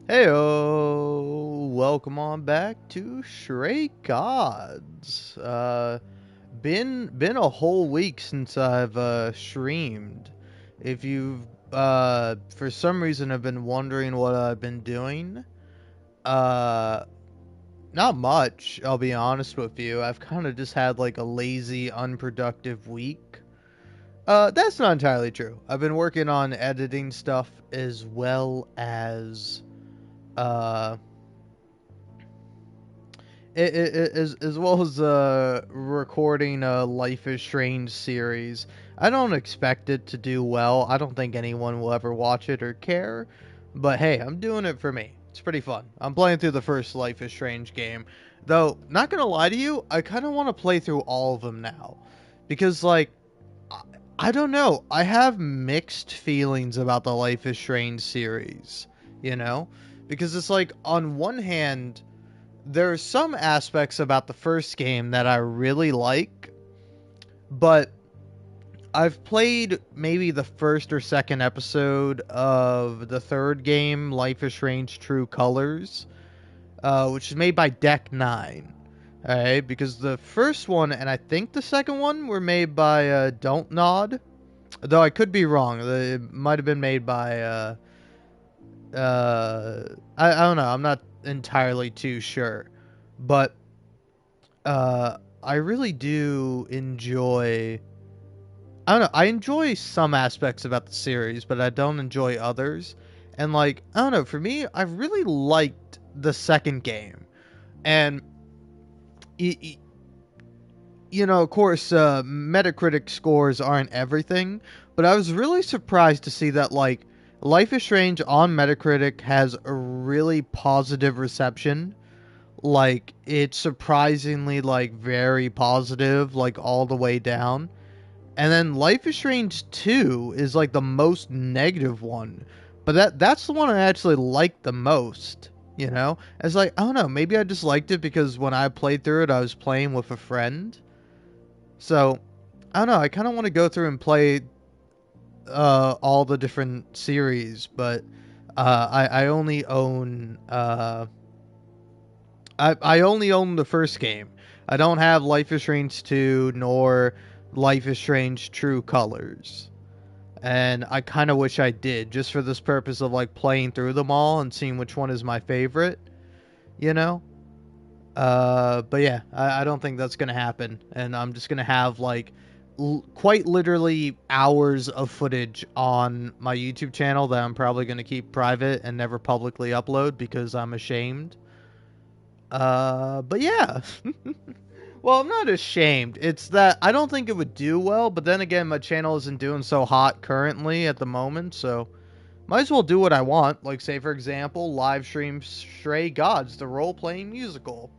Heyo, welcome on back to Stray Gods. Been a whole week since I've streamed. If you've for some reason have been wondering what I've been doing, uh not much, I'll be honest with you. I've kind of just had like a lazy, unproductive week. That's not entirely true. I've been working on editing stuff as well as uh as well as recording a Life is Strange series. I don't expect it to do well. I don't think anyone will ever watch it or care. But hey, I'm doing it for me. It's pretty fun. I'm playing through the first Life is Strange game. Though, not gonna lie to you, I kind of want to play through all of them now. Because, like, I, I don't know. I have mixed feelings about the Life is Strange series. You know? Because it's like, on one hand, there are some aspects about the first game that I really like, but I've played maybe the first or second episode of the third game, Life is Strange True Colors, which is made by Deck 9. Alright, because the first one and I think the second one were made by Don't Nod. Though I could be wrong. It might have been made by I don't know. I'm not entirely too sure. But I really do enjoy. I don't know. I enjoy some aspects about the series, but I don't enjoy others. And like, I don't know. For me, I really liked the second game, and of course, Metacritic scores aren't everything, but I was really surprised to see that like Life is Strange on Metacritic has a really positive reception. Like it's surprisingly like very positive, like all the way down. And then Life is Strange 2 is like the most negative one. But that's the one I actually liked the most, you know? It's like, I don't know, maybe I just liked it because when I played through it I was playing with a friend. So, I don't know, I kind of want to go through and play all the different series, but I only own I only own the first game. I don't have Life is Strange 2 nor Life is Strange True Colors. And I kind of wish I did, just for this purpose of like playing through them all and seeing which one is my favorite, you know? But yeah, I don't think that's gonna happen, and I'm just gonna have like quite literally hours of footage on my YouTube channel that I'm probably gonna keep private and never publicly upload because I'm ashamed. But yeah. Well, I'm not ashamed. It's that I don't think it would do well, but then again, my channel isn't doing so hot currently at the moment, so might as well do what I want. Like, say, for example, live stream Stray Gods, the role playing musical.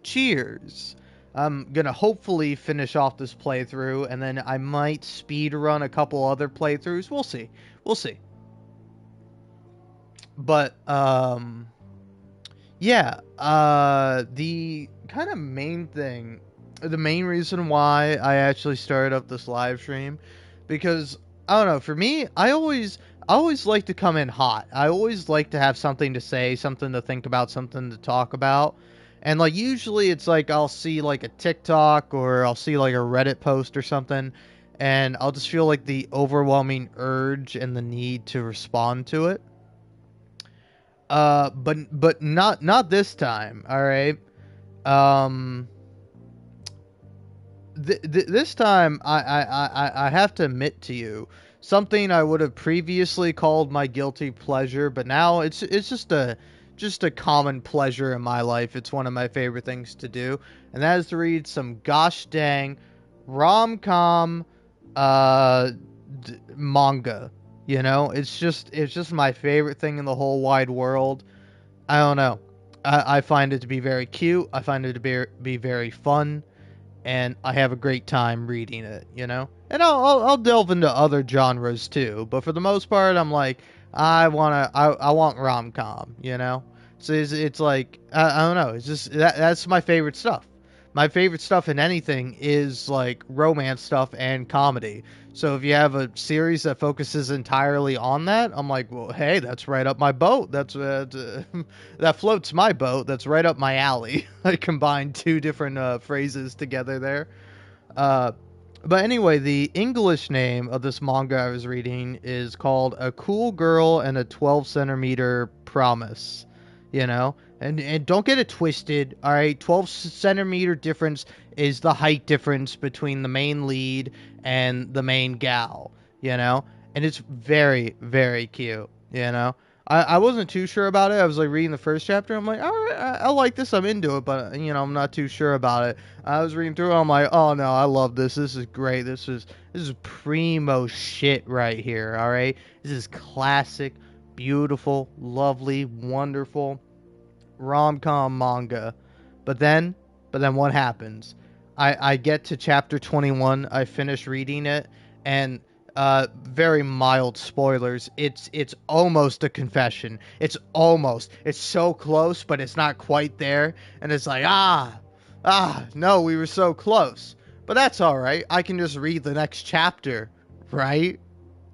Cheers. I'm gonna hopefully finish off this playthrough, and then I might speed run a couple other playthroughs. We'll see. We'll see. But, yeah, the kind of main thing, the main reason why I actually started up this live stream, because I don't know, for me, I always like to come in hot. I always like to have something to say, something to think about, something to talk about. And like usually it's like I'll see like a TikTok or I'll see like a Reddit post or something, and I'll just feel like the overwhelming urge and the need to respond to it. But not this time. All right. Um, this time I have to admit to you something I would have previously called my guilty pleasure, but now it's just a common pleasure in my life. It's one of my favorite things to do, and that is to read some gosh dang rom-com uh manga. It's just my favorite thing in the whole wide world. I don't know. I find it to be very cute. I find it to be very fun, and I have a great time reading it. And I'll delve into other genres too, but for the most part, I'm like, I want rom com. So it's like I don't know. It's just that's my favorite stuff. my favorite stuff in anything is like romance stuff and comedy. So if you have a series that focuses entirely on that, I'm like, well, hey, that's right up my boat. That's that floats my boat. That's right up my alley. I combined two different phrases together there. Uh, but anyway, the English name of this manga I was reading is called A Cool Girl and a 12 Centimeter Promise. You know? And don't get it twisted, alright? 12 centimeter difference is the height difference between the main lead and the main gal, you know? And it's very, very cute, you know? I wasn't too sure about it. I was like reading the first chapter. I'm like, all right, I like this. I'm into it, but you know, I'm not too sure about it. I was reading through it. I'm like, oh no, I love this. This is great. This is primo shit right here. All right, this is classic, beautiful, lovely, wonderful rom-com manga. But then, what happens? I get to chapter 21. I finish reading it, and very mild spoilers. It's almost a confession. It's almost. It's so close, but it's not quite there. And it's like, no, we were so close. But that's all right. I can just read the next chapter, right?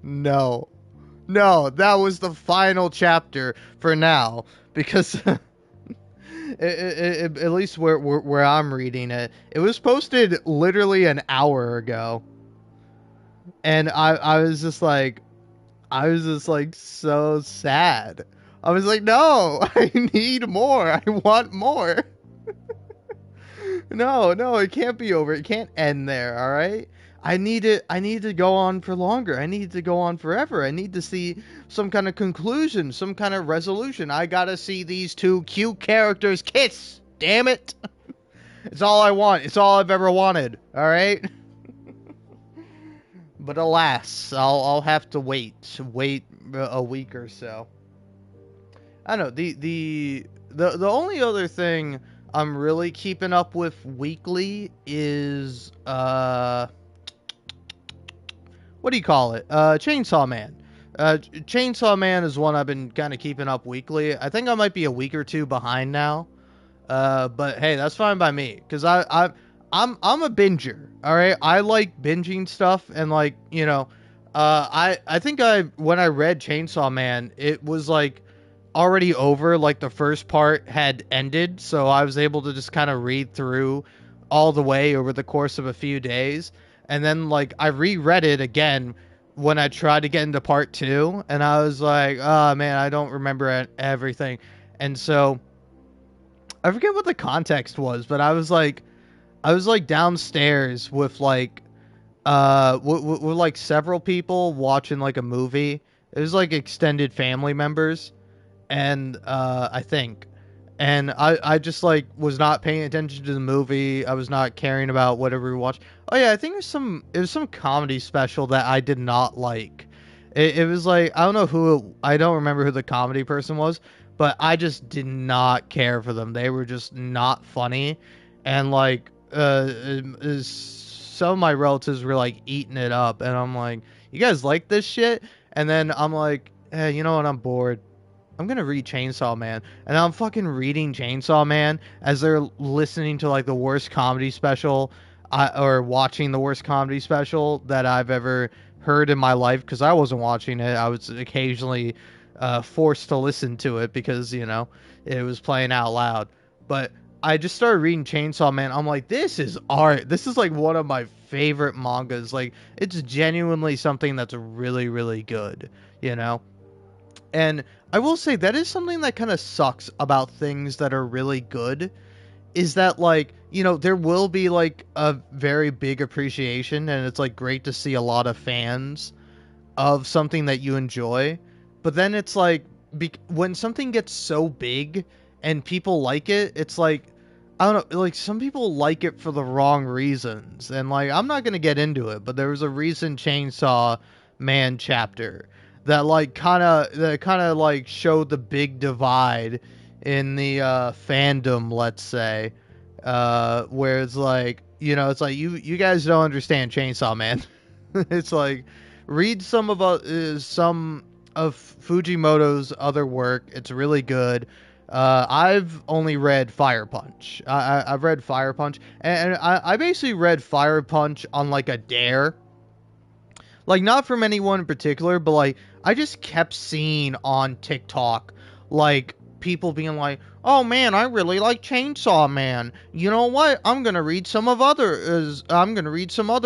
No. No, that was the final chapter for now because at least where I'm reading it, it was posted literally an hour ago. And I was just like so sad. I was like, no, I need more. I want more. No, it can't be over. It can't end there, all right? I need to go on for longer. I need to go on forever. I need to see some kind of conclusion, some kind of resolution. I got to see these two cute characters kiss. Damn it. It's all I want. It's all I've ever wanted, all right? But alas, I'll have to wait a week or so. I don't know. The only other thing I'm really keeping up with weekly is what do you call it? Chainsaw Man. Chainsaw Man is one I've been kind of keeping up weekly. I think I might be a week or two behind now. But hey, that's fine by me because I'm a binger. All right, I like binging stuff, and like you know, I think when I read Chainsaw Man, it was like already over. Like the first part had ended, so I was able to just kind of read through all the way over the course of a few days, and then like I reread it again when I tried to get into part two, and I was like, oh man, I don't remember everything, and so I forget what the context was, but I was like downstairs with like with like several people watching like a movie. It was like extended family members, and I think, and I just like was not paying attention to the movie. I was not caring about whatever we watched. Oh yeah, I think it was some comedy special that I did not like. It was like I don't remember who the comedy person was, but I just did not care for them. They were just not funny, and like some of my relatives were like eating it up, and I'm like, you guys like this shit? And then I'm like, hey, you know what? I'm bored. I'm gonna read Chainsaw Man, and I'm fucking reading Chainsaw Man as they're listening to like the worst comedy special, or watching the worst comedy special that I've ever heard in my life. Because I wasn't watching it, I was occasionally forced to listen to it because you know it was playing out loud. But I just started reading Chainsaw Man. I'm like, this is art. This is like one of my favorite mangas. Like, it's genuinely something that's really, really good, you know? And I will say that is something that kind of sucks about things that are really good, is that like, you know, there will be like a very big appreciation, and it's like great to see a lot of fans of something that you enjoy. But then it's like, when something gets so big and people like it, it's like, I don't know, like some people like it for the wrong reasons. And like, I'm not going to get into it, but there was a recent Chainsaw Man chapter that like kind of like showed the big divide in the fandom, let's say, where it's like, you know, it's like you guys don't understand Chainsaw Man. It's like, read some of Fujimoto's other work. It's really good. I've only read Fire Punch. I've read Fire Punch, and I basically read Fire Punch on like a dare. Like, not from anyone in particular, but like, I just kept seeing on TikTok, like, people being like, oh man, I really like Chainsaw Man. You know what? I'm gonna read some other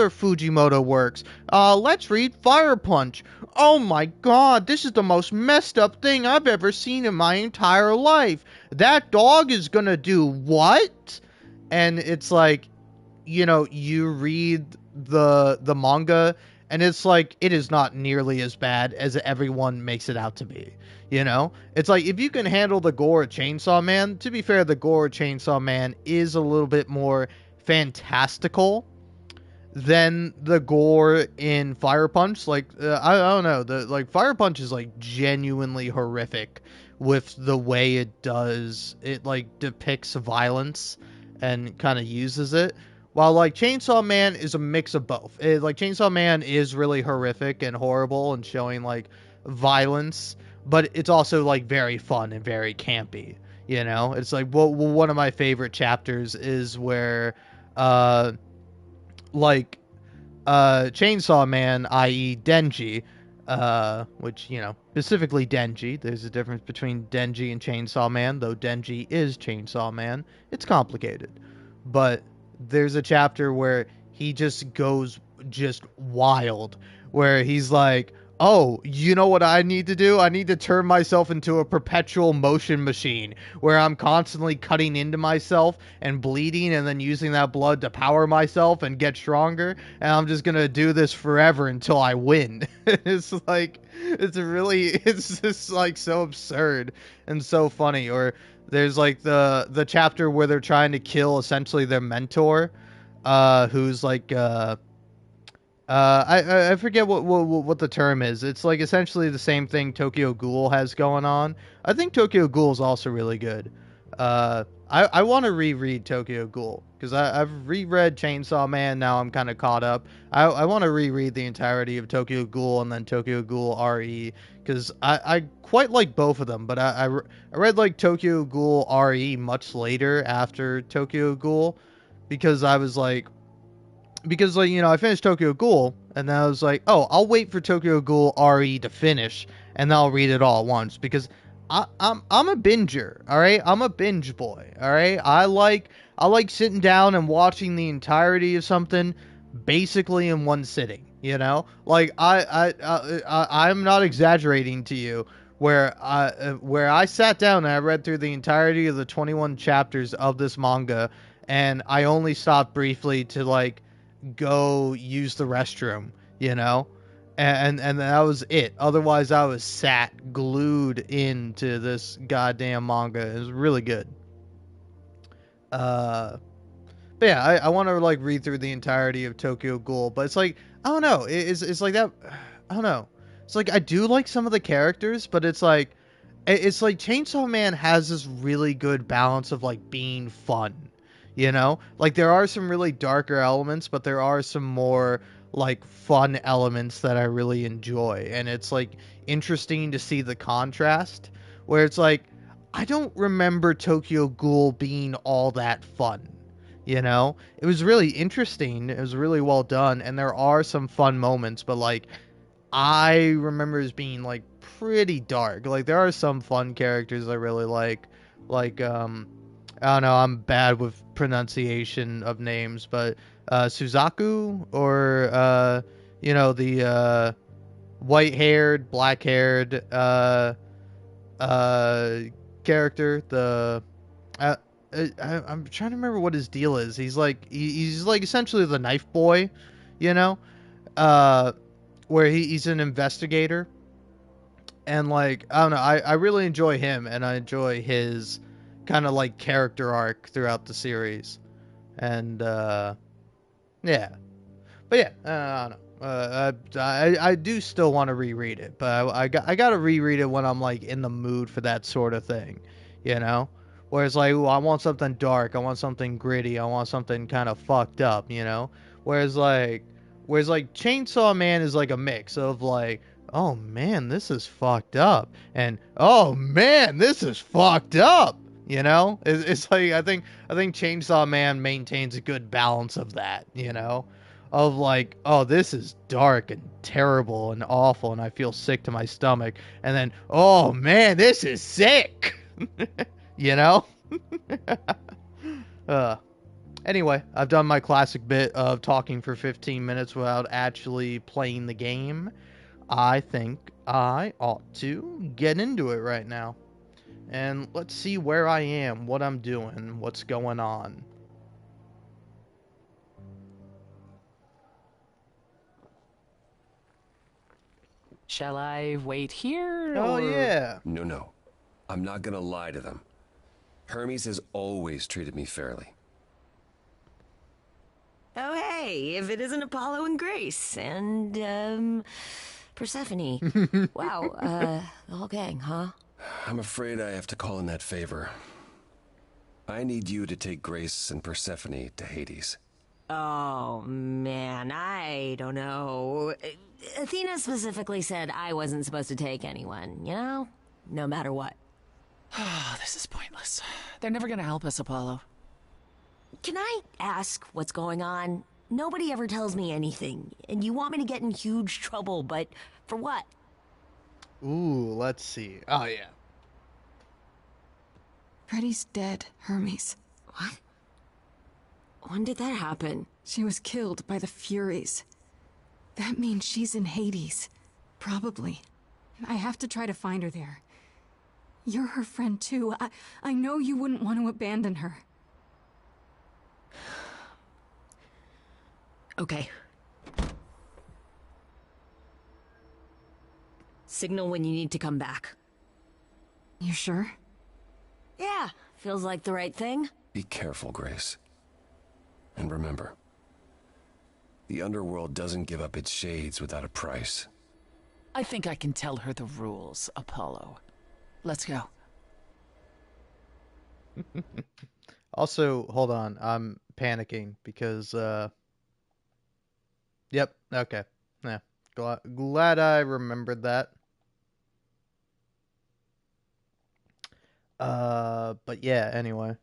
Fujimoto works. Let's read Fire Punch. Oh my god, this is the most messed up thing I've ever seen in my entire life. That dog is gonna do what? And it's like, you read the manga, and it's like, it is not nearly as bad as everyone makes it out to be. It's like, if you can handle the gore of Chainsaw Man, to be fair, the gore of Chainsaw Man is a little bit more fantastical than the gore in Fire Punch. Like, I don't know, the like Fire Punch is like genuinely horrific with the way it like depicts violence and kind of uses it. While like Chainsaw Man is a mix of both. Like Chainsaw Man is really horrific and horrible and showing like violence, but it's also like very fun and very campy. It's like, one of my favorite chapters is where like Chainsaw Man, i.e. Denji, which, specifically Denji. There's a difference between Denji and Chainsaw Man, though Denji is Chainsaw Man. It's complicated. But there's a chapter where he just goes just wild, where he's like, oh, you know what I need to do? I need to turn myself into a perpetual motion machine where I'm constantly cutting into myself and bleeding and then using that blood to power myself and get stronger. And I'm just going to do this forever until I win. It's like, it's just like so absurd and so funny. Or there's like the chapter where they're trying to kill essentially their mentor, who's like, I forget what the term is. It's like essentially the same thing Tokyo Ghoul has going on. I think Tokyo Ghoul is also really good. I want to reread Tokyo Ghoul because I've reread Chainsaw Man. Now I'm kind of caught up. I want to reread the entirety of Tokyo Ghoul and then Tokyo Ghoul RE because I quite like both of them. But I read like Tokyo Ghoul RE much later after Tokyo Ghoul because I was like, I finished Tokyo Ghoul, and then I was like, oh, I'll wait for Tokyo Ghoul RE to finish, and then I'll read it all at once, because I'm a binger, all right? I'm a binge boy, all right? I like sitting down and watching the entirety of something basically in one sitting, Like, I'm not exaggerating to you, where I sat down and I read through the entirety of the 21 chapters of this manga, and I only stopped briefly to, like, go use the restroom, and that was it. Otherwise, I was sat glued into this goddamn manga. It was really good. But yeah, I want to like read through the entirety of Tokyo Ghoul, but it's like, I don't know, it's like that. I don't know. It's like, I do like some of the characters, but it's like Chainsaw Man has this really good balance of like being fun. Like, there are some really darker elements, but there are some more like fun elements that I really enjoy, and it's like interesting to see the contrast where it's like, I don't remember Tokyo Ghoul being all that fun. It was really interesting, it was really well done, and there are some fun moments, but like, I remember as being like pretty dark. Like, there are some fun characters I really like I don't know, I'm bad with pronunciation of names, but Suzaku, or the white-haired, black-haired character, I'm trying to remember what his deal is. He's like essentially the knife boy, you know, where he's an investigator, and like, I don't know, I really enjoy him, and I enjoy his kind of like character arc throughout the series, and yeah, but yeah, I don't know. I do still want to reread it, but I gotta reread it when I'm like in the mood for that sort of thing, you know. Whereas like, ooh, I want something dark, I want something gritty, I want something kind of fucked up, you know. Whereas like Chainsaw Man is like a mix of like, oh man, this is fucked up, and oh man, this is fucked up. You know, it's like I think Chainsaw Man maintains a good balance of that. You know, of like, oh, this is dark and terrible and awful, and I feel sick to my stomach, and then, oh man, this is sick. You know. uh, Anyway, I've done my classic bit of talking for 15 minutes without actually playing the game. I think I ought to get into it right now. And let's see where I am, what I'm doing, what's going on. Shall I wait here, Oh, or... yeah. No. I'm not gonna lie to them. Hermes has always treated me fairly. Oh, hey, if it isn't Apollo and Grace and, Persephone. Wow, the whole gang, huh? I'm afraid I have to call in that favor. I need you to take Grace and Persephone to Hades. Oh, man, I don't know. Athena specifically said I wasn't supposed to take anyone, you know? No matter what. Oh, this is pointless. They're never gonna help us, Apollo. Can I ask what's going on? Nobody ever tells me anything, and you want me to get in huge trouble, but for what? Ooh, let's see. Oh, yeah. Freddie's dead, Hermes. What? When did that happen? She was killed by the Furies. That means she's in Hades. Probably. I have to try to find her there. You're her friend too. I know you wouldn't want to abandon her. Okay. Signal when you need to come back. You sure? Yeah, feels like the right thing. Be careful, Grace. And remember, the underworld doesn't give up its shades without a price. I think I can tell her the rules, Apollo. Let's go. Also, hold on. I'm panicking because, Yep, okay. Yeah. Glad I remembered that. But yeah, anyway.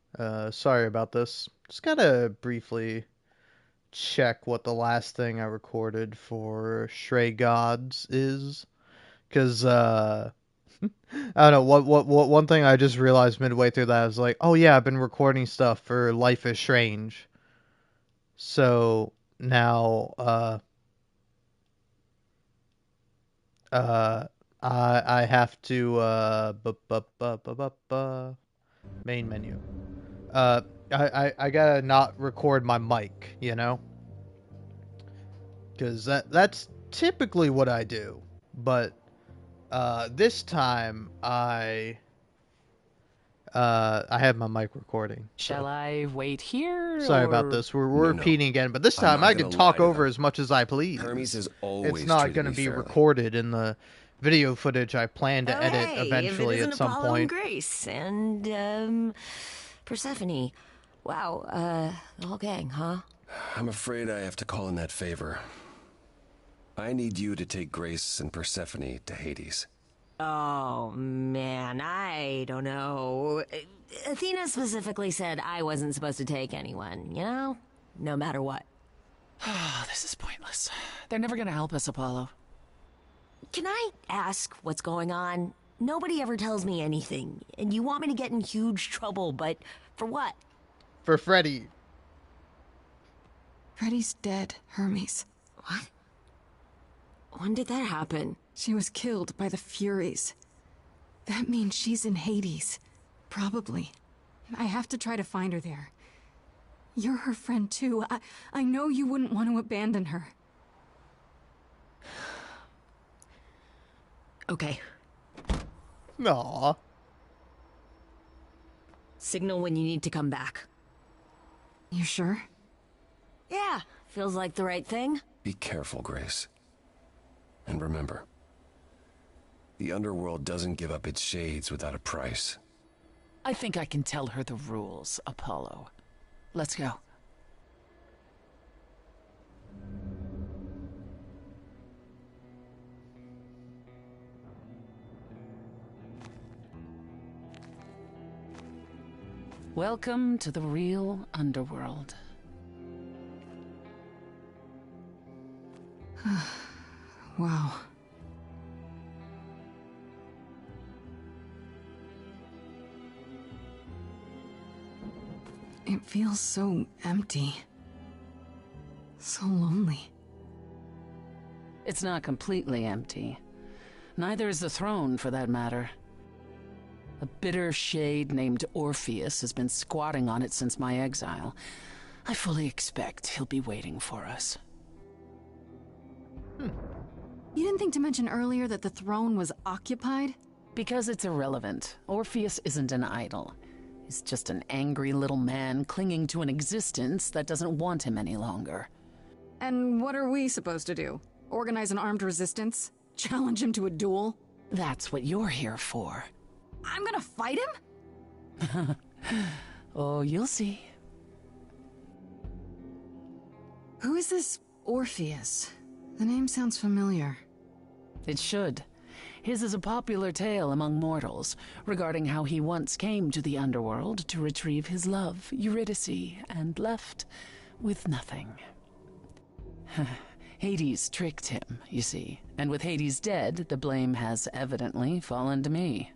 Sorry about this. Just gotta briefly check what the last thing I recorded for Stray Gods is. Because, I don't know, what one thing I just realized midway through that is like, oh yeah, I've been recording stuff for Life is Strange. So, now, I have to, main menu. I gotta not record my mic, you know? Because that's typically what I do. But, this time, I have my mic recording. Shall I wait here, Sorry or... about this. We're No. repeating again, but this I'm time not I can gonna talk lie to over them. as much as I please. Hermes has always It's not treated going to me be fairly. recorded in the video footage I plan to Oh, edit hey, eventually if it isn't at some Apollo point. and Grace and, Persephone. Wow, the whole gang, huh? I'm afraid I have to call in that favor. I need you to take Grace and Persephone to Hades. Oh, man, I don't know. Athena specifically said I wasn't supposed to take anyone, you know? No matter what. Oh, this is pointless. They're never gonna help us, Apollo. Can I ask what's going on? Nobody ever tells me anything, and you want me to get in huge trouble, but for what? For Freddy. Freddie's dead, Hermes. What? When did that happen? She was killed by the Furies. That means she's in Hades. Probably. I have to try to find her there. You're her friend too. I know you wouldn't want to abandon her. Okay. Aw. Signal when you need to come back. You sure? Yeah, feels like the right thing. Be careful, Grace. And remember, the underworld doesn't give up its shades without a price. I think I can tell her the rules, Apollo. Let's go. Welcome to the real underworld. Wow. It feels so empty. So lonely. It's not completely empty. Neither is the throne, for that matter. A bitter shade named Orpheus has been squatting on it since my exile. I fully expect he'll be waiting for us. You didn't think to mention earlier that the throne was occupied? Because it's irrelevant. Orpheus isn't an idol. He's just an angry little man clinging to an existence that doesn't want him any longer. And what are we supposed to do? Organize an armed resistance? Challenge him to a duel? That's what you're here for. I'm gonna fight him? Oh, you'll see. Who is this Orpheus? The name sounds familiar. It should. His is a popular tale among mortals, regarding how he once came to the underworld to retrieve his love, Eurydice, and left with nothing. Hades tricked him, you see, and with Hades dead, the blame has evidently fallen to me.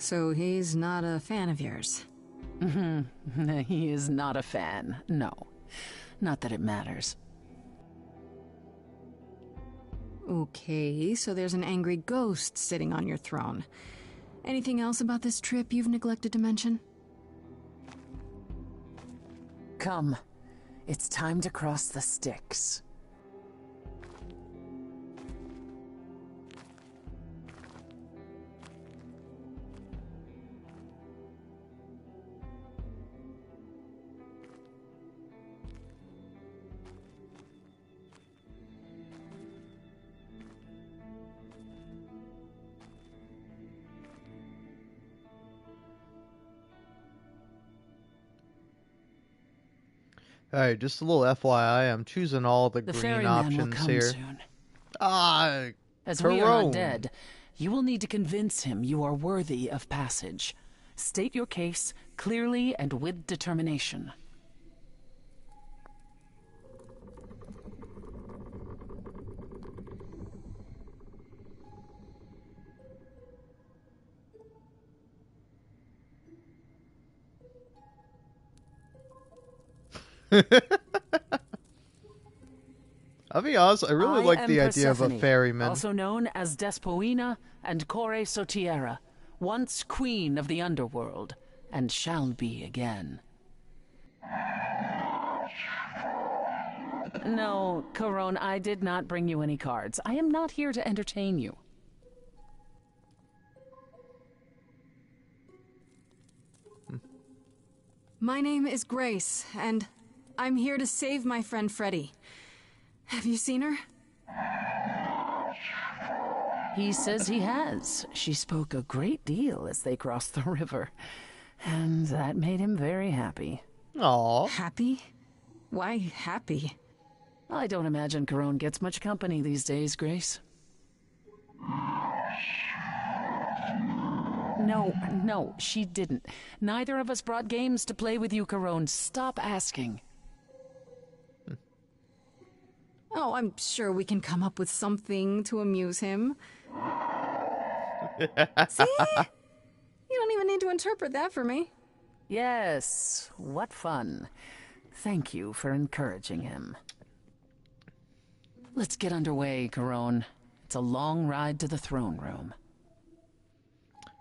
So he's not a fan of yours? He is not a fan, no. Not that it matters. Okay, so there's an angry ghost sitting on your throne. Anything else about this trip you've neglected to mention? Come. It's time to cross the Styx. Alright, just a little FYI, I'm choosing all the The green ferryman will options come here. soon. As we are Tyrone. undead, you will need to convince him you are worthy of passage. State your case clearly and with determination. I'll be honest, I really like am the idea of a Persephone, ferryman. also known as Despoina and Kore Sotiera, once queen of the underworld, and shall be again. No, Corone, I did not bring you any cards. I am not here to entertain you. My name is Grace, and I'm here to save my friend Freddy. Have you seen her? He says he has. She spoke a great deal as they crossed the river, and that made him very happy. Aww. Happy? Why happy? I don't imagine Corone gets much company these days, Grace. No, she didn't. Neither of us brought games to play with you, Corone. Stop asking. Oh, I'm sure we can come up with something to amuse him. See? You don't even need to interpret that for me. Yes, what fun. Thank you for encouraging him. Let's get underway, Corone. It's a long ride to the throne room.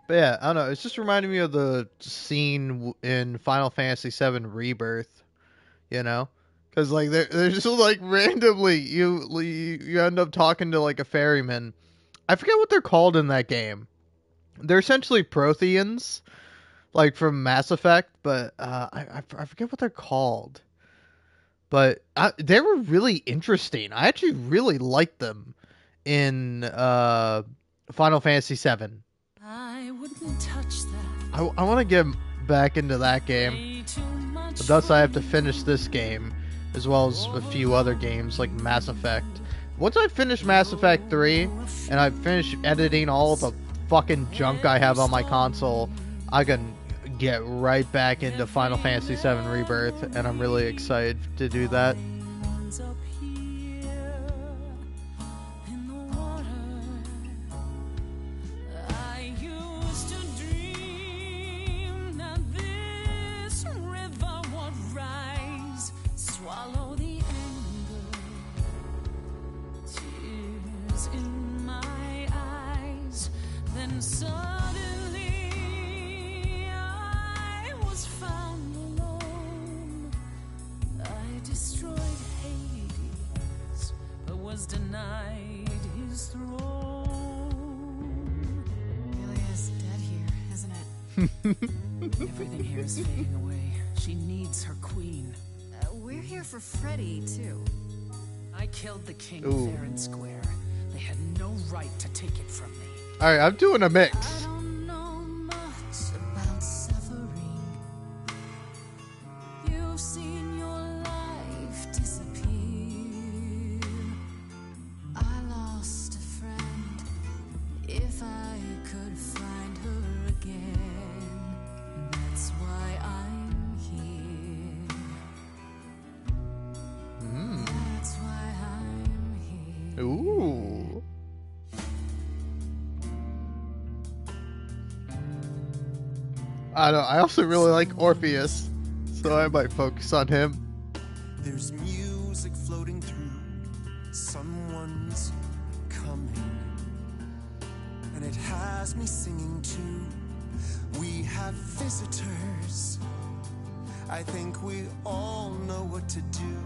But yeah, I don't know. It's just reminding me of the scene in Final Fantasy VII Rebirth, you know? Because, like, they're just, like, randomly, you end up talking to, like, a ferryman. I forget what they're called in that game. They're essentially Protheans, like, from Mass Effect, but I forget what they're called. But they were really interesting. I actually really liked them in Final Fantasy VII. I wouldn't touch that. I want to get back into that game. But thus I have to finish this game, as well as a few other games like Mass Effect. Once I finish Mass Effect 3, and I finish editing all the fucking junk I have on my console, I can get right back into Final Fantasy VII Rebirth, and I'm really excited to do that. Denied his throne. Really is dead here, isn't it? Everything here is fading away. She needs her queen. We're here for Freddy, too. I killed the king Ooh. fair and square. They had no right to take it from me. All right, I'm doing a mix. I don't know much about suffering. You've seen your life disappear. I lost a friend. If I could find her again, that's why I'm here. That's why I'm here. Ooh. I also really like Orpheus, so I might focus on him. There's music floating through. Someone's coming. And it has me singing too. We have visitors. I think we all know what to do.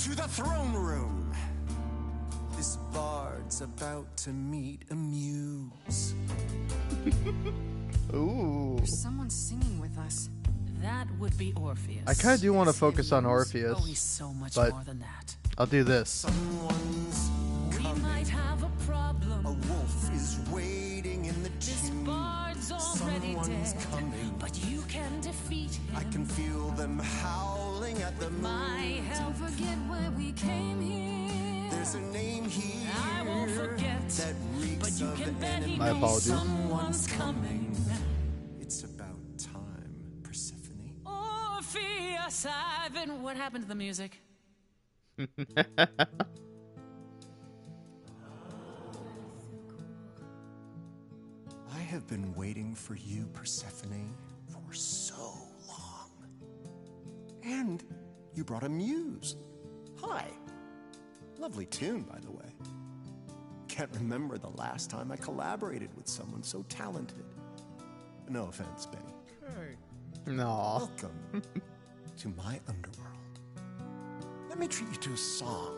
To the throne room. This bard's about to meet a muse. Ooh. There's someone singing with us. That would be Orpheus. I kind of do want to focus on Oh, Orpheus, he's so much but more than that. I'll do this. Someone's We coming. might have a problem. A wolf is waiting in the This tomb. bard's already Someone's dead, coming. but you can defeat him. I can feel them howling at the My moon. help. Don't forget why we came here. There's a name here I won't forget, that reeks but you of can bet he enemy. My knows apologies. someone's coming. It's about time, Persephone. Orpheus, I've been. What happened to the music? I have been waiting for you, Persephone, for so long. And you brought a muse. Hi. Lovely tune, by the way. Can't remember the last time I collaborated with someone so talented. No offense, Benny. No. Welcome to my underworld. Let me treat you to a song,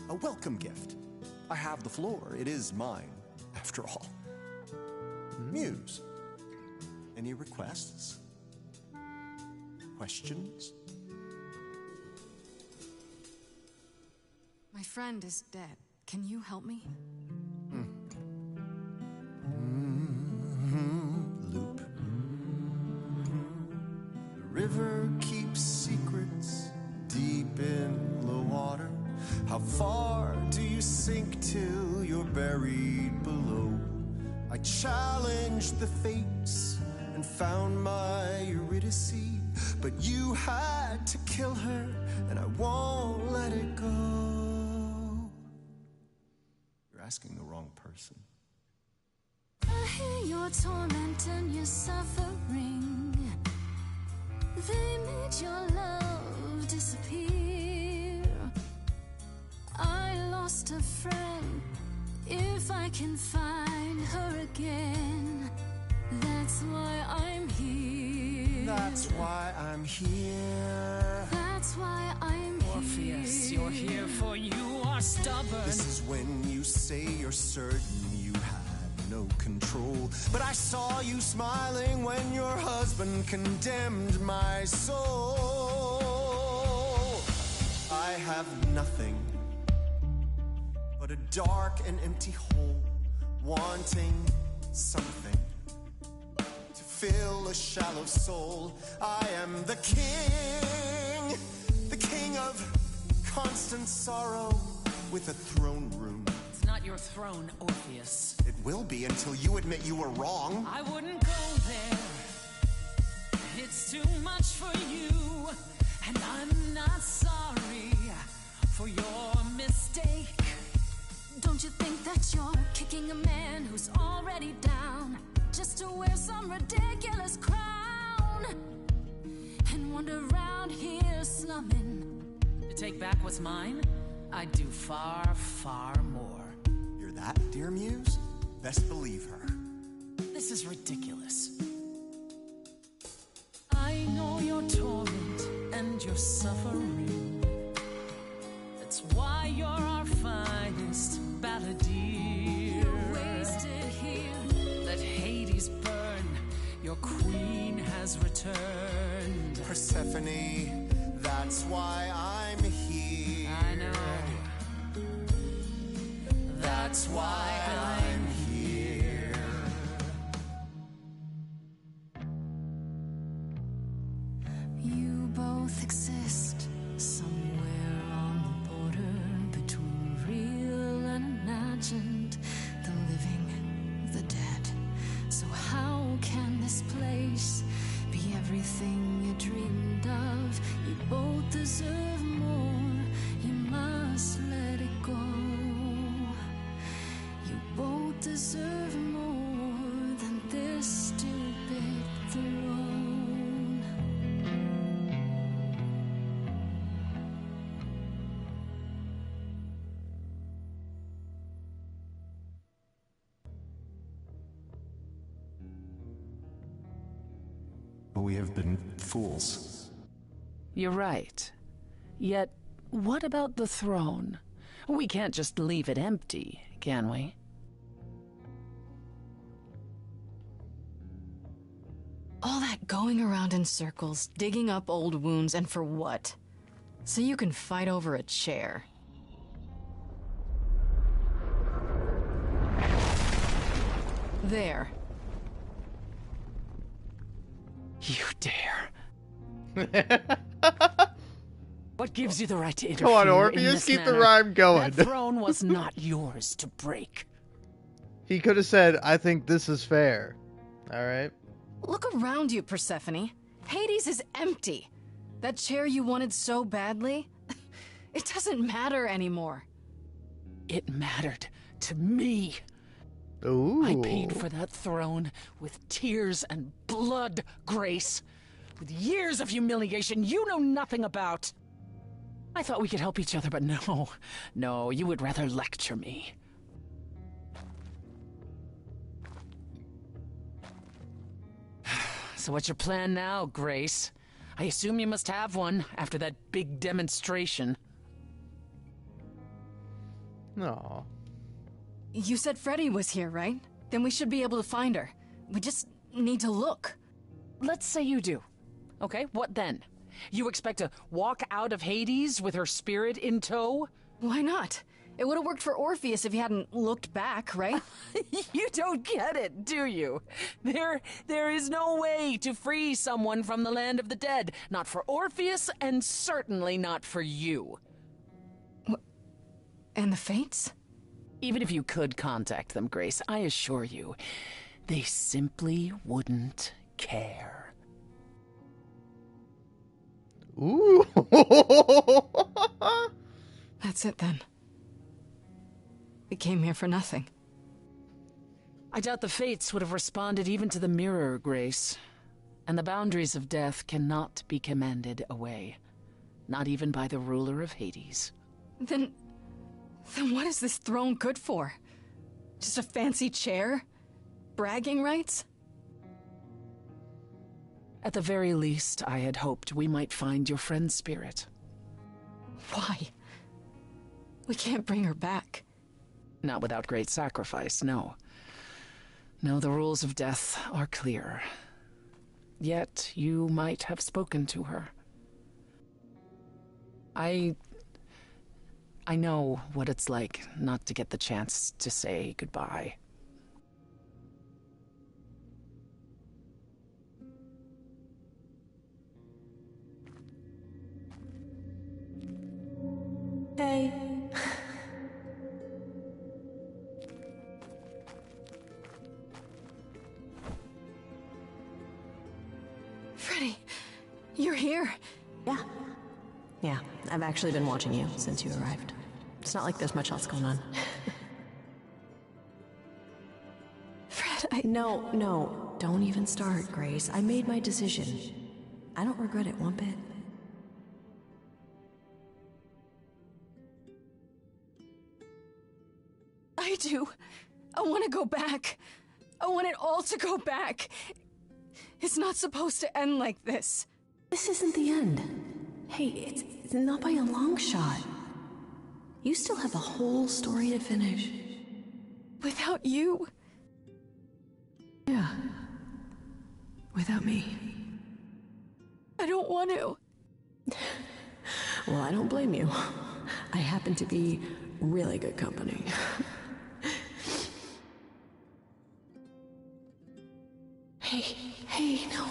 a welcome gift. I have the floor. It is mine, after all. Muse. Any requests? Questions? My friend is dead. Can you help me? Loop. The river keeps secrets deep in the water. How far do you sink till you're buried below? I challenged the fates and found my Eurydice, but you had to kill her, and I won't let it go. You're asking the wrong person. I hear your torment and your suffering. They made your love disappear. I lost a friend. If I can find her again, that's why I'm here. That's why I'm here. That's why I'm Orpheus, here. you're here for you are stubborn. This is when you say you're certain you had no control. But I saw you smiling when your husband condemned my soul. I have nothing but a dark and empty hole, wanting something to fill a shallow soul. I am the king of constant sorrow with a throne room. It's not your throne, Orpheus. It will be until you admit you were wrong. I wouldn't go there. It's too much for you, and I'm not sorry for your mistake. Don't you think that you're kicking a man who's already down just to wear some ridiculous crown and wander around here slumming? To take back what's mine, I'd do far, far more. You're that, dear Muse? Best believe her. This is ridiculous. I know your torment and your suffering. That's why you're our finest balladeer. You're wasted here. Let Hades burn. Your queen has returned. Persephone, that's why I'm here. I know. That's why I'm here. You both exist somewhere on the border between real and imagined, the living, the dead. So how can this place be everything you dreamed of? You both deserve more. You must let it go. You both deserve more than this stupid throne. We have been fools. You're right. Yet, what about the throne? We can't just leave it empty, can we? All that going around in circles, digging up old wounds, and for what? So you can fight over a chair. There. You dare. What gives you the right to interfere Come on, in Orpheus, this keep the manner? rhyme going. That throne was not yours to break. He could have said, I think this is fair. Alright? Look around you, Persephone. Hades is empty. That chair you wanted so badly, it doesn't matter anymore. It mattered to me. Ooh. I paid for that throne with tears and blood, Grace. With years of humiliation you know nothing about. I thought we could help each other, but no. No, you would rather lecture me. So what's your plan now, Grace? I assume you must have one after that big demonstration. No. You said Freddy was here, right? Then we should be able to find her. We just need to look. Let's say you do. Okay, what then? You expect to walk out of Hades with her spirit in tow? Why not? It would have worked for Orpheus if he hadn't looked back, right? You don't get it, do you? There is no way to free someone from the land of the dead. Not for Orpheus, and certainly not for you. And the Fates? Even if you could contact them, Grace, I assure you, they simply wouldn't care. Ooh. That's it then. We came here for nothing. I doubt the Fates would have responded even to the mirror, Grace. And the boundaries of death cannot be commanded away. Not even by the ruler of Hades. Then what is this throne good for? Just a fancy chair? Bragging rights? At the very least, I had hoped we might find your friend's spirit. Why? We can't bring her back. Not without great sacrifice, no. No, the rules of death are clear. Yet you might have spoken to her. I know what it's like not to get the chance to say goodbye. Hey. Freddy! You're here. Yeah. Yeah, I've actually been watching you since you arrived. It's not like there's much else going on. Fred, No, don't even start, Grace. I made my decision. I don't regret it one bit. I do. I want to go back. I want it all to go back. It's not supposed to end like this. This isn't the end. Hey, it's not by a long shot. You still have a whole story to finish. Without you. Yeah. Without me. I don't want to. Well, I don't blame you. I happen to be really good company. Hey, no.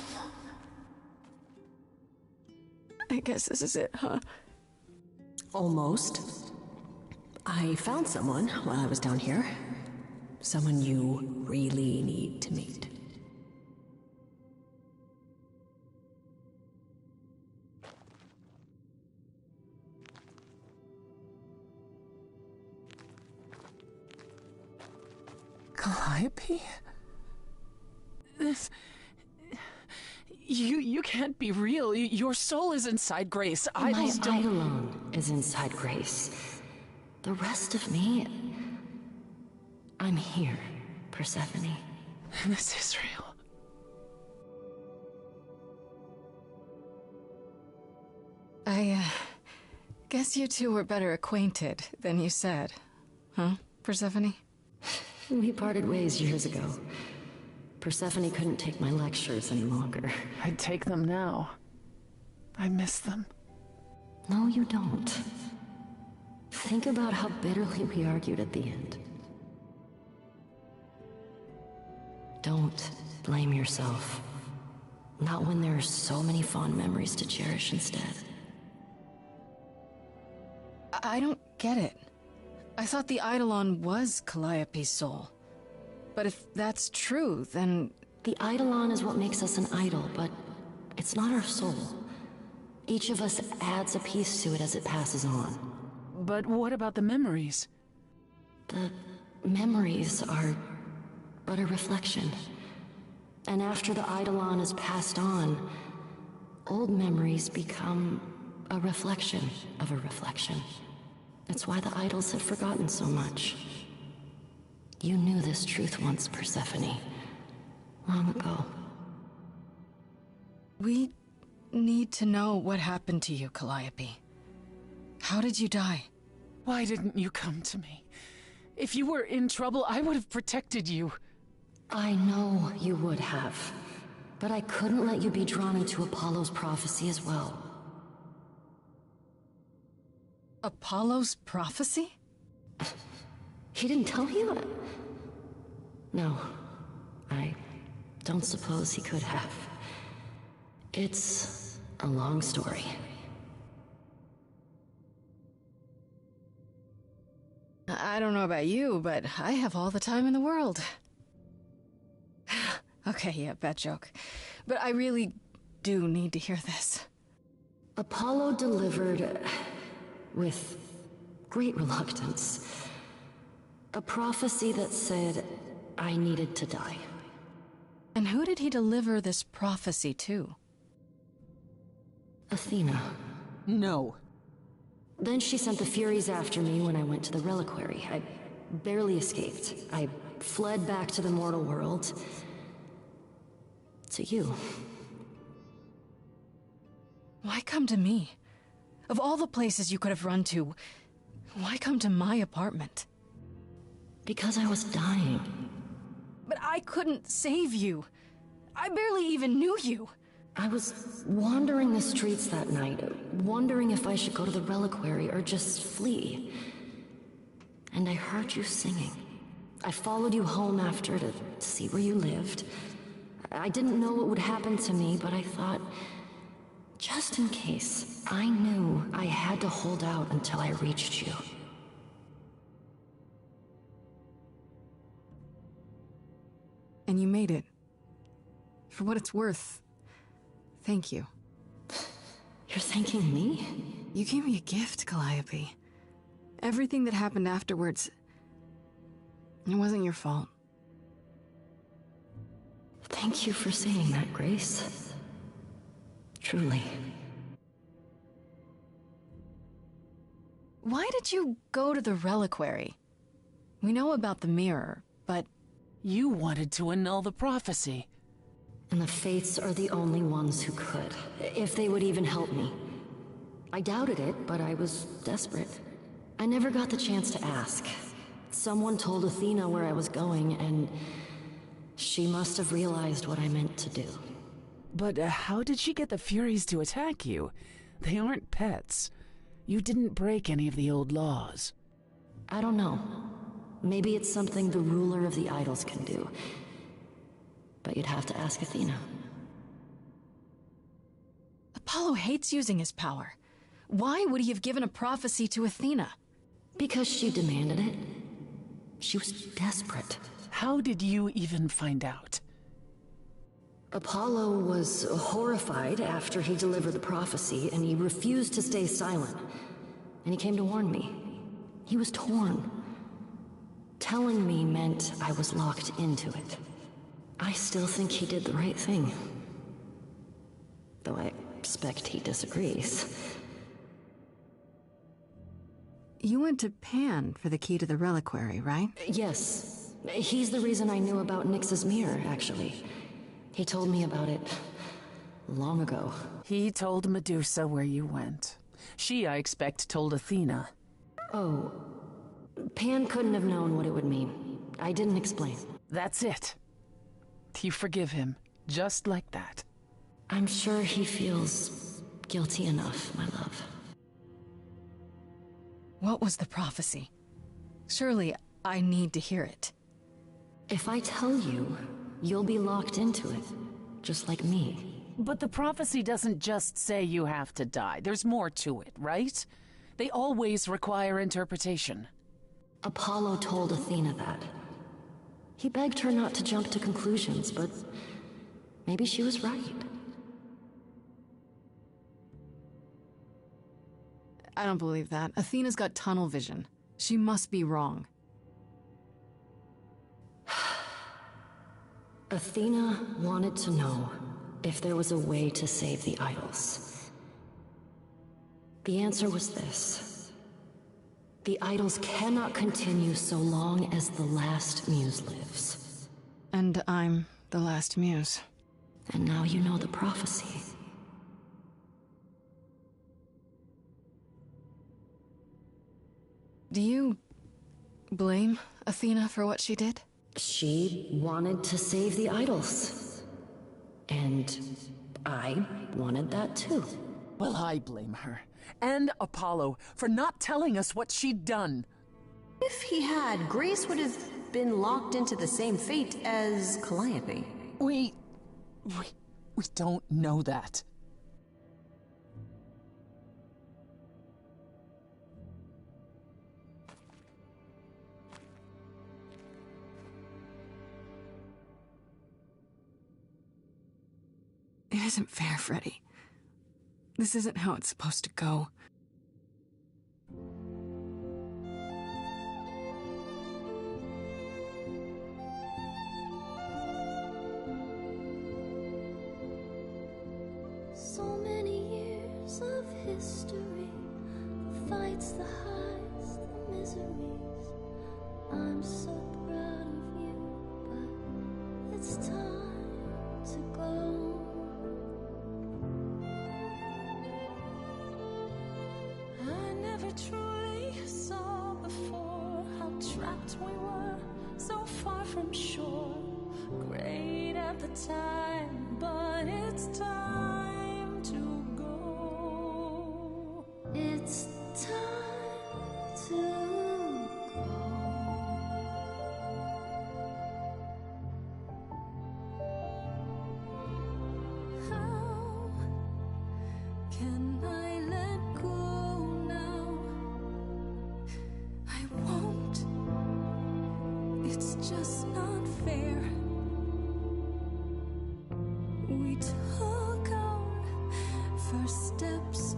I guess this is it, huh? Almost. I found someone while I was down here. Someone you really need to meet. Calliope? You can't be real. Your soul is inside Grace. Idols My don't... Eidolon is inside Grace. The rest of me... I'm here, Persephone. This is real. I, guess you two were better acquainted than you said. Huh, Persephone? We parted ways years ago. Persephone couldn't take my lectures any longer. I'd take them now. I miss them. No, you don't. Think about how bitterly we argued at the end. Don't blame yourself. Not when there are so many fond memories to cherish instead. I don't get it. I thought the Eidolon was Calliope's soul. But if that's true, then... The Eidolon is what makes us an idol, but it's not our soul. Each of us adds a piece to it as it passes on. But what about the memories? The memories are but a reflection. And after the Eidolon is passed on, old memories become a reflection of a reflection. That's why the idols have forgotten so much. You knew this truth once, Persephone. Long ago. We need to know what happened to you, Calliope. How did you die? Why didn't you come to me? If you were in trouble, I would have protected you. I know you would have. But I couldn't let you be drawn into Apollo's prophecy as well. Apollo's prophecy? He didn't tell you? No. I don't suppose he could have. It's a long story. I don't know about you, but I have all the time in the world. Okay, yeah, bad joke. But I really do need to hear this. Apollo delivered, with great reluctance, a prophecy that said I needed to die. And who did he deliver this prophecy to? Athena. No. Then she sent the Furies after me when I went to the reliquary. I barely escaped. I fled back to the mortal world. To you. Why come to me? Of all the places you could have run to, why come to my apartment? Because I was dying. But I couldn't save you. I barely even knew you. I was wandering the streets that night, wondering if I should go to the reliquary or just flee. And I heard you singing. I followed you home after to see where you lived. I didn't know what would happen to me, but I thought, just in case, I knew I had to hold out until I reached you. And you made it. For what it's worth, thank you. You're thanking me? You gave me a gift, Calliope. Everything that happened afterwards, it wasn't your fault. Thank you for saying that, Grace. Truly. Why did you go to the reliquary? We know about the mirror, but... You wanted to annul the prophecy. And the Fates are the only ones who could, if they would even help me. I doubted it, but I was desperate. I never got the chance to ask. Someone told Athena where I was going, and she must have realized what I meant to do. But how did she get the Furies to attack you? They aren't pets. You didn't break any of the old laws. I don't know. Maybe it's something the ruler of the idols can do. But you'd have to ask Athena. Apollo hates using his power. Why would he have given a prophecy to Athena? Because she demanded it. She was desperate. How did you even find out? Apollo was horrified after he delivered the prophecy, and he refused to stay silent. And he came to warn me. He was torn. Telling me meant I was locked into it. I still think he did the right thing. Though I expect he disagrees. You went to Pan for the key to the reliquary, right? Yes. He's the reason I knew about Nyx's mirror, actually. He told me about it long ago. He told Medusa where you went. She, I expect, told Athena. Oh. Pan couldn't have known what it would mean. I didn't explain. That's it. You forgive him, just like that. I'm sure he feels guilty enough, my love. What was the prophecy? Surely I need to hear it. If I tell you, you'll be locked into it, just like me. But the prophecy doesn't just say you have to die. There's more to it, right? They always require interpretation. Apollo told Athena that. He begged her not to jump to conclusions, but maybe she was right. I don't believe that. Athena's got tunnel vision. She must be wrong. Athena wanted to know if there was a way to save the idols. The answer was this. The idols cannot continue so long as the last muse lives. And I'm the last muse. And now you know the prophecy. Do you blame Athena for what she did? She wanted to save the idols. And I wanted that too. Well, I blame her. And Apollo for not telling us what she'd done. If he had, Grace would have been locked into the same fate as Calliope. We don't know that. It isn't fair, Freddy. This isn't how it's supposed to go. So many years of history, the fights, the highs, the miseries. I'm so proud of you, but it's time to go. I never truly saw before how trapped we were, so far from shore. Great at the time, but it's time to go. It's time to go. How can I let go now? I won't. It's just not fair. We took our first steps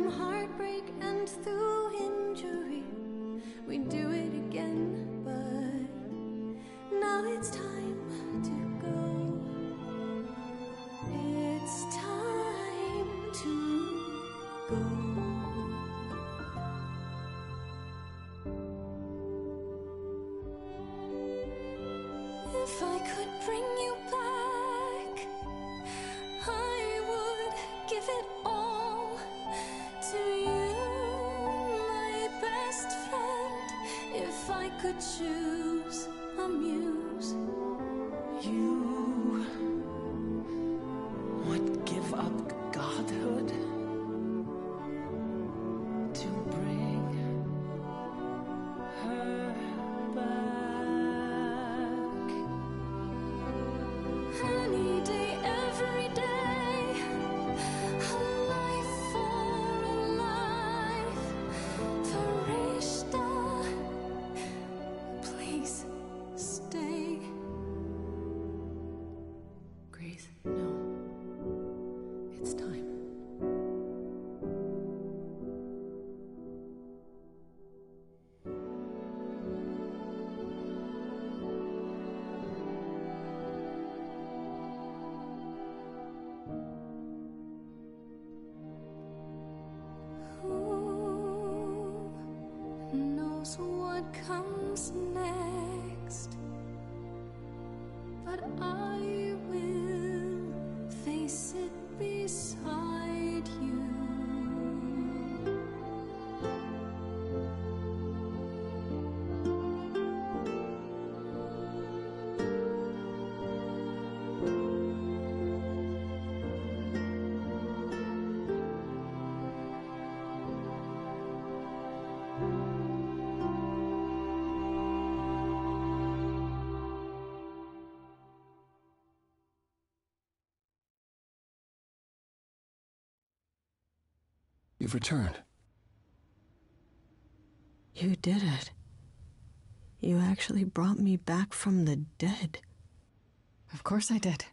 from heartbreak and through injury. We do it again, but now it's time to go. It's time to go. If I could bring you back, I would give it all to you, my best friend. If I could choose a muse, You would give up godhood to bring her back. any day, every day, a life for a life. Farishta, please stay. Grace, no. It's time. Who knows what comes next? But I will face it beside you. You've returned. You did it. You actually brought me back from the dead. Of course I did.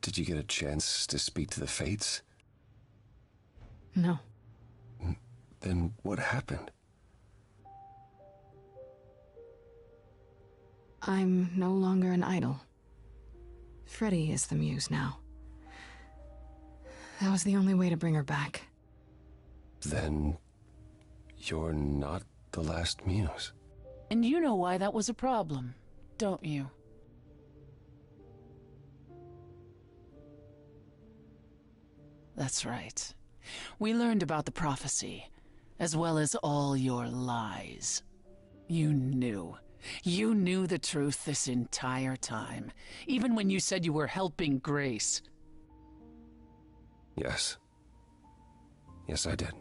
Did you get a chance to speak to the Fates? No. Then what happened? I'm no longer an idol. Freddy is the muse now. That was the only way to bring her back. Then you're not the last muse. And you know why that was a problem, don't you? That's right. We learned about the prophecy, as well as all your lies. You knew. You knew the truth this entire time, even when you said you were helping Grace. Yes. Yes, I did.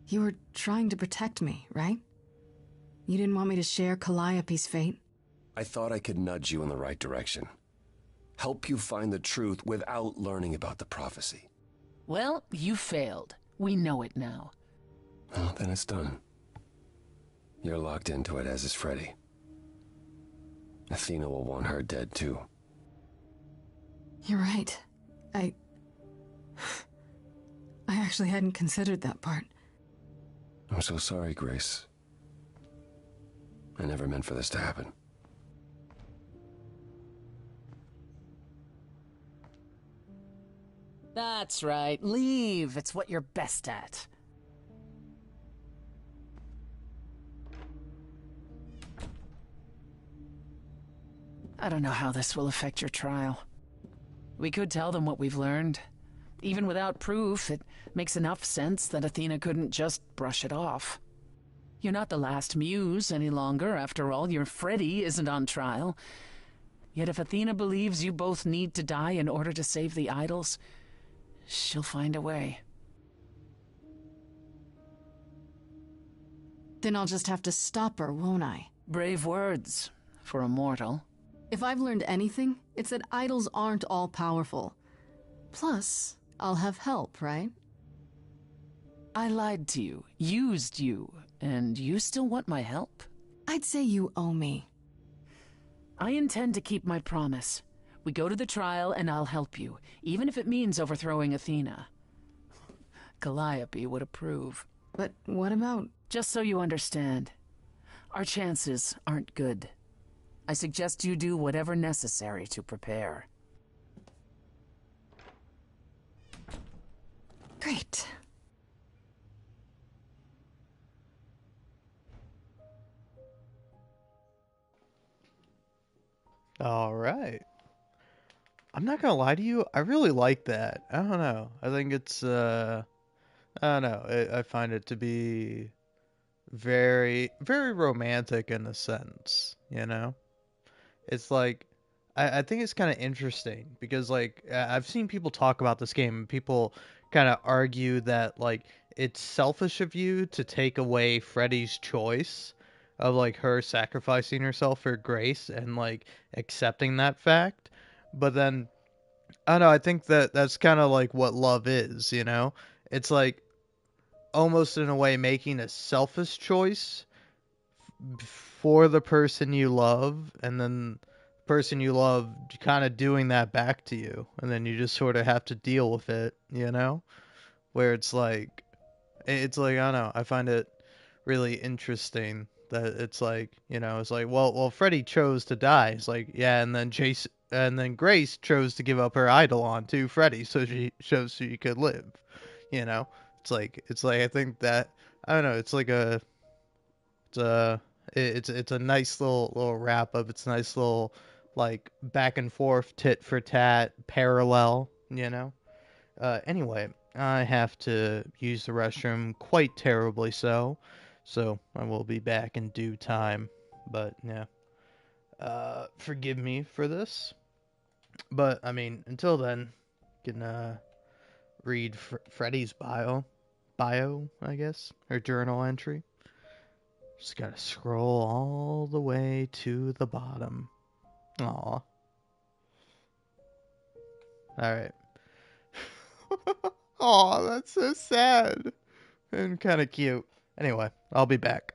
You were trying to protect me, right? You didn't want me to share Calliope's fate? I thought I could nudge you in the right direction. Help you find the truth without learning about the prophecy. Well, you failed. We know it now. Well, then it's done. You're locked into it, as is Freddy. Athena will want her dead, too. You're right. I actually hadn't considered that part. I'm so sorry, Grace. I never meant for this to happen. That's right. Leave. It's what you're best at. I don't know how this will affect your trial. We could tell them what we've learned. Even without proof, it makes enough sense that Athena couldn't just brush it off. You're not the last muse any longer. After all, your Freddy isn't on trial. Yet if Athena believes you both need to die in order to save the idols, she'll find a way. Then I'll just have to stop her, won't I? Brave words for a mortal. If I've learned anything, it's that idols aren't all-powerful. Plus, I'll have help, right? I lied to you, used you, and you still want my help? I'd say you owe me. I intend to keep my promise. We go to the trial and I'll help you, even if it means overthrowing Athena. Calliope would approve. But what about... Just so you understand, our chances aren't good. I suggest you do whatever necessary to prepare. Great. All right. I'm not gonna lie to you. I really like that. I don't know. I think it's I don't know. I find it to be very, very romantic in a sense. You know, it's like I think it's kind of interesting because like I've seen people talk about this game and people kind of argue that like it's selfish of you to take away Freddy's choice of like her sacrificing herself for Grace and like accepting that fact. But then I don't know, I think that that's kind of like what love is, you know? It's like almost in a way making a selfish choice for the person you love, and then the person you love kind of doing that back to you, and then you just sort of have to deal with it, you know? Where it's like I don't know, I find it really interesting that it's like, you know, it's like, well, Freddy chose to die. It's like, yeah, and then Grace chose to give up her Eidolon to Freddy, so she could live. You know, it's like I think that I don't know. It's a it's a nice little wrap up. It's a nice little like back and forth tit for tat parallel. You know. Anyway, I have to use the restroom quite terribly so I will be back in due time. But yeah, forgive me for this. But I mean, until then, you can read Freddy's bio, I guess, or journal entry. Just gotta scroll all the way to the bottom. Aw. All right. Aw, that's so sad and kind of cute. Anyway, I'll be back.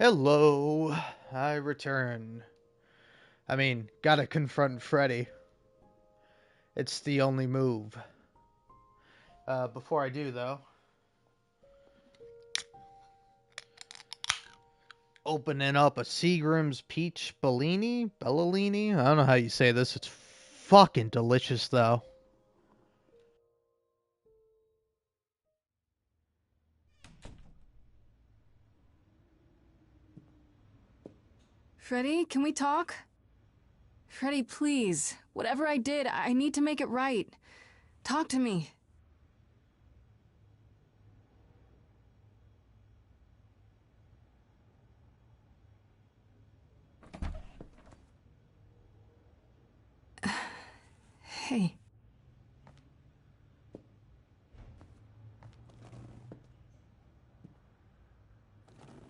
Hello, I return. I mean, gotta confront Freddy. It's the only move. Before I do, though, opening up a Seagram's Peach Bellini? Bellini? I don't know how you say this. It's fucking delicious, though. Freddy, can we talk? Freddy, please. Whatever I did, I need to make it right. Talk to me. Hey.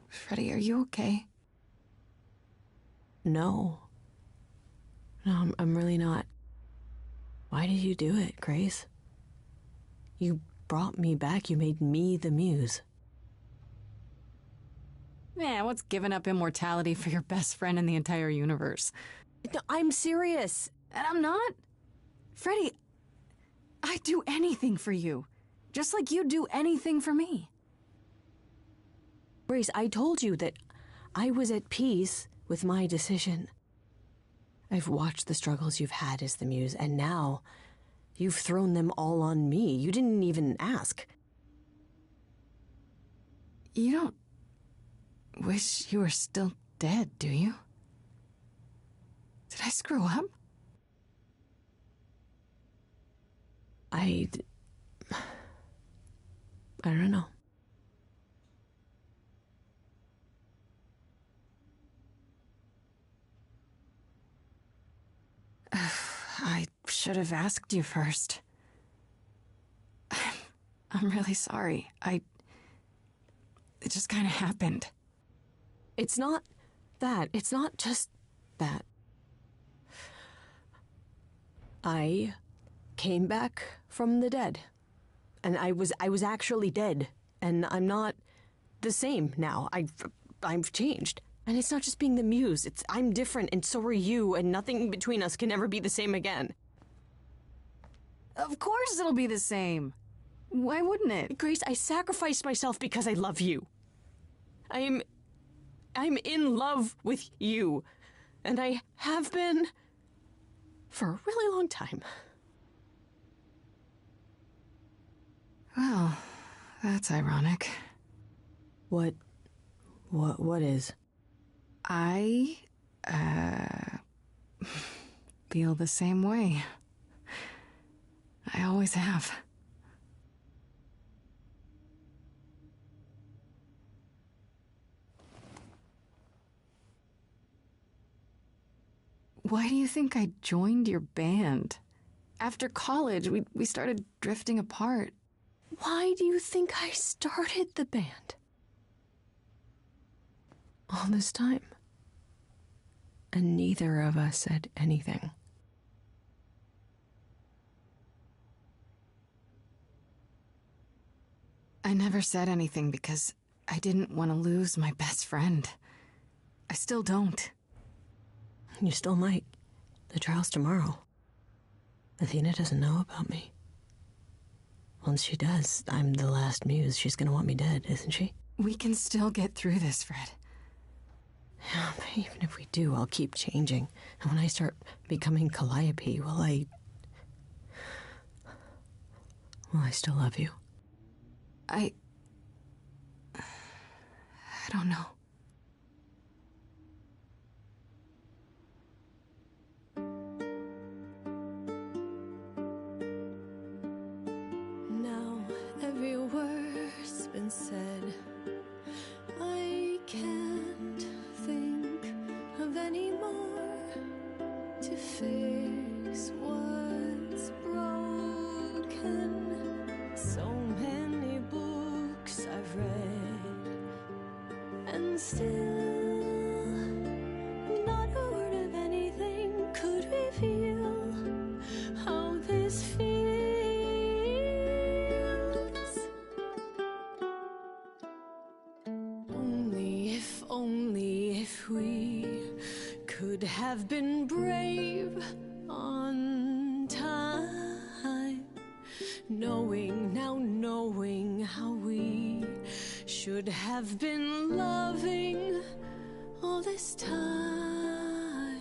Freddy, are you okay? No. No, I'm really not. Why did you do it, Grace? You brought me back. You made me the muse. Man, what's giving up immortality for your best friend in the entire universe? No, I'm serious. And I'm not. Freddy, I'd do anything for you. Just like you'd do anything for me. Grace, I told you that I was at peace with my decision. I've watched the struggles you've had as the muse, and now you've thrown them all on me. You didn't even ask. You don't wish you were still dead, do you? Did I screw up? I don't know. I should have asked you first. I'm really sorry. It just kind of happened. It's not that. It's not just that. I came back from the dead. And I was actually dead. And I'm not the same now. I've changed. And it's not just being the muse. I'm different, and so are you, and nothing between us can ever be the same again. Of course it'll be the same. Why wouldn't it? Grace, I sacrificed myself because I love you. I'm in love with you. And I have been for a really long time. Well, that's ironic. What is? I, feel the same way. I always have. Why do you think I joined your band? After college, we started drifting apart. Why do you think I started the band? All this time. And neither of us said anything. I never said anything because I didn't want to lose my best friend. I still don't. You still might. The trial's tomorrow. Athena doesn't know about me. Once she does, I'm the last muse. She's gonna want me dead, isn't she? We can still get through this, Fred. Yeah, but even if we do, I'll keep changing. And when I start becoming Calliope, will I still love you? I don't know. Now every word's been said. I can't think of any more to fix what's broken. So many books I've read, and still not a word of anything could reveal how this feels. Only if only if we could have been brave on time, knowing how we should have been loving all this time.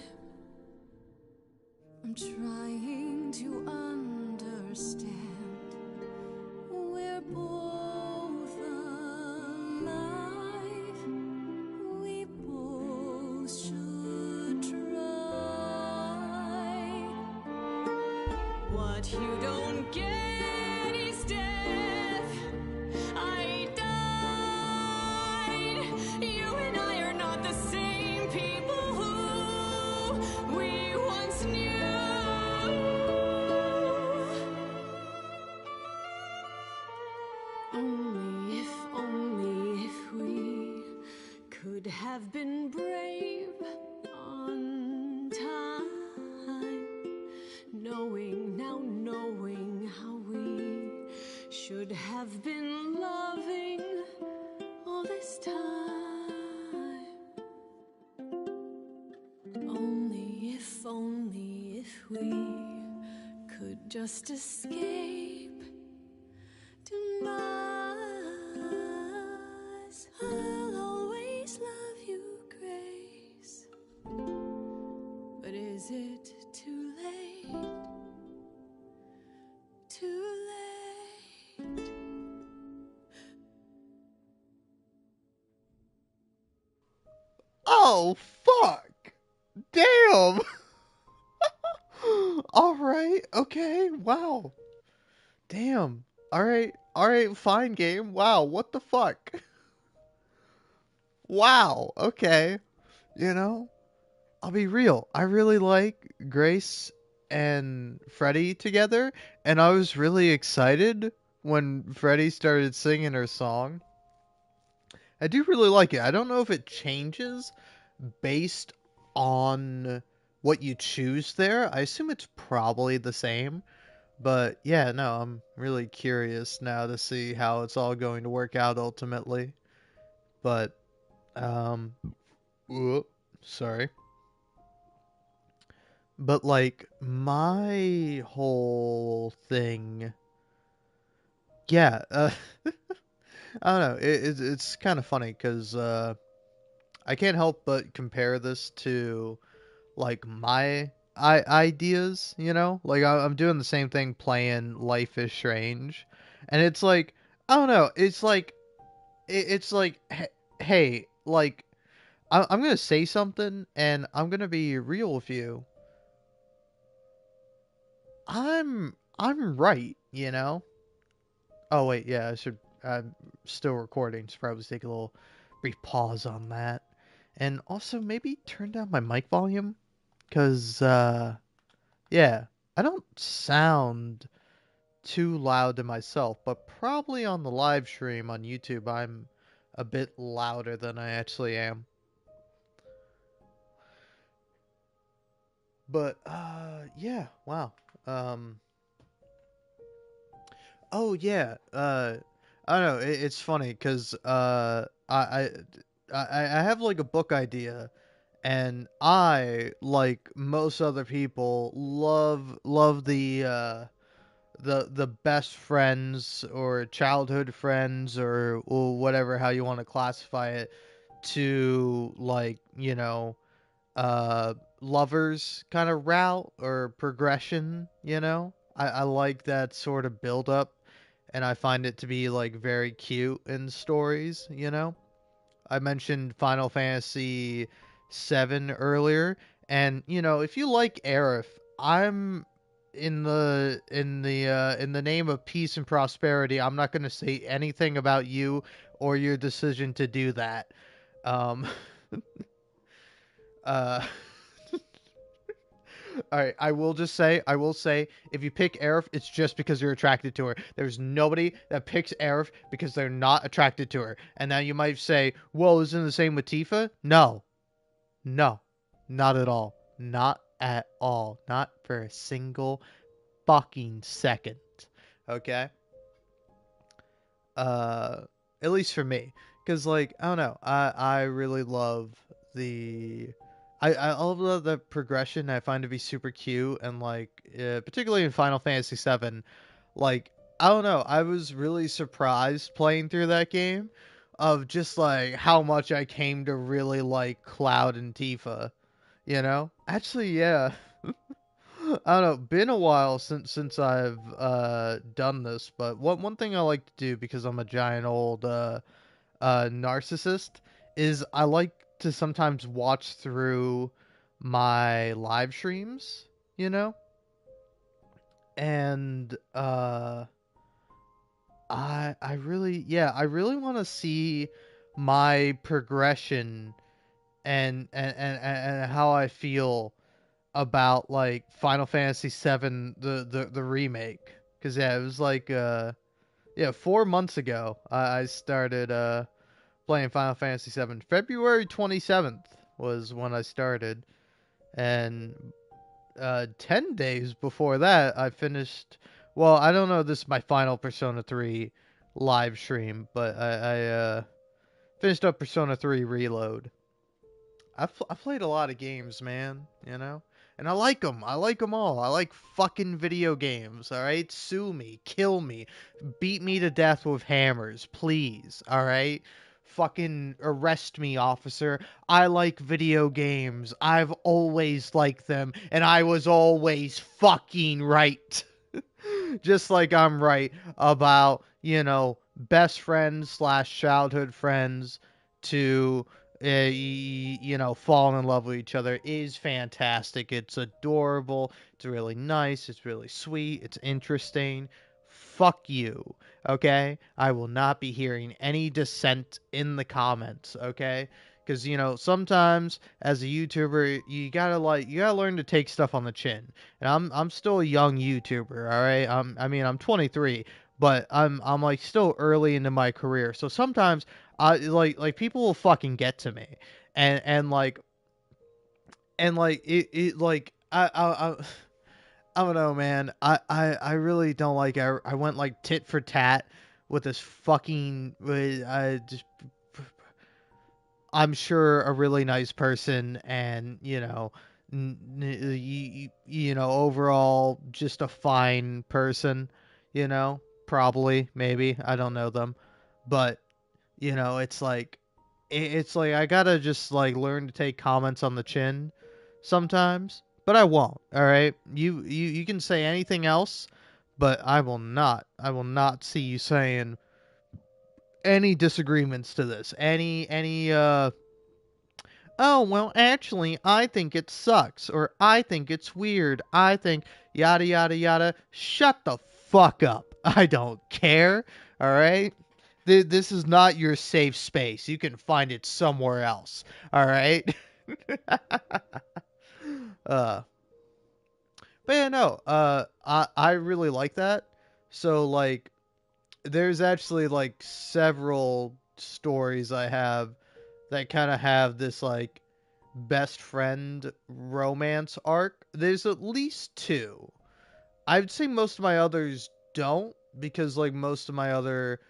I'm trying to understand. We're both alive. We both should try. What you don't get is death. I died. You and I are not the same people who we once knew. Only if we could have been brave on time, knowing how we should have been loving all this time. Only if we could just escape demise. I'll always love you, Grace. But is it too late? Too late? Oh, fuck! Damn! Alright, okay, wow. Damn. Alright, fine, game. Wow, what the fuck? Wow, okay. You know, I'll be real. I really like Grace and Freddie together, and I was really excited when Freddie started singing her song. I do really like it. I don't know if it changes based on what you choose there. I assume it's probably the same. But yeah, no, I'm really curious now to see how it's all going to work out ultimately. But, sorry. But like, my whole thing, yeah, I don't know, it's kind of funny, because, I can't help but compare this to, like, my ideas, you know? Like, I'm doing the same thing playing Life is Strange. And it's like, I don't know, it's like, hey, like, I'm gonna say something, and I'm gonna be real with you. I'm right, you know? Oh, wait, yeah, I'm still recording, so probably take a little brief pause on that. And also, maybe turn down my mic volume, because, yeah, I don't sound too loud to myself, but probably on the live stream on YouTube, I'm a bit louder than I actually am. But, yeah, wow. Oh, yeah, I don't know, it's funny, because, I have, like, a book idea, and I, like most other people, love the best friends or childhood friends or whatever, how you want to classify it, to, like, you know, lovers kind of route or progression, you know? I like that sort of build up, and I find it to be, like, very cute in stories, you know? I mentioned Final Fantasy VII earlier, and you know, if you like Aerith, I'm in the name of peace and prosperity, I'm not going to say anything about you or your decision to do that. Um, uh, all right, I will say, if you pick Aerith, it's just because you're attracted to her. There's nobody that picks Aerith because they're not attracted to her. And now you might say, well, isn't it the same with Tifa? No, not at all. Not at all. Not for a single fucking second. Okay? At least for me. Because, like, I don't know, I really love the I love the progression. I find to be super cute, and like particularly in Final Fantasy VII, like, I don't know, I was really surprised playing through that game of just like how much I came to really like Cloud and Tifa. You know, actually, yeah. I don't know. Been a while since I've done this, but one thing I like to do, because I'm a giant old narcissist, is I like to sometimes watch through my live streams, you know? And I really, yeah, I really want to see my progression and how I feel about like Final Fantasy VII, the remake. Cuz yeah, it was like yeah, 4 months ago I started playing Final Fantasy VII. February 27th was when I started, and 10 days before that, I finished. Well, I don't know. This is my final Persona 3 live stream, but I finished up Persona 3 Reload. I've played a lot of games, man. You know, and I like them. I like them all. I like fucking video games. All right, sue me, kill me, beat me to death with hammers, please. All right. Fucking arrest me, officer. I like video games. I've always liked them, and I was always fucking right. Just like I'm right about, you know, best friends slash childhood friends to, you know, falling in love with each other is fantastic. It's adorable. It's really nice. It's really sweet. It's interesting. Fuck you. Okay? I will not be hearing any dissent in the comments. Okay? Because, you know, sometimes as a YouTuber, you gotta learn to take stuff on the chin. And I'm still a young YouTuber, all right? I mean, I'm 23, but I'm like still early into my career. So sometimes I like people will fucking get to me, and like it like I don't know, man. I really don't like. I went like tit for tat with this fucking. I just. I'm sure a really nice person, and you know, you know, overall just a fine person. You know, probably, maybe, I don't know them, but you know, it's like I gotta just like learn to take comments on the chin sometimes, but I won't. All right, you can say anything else, but I will not. I will not see you saying any disagreements to this. Any oh, well, actually, I think it sucks, or I think it's weird, I think yada yada yada. Shut the fuck up. I don't care. All right. This is not your safe space. You can find it somewhere else. All right. uh, but yeah, no. I really like that. So like, there's actually like several stories I have that kind of have this like best friend romance arc. There's at least two. I would say most of my others don't, because like most of my other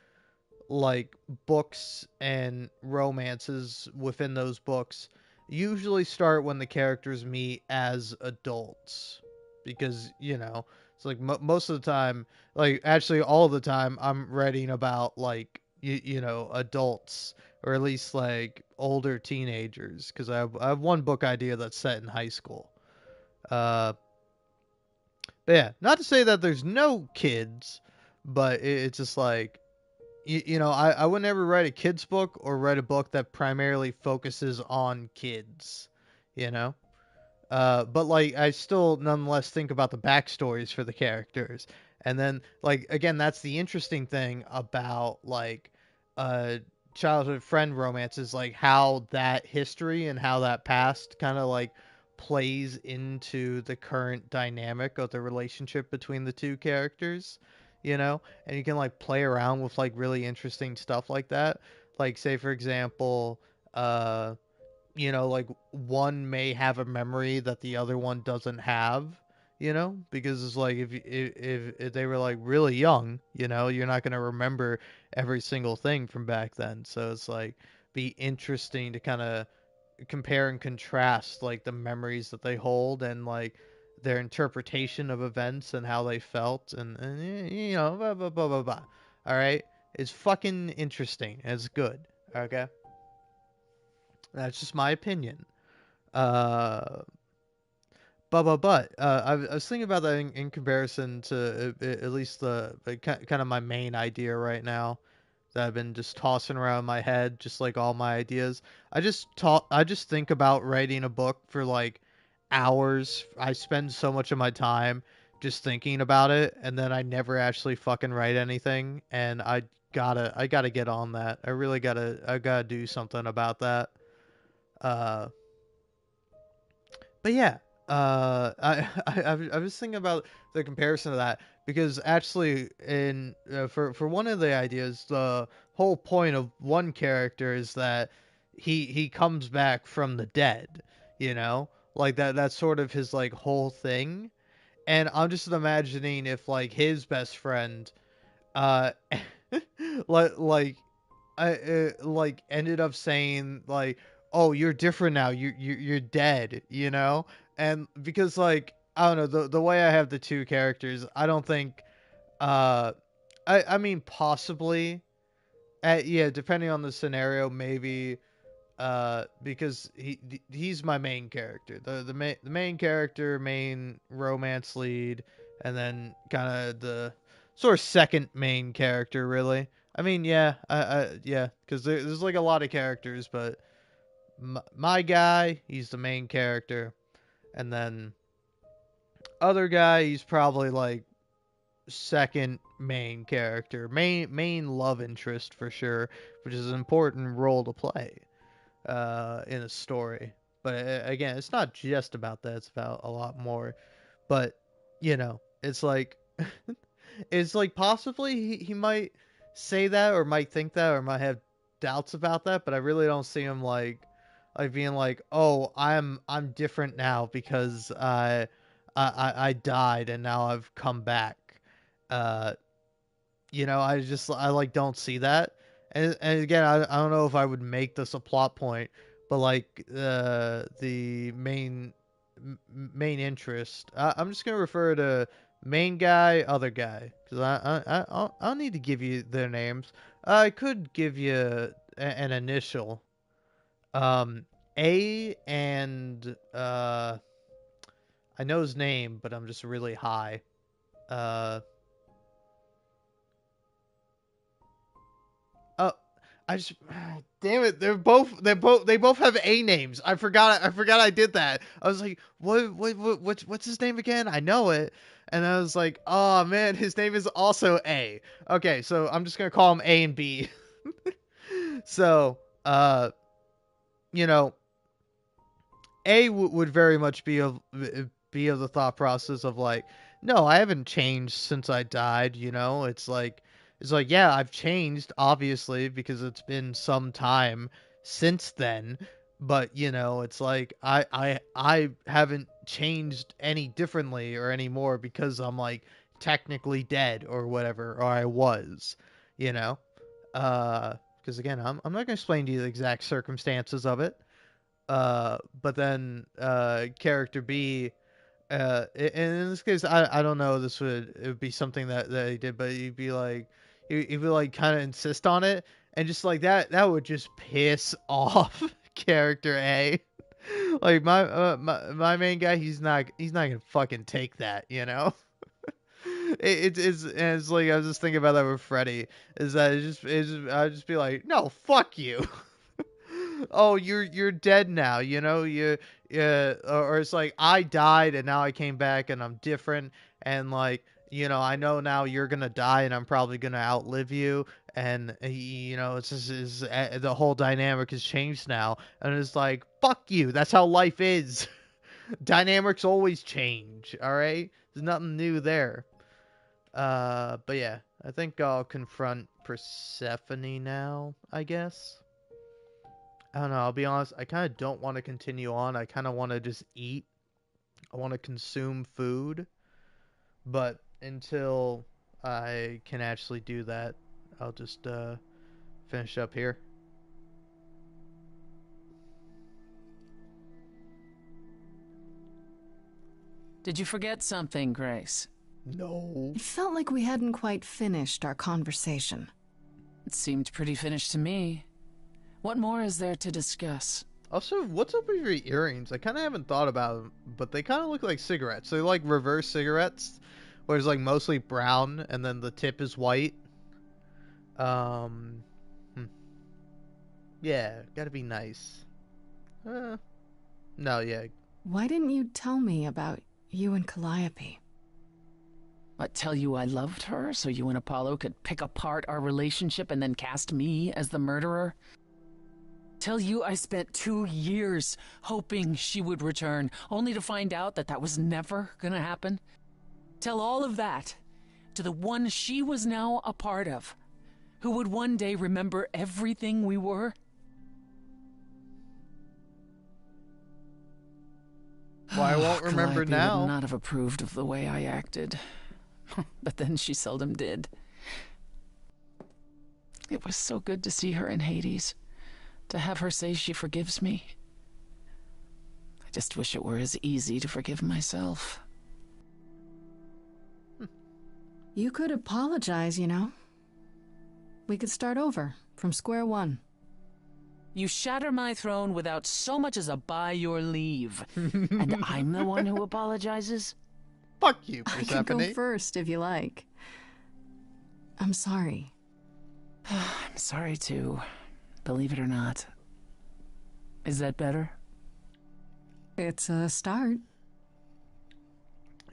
like books and romances within those books usually start when the characters meet as adults, because you know, it's like most of the time, like actually all the time, I'm reading about like you know, adults, or at least like older teenagers, because I have one book idea that's set in high school. But yeah, not to say that there's no kids, but it's just like, you know, I would never write a kids book or write a book that primarily focuses on kids, you know? But like, I still nonetheless think about the backstories for the characters. And then, like, again, that's the interesting thing about like childhood friend romances, like how that history and how that past kind of like plays into the current dynamic of the relationship between the two characters, you know? And you can like play around with like really interesting stuff like that. Like, say for example, you know, like one may have a memory that the other one doesn't have, you know, because it's like if they were like really young, you know, you're not gonna remember every single thing from back then. So it's like be interesting to kind of compare and contrast like the memories that they hold and like their interpretation of events and how they felt and you know blah blah blah blah blah. All right, it's fucking interesting. It's good. Okay, that's just my opinion. Uh, I was thinking about that in comparison to at least the kind of my main idea right now that I've been just tossing around my head, just like all my ideas. I just think about writing a book for like hours. I spend so much of my time just thinking about it, and then I never actually fucking write anything. And I gotta get on that. I gotta do something about that. Uh, but yeah, I was thinking about the comparison of that because actually, for one of the ideas, the whole point of one character is that he comes back from the dead, you know, like that's sort of his like whole thing, and I'm just imagining if like his best friend, uh, like like ended up saying like, "Oh, you're different now. You're dead," you know? And because like I don't know, the way I have the two characters, I don't think uh I mean possibly yeah, depending on the scenario maybe because he's my main character. The main character, main romance lead, and then kind of the sort of second main character really. I mean, yeah, yeah, because there's like a lot of characters, but my guy, he's the main character, and then other guy, he's probably like second main character, main love interest for sure, which is an important role to play in a story. But again, it's not just about that; it's about a lot more. But you know, it's like possibly he might say that or might think that or might have doubts about that, but I really don't see him like being like, "Oh, I'm different now because I died and now I've come back." Uh, you know, I like don't see that. And again, I don't know if I would make this a plot point, but like the main interest, I'm just gonna refer to main guy, other guy, because I'll need to give you their names. I could give you an initial, um, A, and I know his name, but I'm just really high. Uh, oh, I just damn it, they both have A names. I forgot I did that. I was like, what's his name again? I know it. And I was like, oh man, his name is also A. Okay, so I'm just gonna call him A and B. So, you know, A would very much be of the thought process of like, no, I haven't changed since I died. You know, it's like yeah, I've changed obviously because it's been some time since then. But you know, it's like I haven't changed any differently or any more because I'm like technically dead or whatever, or I was, you know. Because again, I'm not gonna explain to you the exact circumstances of it. But then character B, and in this case, I don't know. It would be something that he did, but he'd be like, he would like kind of insist on it, and just like that would just piss off character A. Like my main guy, he's not gonna fucking take that, you know. It's like I was just thinking about that with Freddy. Is that I'd just be like, no, fuck you. Oh, you're dead now, you know, or it's like I died and now I came back and I'm different and like, you know, I know now you're gonna die and I'm probably gonna outlive you and you know it's just the whole dynamic has changed now and it's like fuck you, that's how life is. Dynamics always change, all right, there's nothing new there. But yeah, I think I'll confront Persephone now, I guess. I don't know. I'll be honest. I kind of don't want to continue on. I kind of want to just eat I want to consume food, but until I can actually do that, I'll just finish up here. Did you forget something, Grace? No. It felt like we hadn't quite finished our conversation. It seemed pretty finished to me. What more is there to discuss? Also, what's up with your earrings? I kind of haven't thought about them, but they kind of look like cigarettes. They're like reverse cigarettes, where it's like mostly brown and then the tip is white. Yeah, gotta be nice. No, yeah. Why didn't you tell me about you and Calliope? What, tell you I loved her so you and Apollo could pick apart our relationship and then cast me as the murderer? Tell you I spent 2 years hoping she would return, only to find out that that was never gonna happen? Tell all of that to the one she was now a part of, who would one day remember everything we were? Well, I won't remember Calliope now. would not have approved of the way I acted. But then she seldom did. It was so good to see her in Hades, to have her say she forgives me. I just wish it were as easy to forgive myself. You could apologize, you know. We could start over, from square one. You shatter my throne without so much as a by your leave. And I'm the one who apologizes? Fuck you, I could go Persephone. first if you like. I'm sorry. I'm sorry too, believe it or not. Is that better? It's a start.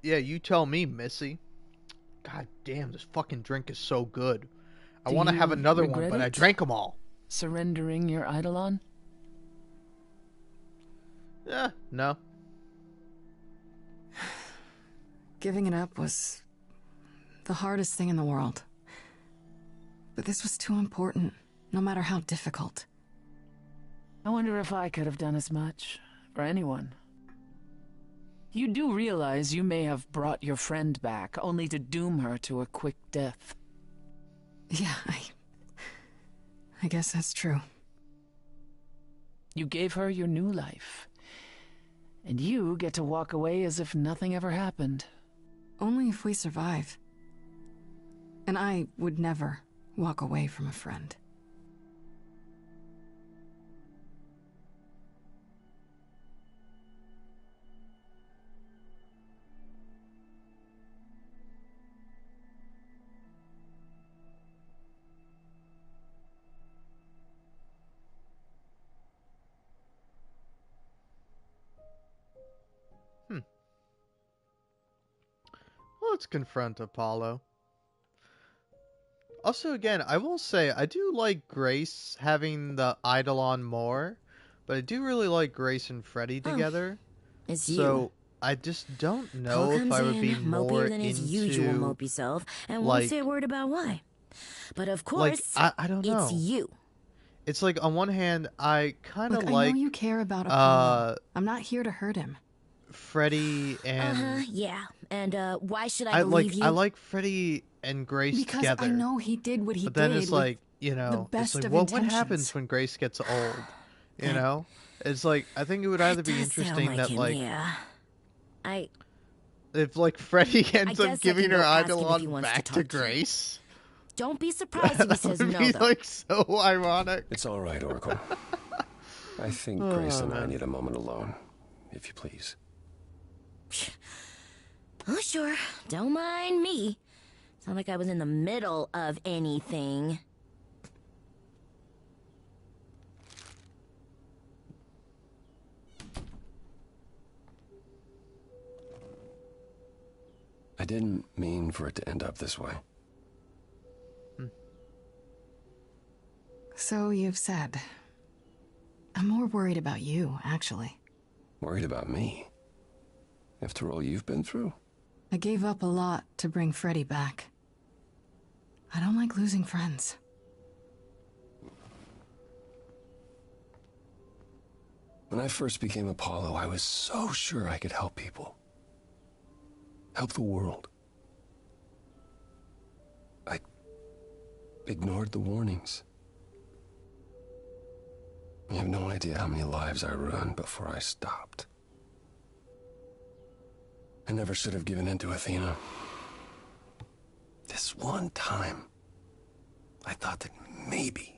Yeah, you tell me, Missy. God damn, this fucking drink is so good. I Do want to you have another one, regret but I it? drank them all. Surrendering your Eidolon? Yeah, no. Giving it up was the hardest thing in the world. But this was too important, no matter how difficult. I wonder if I could have done as much for anyone. You do realize you may have brought your friend back, only to doom her to a quick death. Yeah, I guess that's true. You gave her your new life, and you get to walk away as if nothing ever happened. Only if we survive. And I would never walk away from a friend. Let's confront Apollo. Also, again, I will say, I do like Grace having the Eidolon more, but I do really like Grace and Freddy together. It's So, you. I just don't know Paul if comes I would in, be more mopier than his usual into... mopey self, and like- won't say a word about why. But of Like, course, I don't know. it's you. It's like, on one hand, I kind of Look, I like know you care about Apollo. I'm not here to hurt him. Freddy and... Yeah. And why should I believe you? I like Freddy and Grace Because together. I know he did what he But then did. it's like, you know, the it's best like, of what intentions. happens when Grace gets old? You know? It's like, I think it would either be Does sound interesting that, him, like, yeah. if, like, Freddy ends guess I up giving can her go ask him if he Eidolon wants to back to talk to you. Grace. Don't be surprised if he says That would no, be, though. like, so ironic. It's all right, Oracle. I think Grace and I need a moment alone, if you please. Oh, sure. Don't mind me. It's not like I was in the middle of anything. I didn't mean for it to end up this way. So you've said. I'm more worried about you, actually. Worried about me? After all you've been through? I gave up a lot to bring Freddy back. I don't like losing friends. When I first became Apollo, I was so sure I could help people. help the world. I ignored the warnings. You have no idea how many lives I ruined before I stopped. I never should have given in to Athena. This one time, I thought that maybe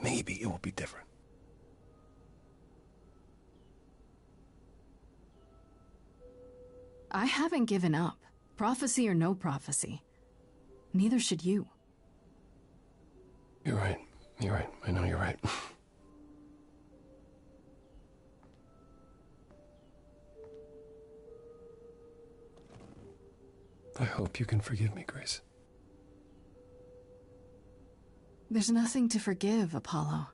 it will be different. I haven't given up. Prophecy or no prophecy. Neither should you. You're right. You're right. I know you're right. I hope you can forgive me, Grace. There's nothing to forgive, Apollo.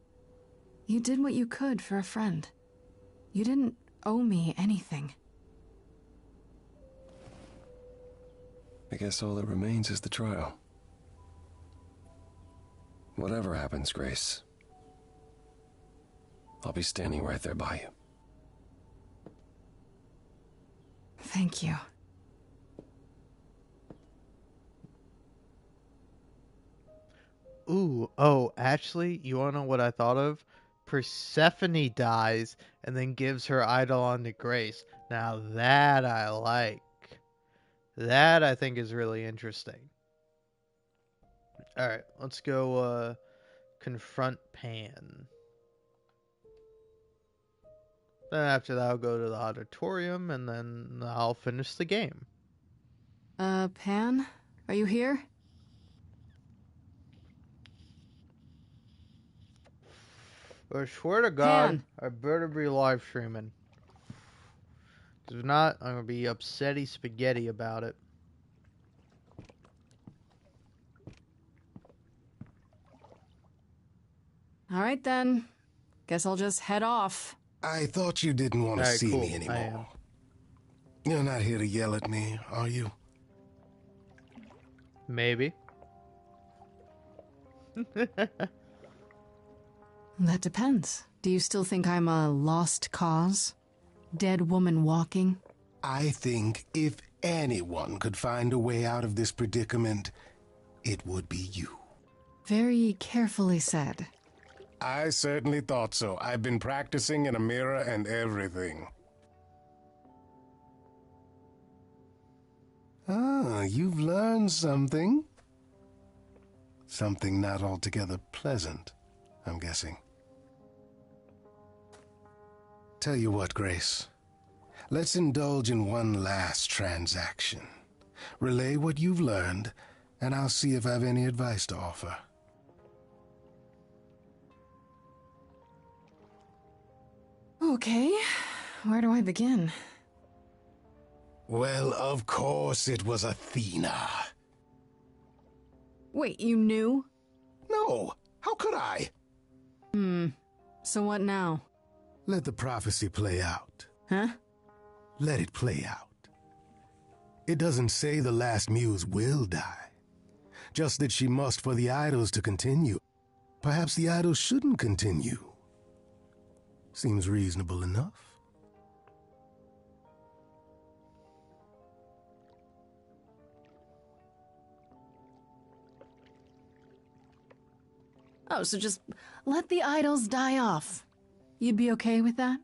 You did what you could for a friend. You didn't owe me anything. I guess all that remains is the trial. Whatever happens, Grace, I'll be standing right there by you. Thank you. Ooh, oh, actually, you wanna know what I thought of? Persephone dies and then gives her eidolon to Grace. Now that I like. That I think is really interesting. Alright, let's go confront Pan. Then after that I'll go to the auditorium and then I'll finish the game. Pan? Are you here? I swear to God, Pan. I better be live streaming. Because if not, I'm going to be upsetty spaghetti about it. Alright then. Guess I'll just head off. I thought you didn't want to Alright, see cool. me anymore. I am. You're not here to yell at me, are you? Maybe. That depends. Do you still think I'm a lost cause? Dead woman walking? I think if anyone could find a way out of this predicament, it would be you. Very carefully said. I certainly thought so. I've been practicing in a mirror and everything. Ah, you've learned something. Something not altogether pleasant, I'm guessing. Tell you what, Grace. Let's indulge in one last transaction. Relay what you've learned, and I'll see if I've any advice to offer. Okay, where do I begin? Well, of course it was Athena. Wait, you knew? No, how could I? So what now? Let the prophecy play out. Huh? Let it play out. It doesn't say the last muse will die. Just that she must for the idols to continue. Perhaps the idols shouldn't continue. Seems reasonable enough. Oh, so just let the idols die off. You'd be okay with that?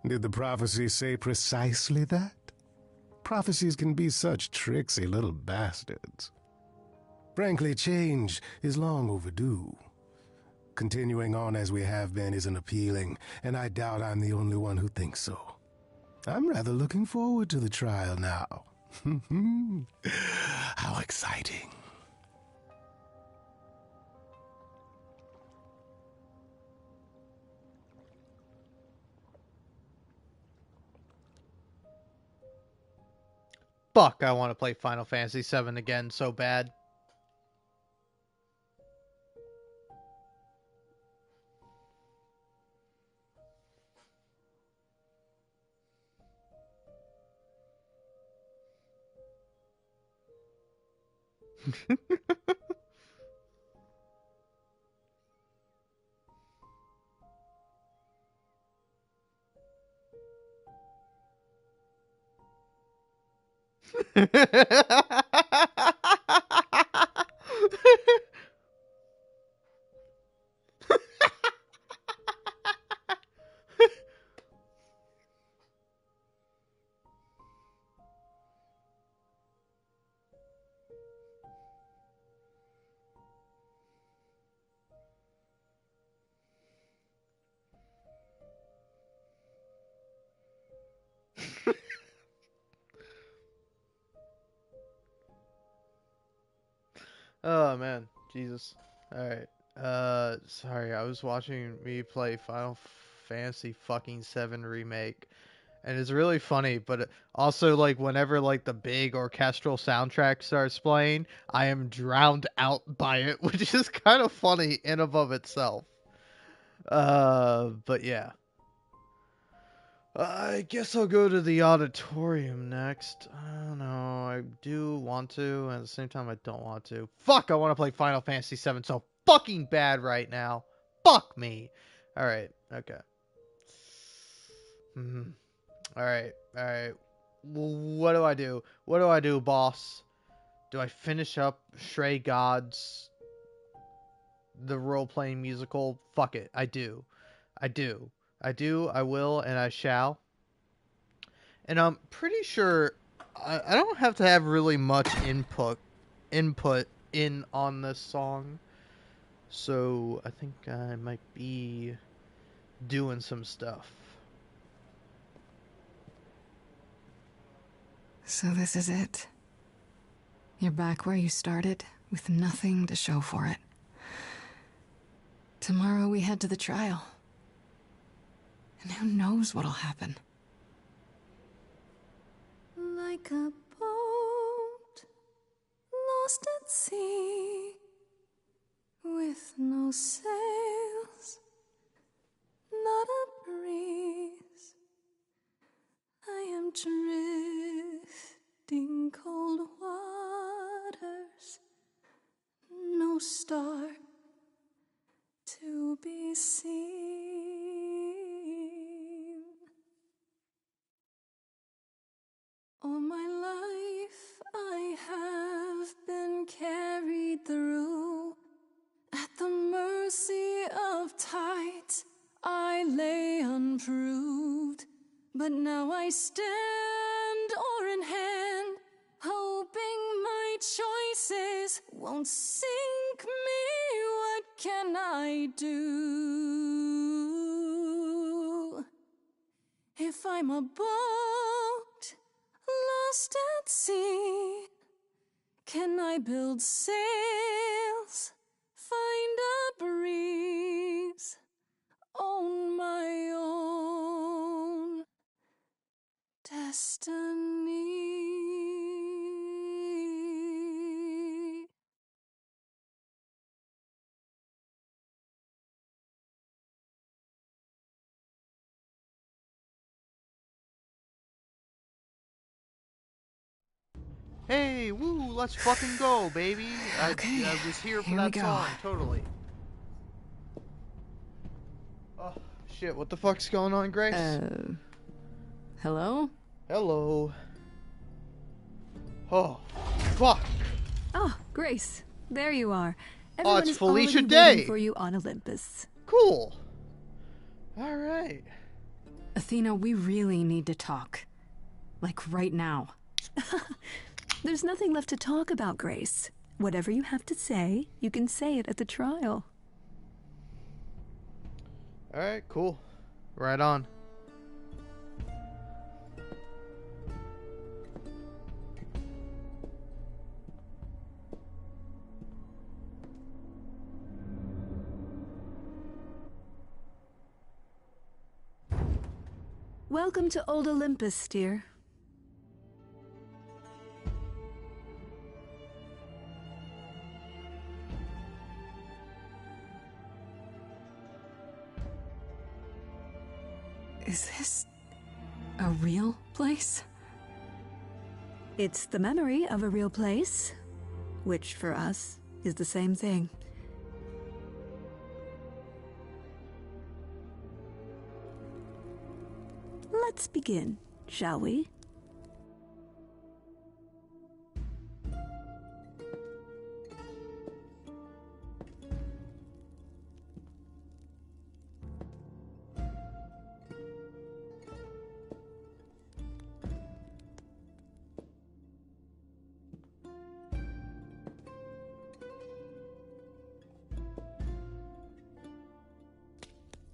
Did the prophecy say precisely that? Prophecies can be such tricksy little bastards. Frankly, change is long overdue. Continuing on as we have been isn't appealing, and I doubt I'm the only one who thinks so. I'm rather looking forward to the trial now. How exciting. Fuck, I want to play Final Fantasy VII again so bad. Oh man, Jesus. All right. Sorry, I was watching me play Final Fantasy fucking 7 remake, and it's really funny. But also, like, whenever like the big orchestral soundtrack starts playing, I am drowned out by it, which is kind of funny in above itself. But yeah. I guess I'll go to the auditorium next. I don't know. I do want to, and at the same time, I don't want to. Fuck, I want to play Final Fantasy VII so fucking bad right now. Fuck me. Alright, okay. Alright. What do I do? What do I do, boss? Do I finish up Stray Gods, the role-playing musical? Fuck it, I do. I will, and I shall. And I'm pretty sure I don't have to have really much input in on this song. So I think I might be doing some stuff. So this is it. You're back where you started, with nothing to show for it. Tomorrow we head to the trial. And who knows what'll happen. Like a boat lost at sea, with no sails, not a breeze. I am drifting cold waters, no star to be seen. All my life I have been carried through. At the mercy of tides I lay unproved. But now I stand oar in hand, hoping my choices won't sink me. What can I do? If I'm a boat lost at sea, can I build sails, find a breeze, own my own destiny? Hey, woo, let's fucking go, baby. Okay, I was here for here we that go. song, totally. Oh, shit, what the fuck's going on, Grace? Hello? Hello. Oh, fuck. Oh, Grace, there you are. Oh, Everyone it's is Felicia already Day. waiting for you on Olympus. Cool. Alright. Athena, we really need to talk. Like right now. There's nothing left to talk about, Grace. Whatever you have to say, you can say it at the trial. Alright, cool. Right on. Welcome to Old Olympus, dear. Is this a real place? It's the memory of a real place, which for us is the same thing. Let's begin, shall we?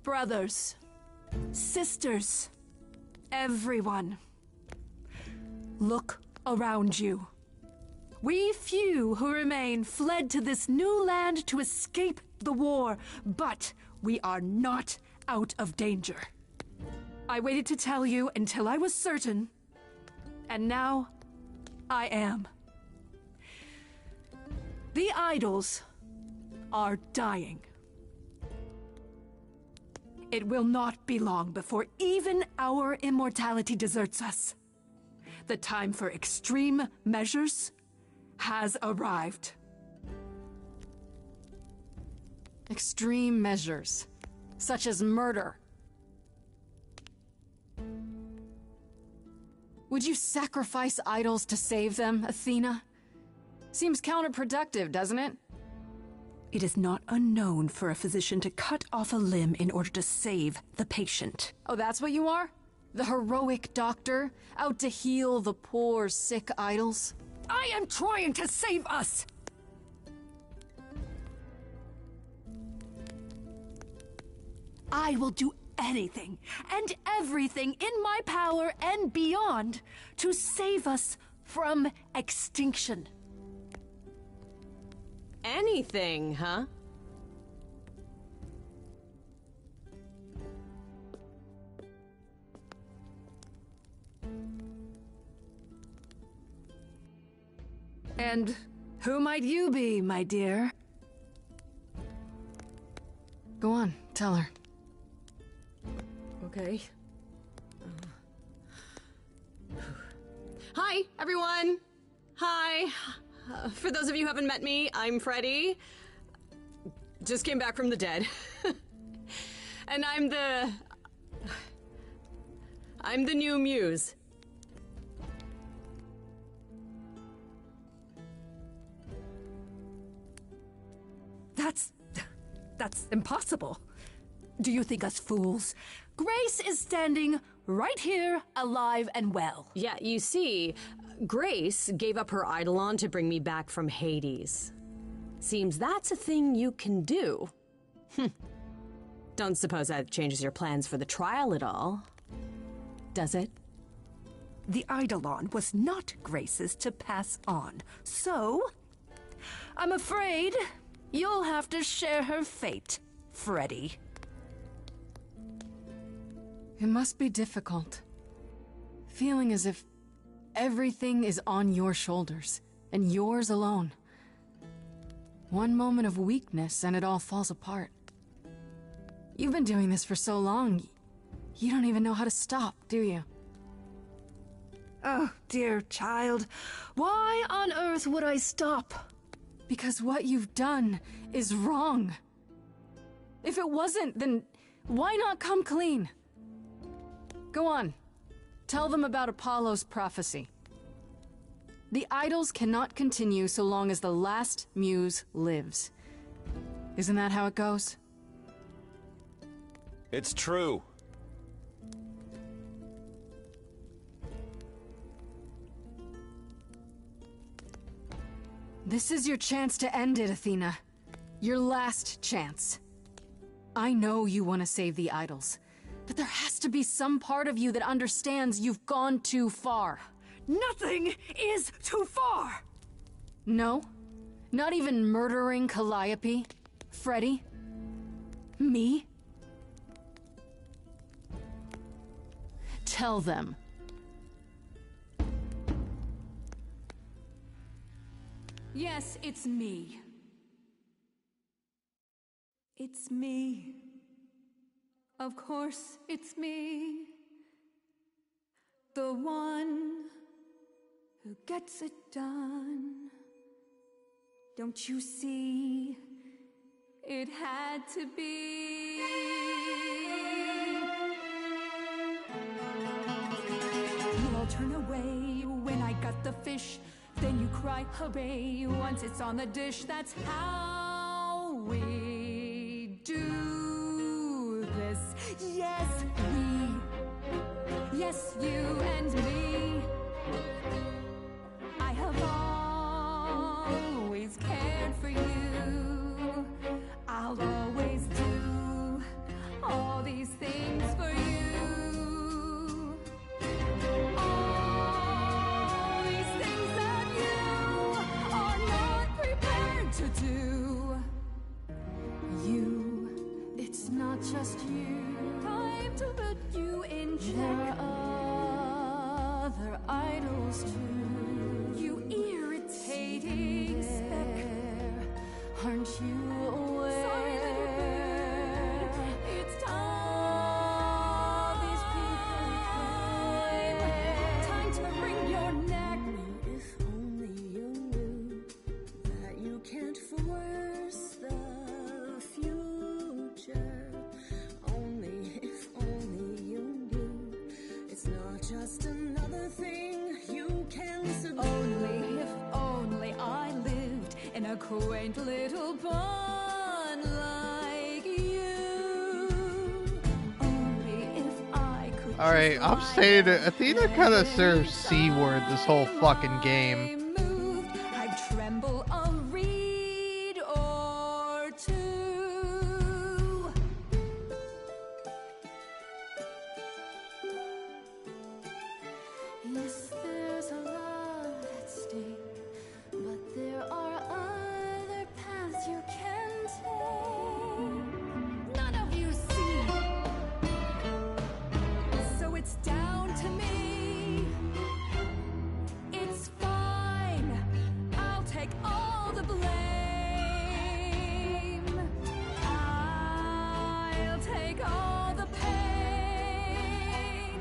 Brothers, sisters, everyone, look around you. We few who remain fled to this new land to escape the war, but we are not out of danger. I waited to tell you until I was certain, and now I am. The idols are dying. It will not be long before even our immortality deserts us. The time for extreme measures has arrived. Extreme measures, such as murder. Would you sacrifice idols to save them, Athena? Seems counterproductive, doesn't it? It is not unknown for a physician to cut off a limb in order to save the patient. Oh, that's what you are? The heroic doctor, out to heal the poor, sick idols? I am trying to save us! I will do anything and everything in my power and beyond to save us from extinction. Anything, huh? And who might you be, my dear? Go on, tell her. Okay. Hi, everyone! Hi! For those of you who haven't met me, I'm Freddy. Just came back from the dead. And I'm the new muse. That's impossible. Do you think us fools? Grace is standing right here, alive and well. Yeah, you see, Grace gave up her Eidolon to bring me back from Hades. Seems that's a thing you can do. Don't suppose that changes your plans for the trial at all, does it? The Eidolon was not Grace's to pass on, so I'm afraid you'll have to share her fate, Freddy. It must be difficult. Feeling as if everything is on your shoulders, and yours alone. One moment of weakness and it all falls apart. You've been doing this for so long, you don't even know how to stop, do you? Oh, dear child, why on earth would I stop? Because what you've done is wrong. If it wasn't, then why not come clean? Go on. Tell them about Apollo's prophecy. The idols cannot continue so long as the last muse lives. Isn't that how it goes? It's true. This is your chance to end it, Athena. Your last chance. I know you want to save the idols, but there has to be some part of you that understands you've gone too far. Nothing is too far! No? Not even murdering Calliope? Freddy? Me? Tell them. Yes, it's me. It's me. Of course, it's me. The one who gets it done. Don't you see? It had to be. You all turn away when I got the fish. Then you cry, hooray, once it's on the dish. That's how we do this. Yes, we. Yes, you and me. I have always cared for you. I'll always do all these things for you. All these things that you are not prepared to do. You, it's not just you. Time to put you in check. There are other idols too. You irritating speck. Aren't you aware? Sorry, little bird. It's time. These people time to wring your neck. If only you knew that you can't force the future. Only if only you knew it's not just another thing you can subdue. Only if only I lived in a quaint little pond like you. Only if I could. Alright, I'm saying it. Athena kind of serves C-word this whole fucking game. I'd tremble a reed or two. Yes, there's a lot at stake, but there are other paths you can take. None of you see, so it's down to me. It's fine, I'll take all the blame. I'll take all the pain.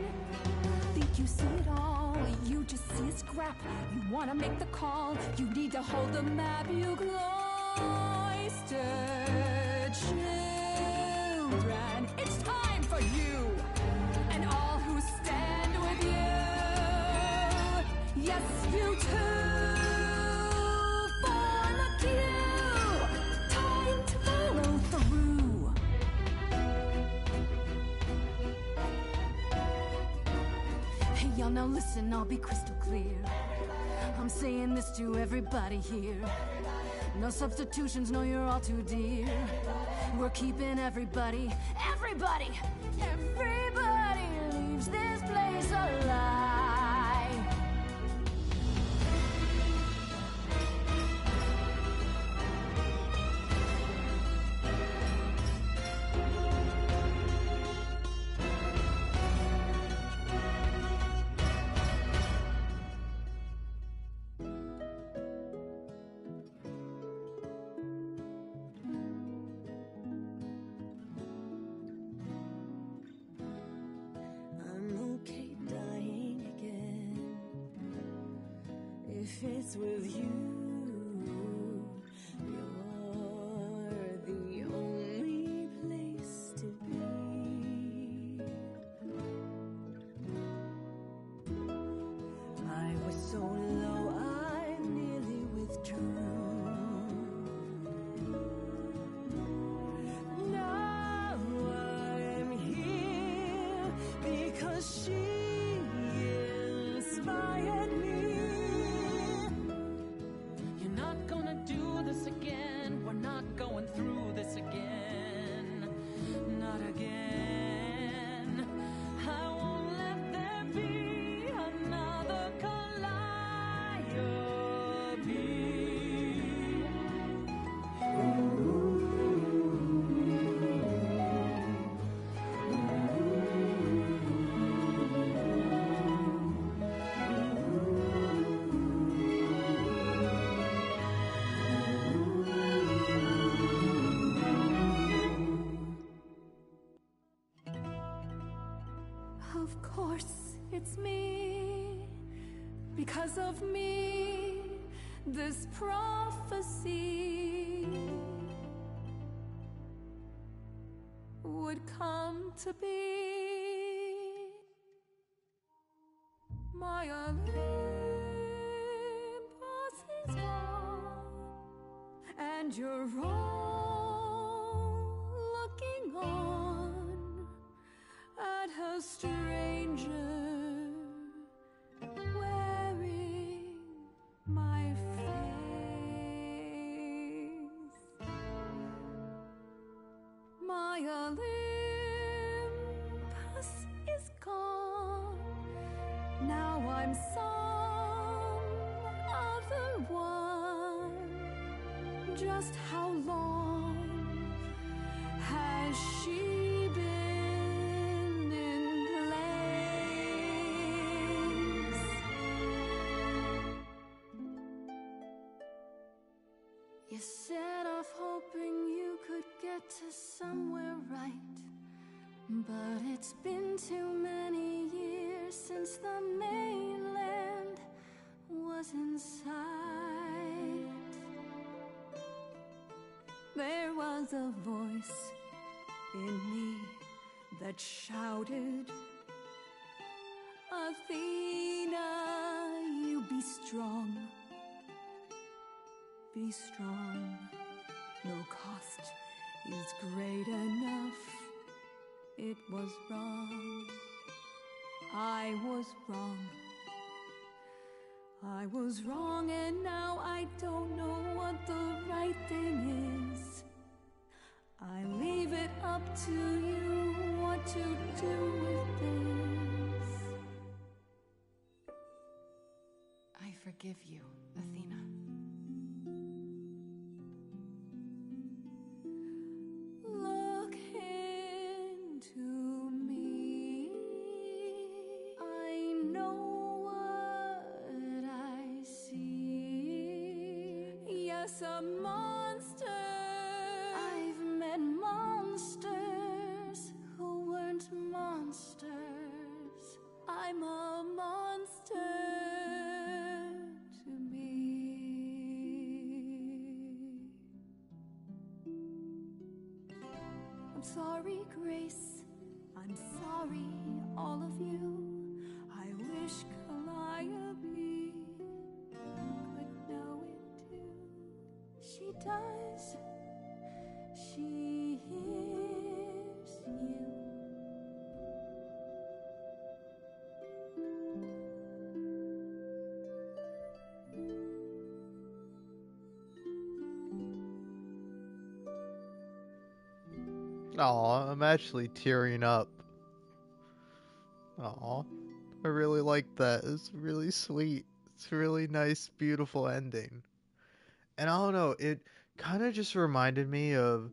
Think you see it all, you just see a scrap. You wanna make the call, you need to hold the map. You cloistered children, it's time for you and all who stand with you. Yes, you too. Form a queue. Time to follow through. Hey, y'all, now listen, I'll be crystal clear. I'm saying this to everybody here. No substitutions, no, you're all too dear. We're keeping everybody leaves this place alive. I'm okay dying again if it's with you. You're the only place to be. I was so low I nearly withdrew. Now I'm here because she inspired me. You're not gonna do this again. We're not going through this again. Not again. I won't let there be another Calliope. Of course, it's me. Because of me, this prophecy would come to be. My Olympus is gone, and you're all looking on at a stranger wearing my face. My Olympus now I'm some other one. Just how long has she been in place? You set off hoping you could get to somewhere right, but it's been too many years since the mainland was in sight. There was a voice in me that shouted, Athena, you be strong. Be strong. No cost is great enough. It was wrong. I was wrong. I was wrong, and now I don't know what the right thing is. I leave it up to you what to do with this. I forgive you, Athena. Look into me. I know what I see. Yes, a monster. I've met monsters who weren't monsters. I'm a monster to me. I'm sorry, Grace. I'm sorry, all of you. I wish Calliope could know it too. She does. She hears you. Aw, I'm actually tearing up. Aw, I really like that. It's really sweet. It's a really nice, beautiful ending. And I don't know, it kind of just reminded me of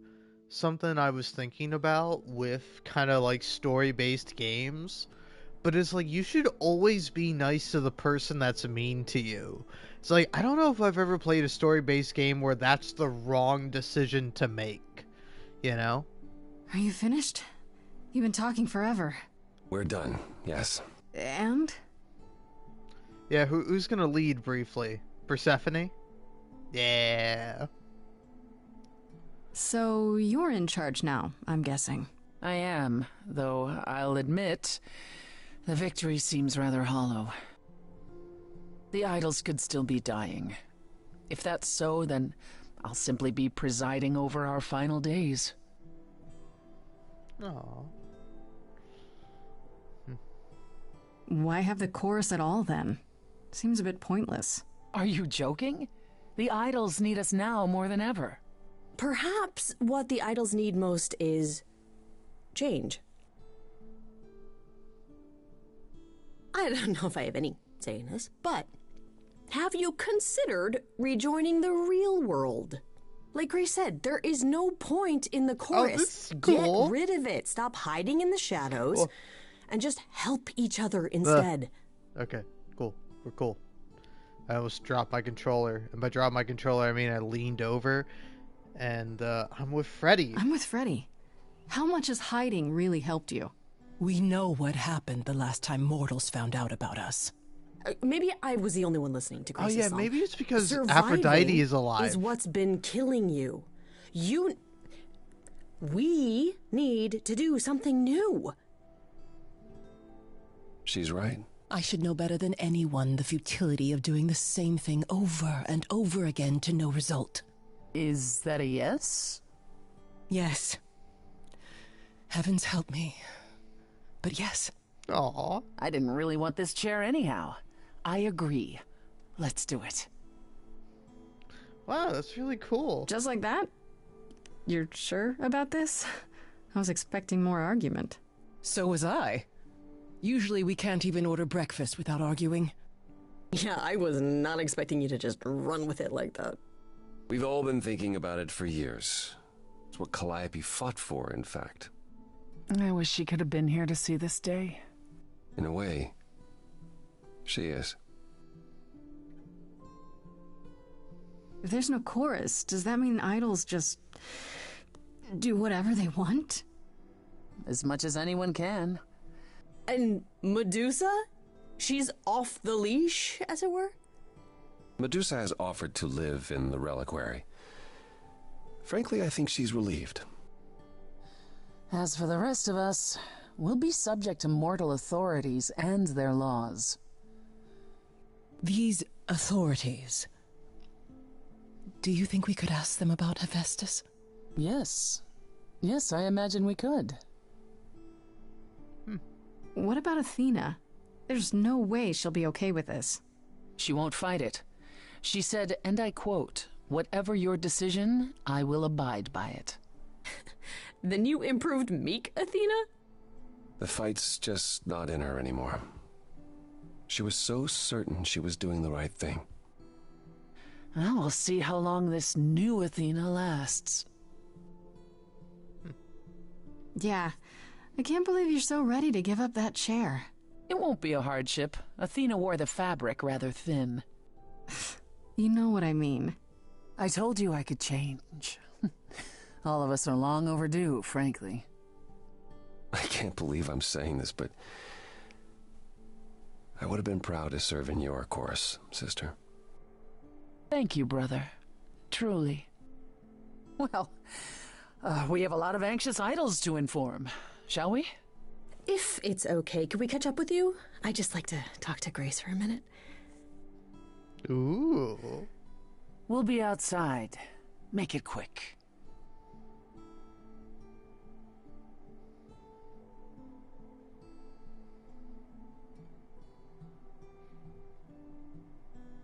something I was thinking about with kind of like story-based games. But it's like, you should always be nice to the person that's mean to you. It's like, I don't know if I've ever played a story-based game where that's the wrong decision to make. You know? Are you finished? You've been talking forever. We're done, yes. And? Yeah, who's gonna lead briefly? Persephone? Yeah. So you're in charge now, I'm guessing. I am, though I'll admit, the victory seems rather hollow. The idols could still be dying. If that's so, then I'll simply be presiding over our final days. Aww. Why have the chorus at all, then? Seems a bit pointless. Are you joking? The idols need us now more than ever. Perhaps what the idols need most is change. I don't know if I have any say in this, but have you considered rejoining the real world? Like Grace said, there is no point in the chorus. Oh, this is cool. Get rid of it. Stop hiding in the shadows and just help each other instead. Okay, cool. We're cool. I almost dropped my controller. And by drop my controller, I mean I leaned over. And I'm with Freddy. I'm with Freddy. How much has hiding really helped you? We know what happened the last time mortals found out about us. Maybe I was the only one listening to Grace's song. Maybe it's because Surviving Aphrodite is alive. Is what's been killing you. We need to do something new. She's right. I should know better than anyone the futility of doing the same thing over and over again to no result. Is that a yes? Yes. Heavens help me. But yes. Aww. I didn't really want this chair anyhow. I agree. Let's do it. Wow, that's really cool. Just like that? You're sure about this? I was expecting more argument. So was I. Usually we can't even order breakfast without arguing. Yeah, I was not expecting you to just run with it like that. We've all been thinking about it for years. It's what Calliope fought for, in fact. I wish she could have been here to see this day. In a way, she is. If there's no chorus, does that mean idols just do whatever they want? As much as anyone can. And Medusa? She's off the leash, as it were? Medusa has offered to live in the reliquary. Frankly, I think she's relieved. As for the rest of us, we'll be subject to mortal authorities and their laws. These authorities... Do you think we could ask them about Hephaestus? Yes. Yes, I imagine we could. What about Athena? There's no way she'll be okay with this. She won't fight it. She said, and I quote, "Whatever your decision, I will abide by it." Then you improved meek Athena? The fight's just not in her anymore. She was so certain she was doing the right thing. Well, we'll see how long this new Athena lasts. Yeah, I can't believe you're so ready to give up that chair. It won't be a hardship. Athena wore the fabric rather thin. You know what I mean. I told you I could change. All of us are long overdue, frankly. I can't believe I'm saying this, but I would have been proud to serve in your chorus, sister. Thank you, brother. Truly. Well, we have a lot of anxious idols to inform, shall we? If it's okay, could we catch up with you? I'd just like to talk to Grace for a minute. Ooh. We'll be outside. Make it quick.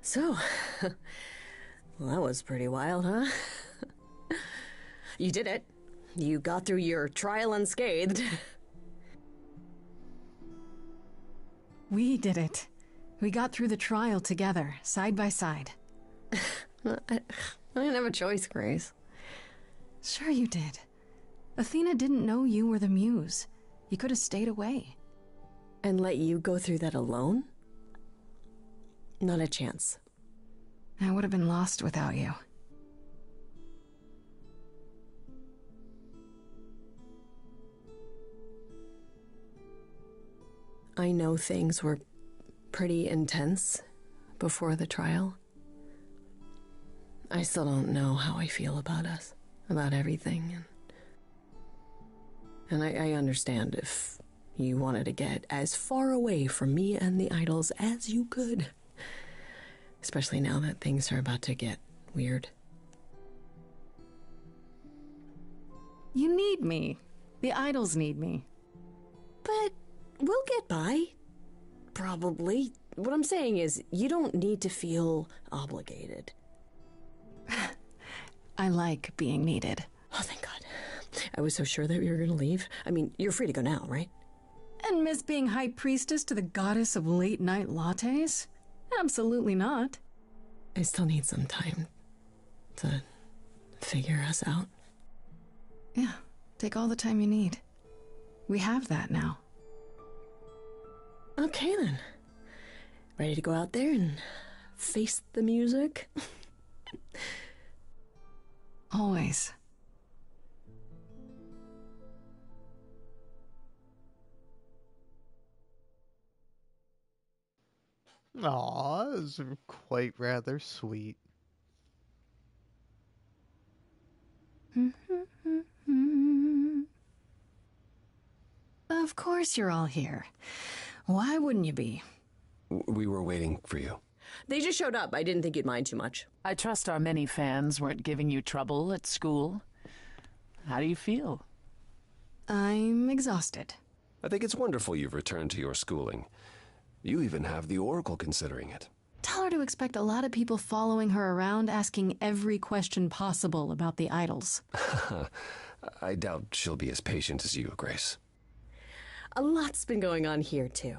So, well, that was pretty wild, huh? You did it. You got through your trial unscathed. We did it. We got through the trial together, side by side. I didn't have a choice, Grace. Sure you did. Athena didn't know you were the muse. You could have stayed away. And let you go through that alone? Not a chance. I would have been lost without you. I know things were pretty intense before the trial. I still don't know how I feel about us, about everything. And I understand if you wanted to get as far away from me and the idols as you could. Especially now that things are about to get weird. You need me. The idols need me. But we'll get by. Probably. What I'm saying is, you don't need to feel obligated. I like being needed. Oh, thank God. I was so sure that you were going to leave. I mean, you're free to go now, right? And miss being high priestess to the goddess of late-night lattes? Absolutely not. I still need some time to figure us out. Yeah, take all the time you need. We have that now. Okay, then. Ready to go out there and face the music? Always. Aw, this is quite rather sweet. Of course you're all here. Why wouldn't you be? We were waiting for you. They just showed up. I didn't think you'd mind too much. I trust our many fans weren't giving you trouble at school. How do you feel? I'm exhausted. I think it's wonderful you've returned to your schooling. You even have the Oracle considering it. Tell her to expect a lot of people following her around asking every question possible about the idols. I doubt she'll be as patient as you, Grace. A lot's been going on here, too.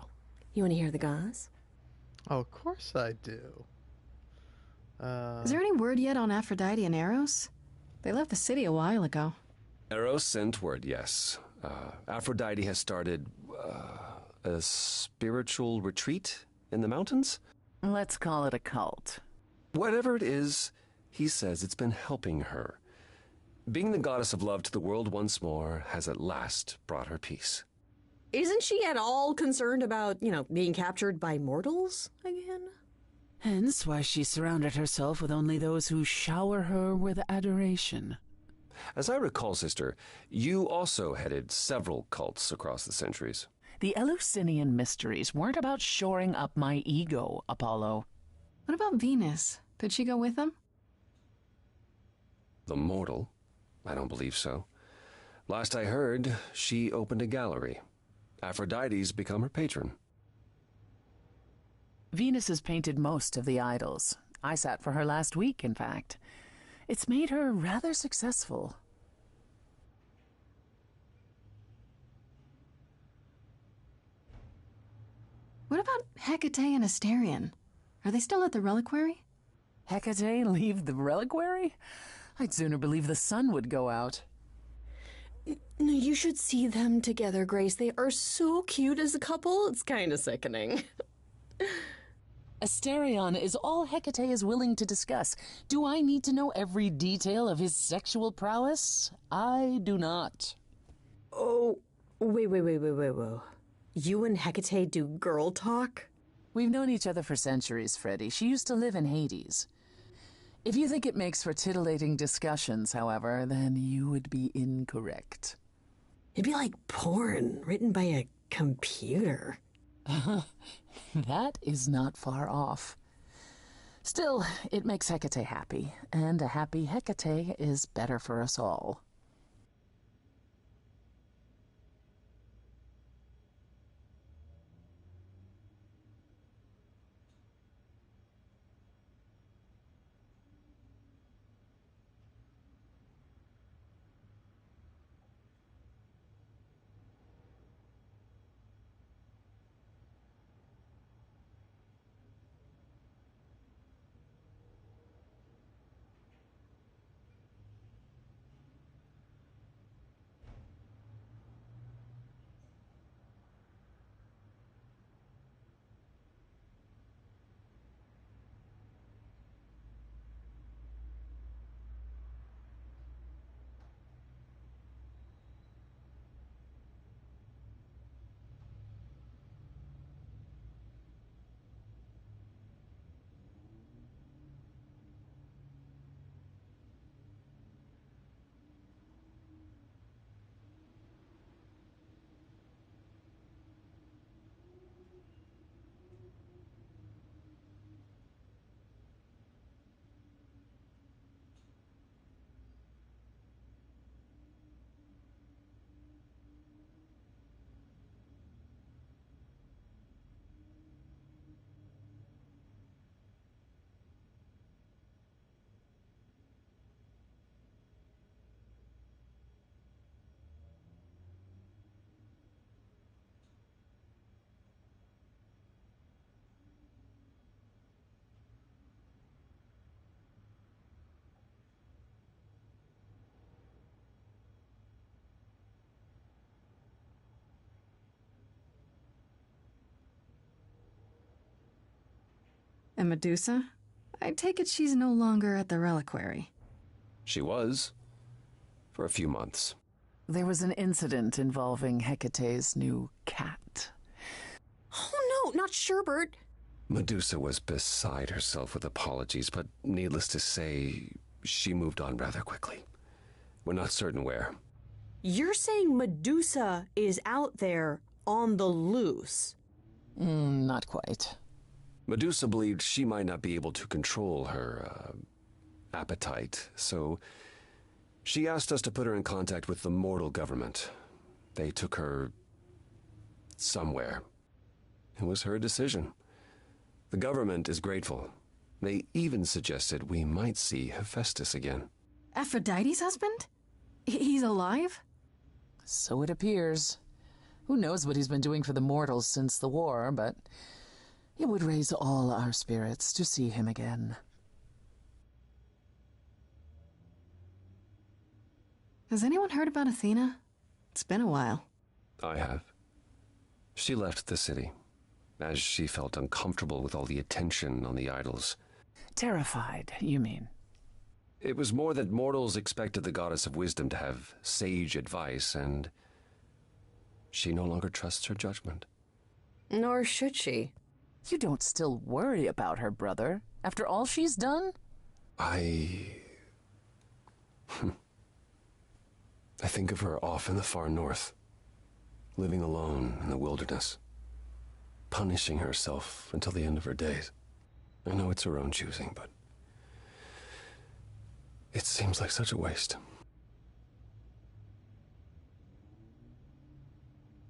You want to hear the gauze? Oh, of course I do. Is there any word yet on Aphrodite and Eros? They left the city a while ago. Eros sent word, yes. Aphrodite has started a spiritual retreat in the mountains? Let's call it a cult. Whatever it is, he says it's been helping her. Being the goddess of love to the world once more has at last brought her peace. Isn't she at all concerned about, being captured by mortals again? Hence why she surrounded herself with only those who shower her with adoration. As I recall, sister, you also headed several cults across the centuries. The Eleusinian mysteries weren't about shoring up my ego, Apollo. What about Venus? Did she go with them? The mortal? I don't believe so. Last I heard, she opened a gallery. Aphrodite's become her patron. Venus has painted most of the idols. I sat for her last week, in fact. It's made her rather successful. What about Hecate and Asterion? Are they still at the reliquary? Hecate leave the reliquary? I'd sooner believe the sun would go out. You should see them together, Grace. They are so cute as a couple. It's kind of sickening. Asterion is all Hecate is willing to discuss. Do I need to know every detail of his sexual prowess? I do not. Oh, wait. You and Hecate do girl talk? We've known each other for centuries, Freddy. She used to live in Hades. If you think it makes for titillating discussions, however, then you would be incorrect. It'd be like porn written by a computer. That is not far off. Still, it makes Hecate happy, and a happy Hecate is better for us all. And Medusa? I take it she's no longer at the reliquary. She was. For a few months. There was an incident involving Hecate's new cat. Oh no, not Sherbert. Medusa was beside herself with apologies, but needless to say, she moved on rather quickly. We're not certain where. You're saying Medusa is out there on the loose? Not quite. Medusa believed she might not be able to control her appetite, so she asked us to put her in contact with the mortal government. They took her somewhere. It was her decision. The government is grateful. They even suggested we might see Hephaestus again. Aphrodite's husband? He's alive? So it appears. Who knows what he's been doing for the mortals since the war, but it would raise all our spirits to see him again. Has anyone heard about Athena? It's been a while. I have. She left the city, as she felt uncomfortable with all the attention on the idols. Terrified, you mean? It was more that mortals expected the goddess of wisdom to have sage advice, and she no longer trusts her judgment. Nor should she. You don't still worry about her, brother, after all she's done? I think of her off in the far north, living alone in the wilderness, punishing herself until the end of her days. I know it's her own choosing, but it seems like such a waste.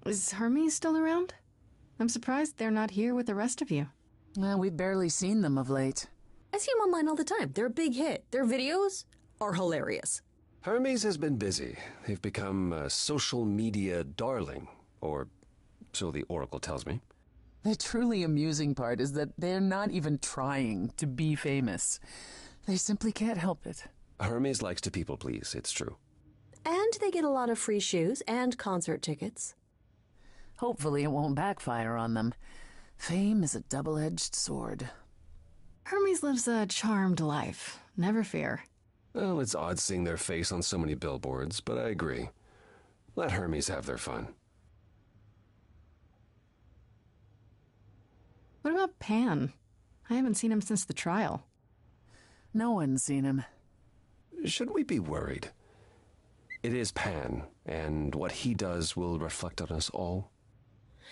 Is Hermes still around? I'm surprised they're not here with the rest of you. Well, we've barely seen them of late. I see them online all the time. They're a big hit. Their videos are hilarious. Hermes has been busy. They've become a social media darling, or so the Oracle tells me. The truly amusing part is that they're not even trying to be famous. They simply can't help it. Hermes likes to people please, it's true. And they get a lot of free shoes and concert tickets. Hopefully it won't backfire on them. Fame is a double-edged sword. Hermes lives a charmed life. Never fear. Well, it's odd seeing their face on so many billboards, but I agree. Let Hermes have their fun. What about Pan? I haven't seen him since the trial. No one's seen him. Should we be worried? It is Pan, and what he does will reflect on us all.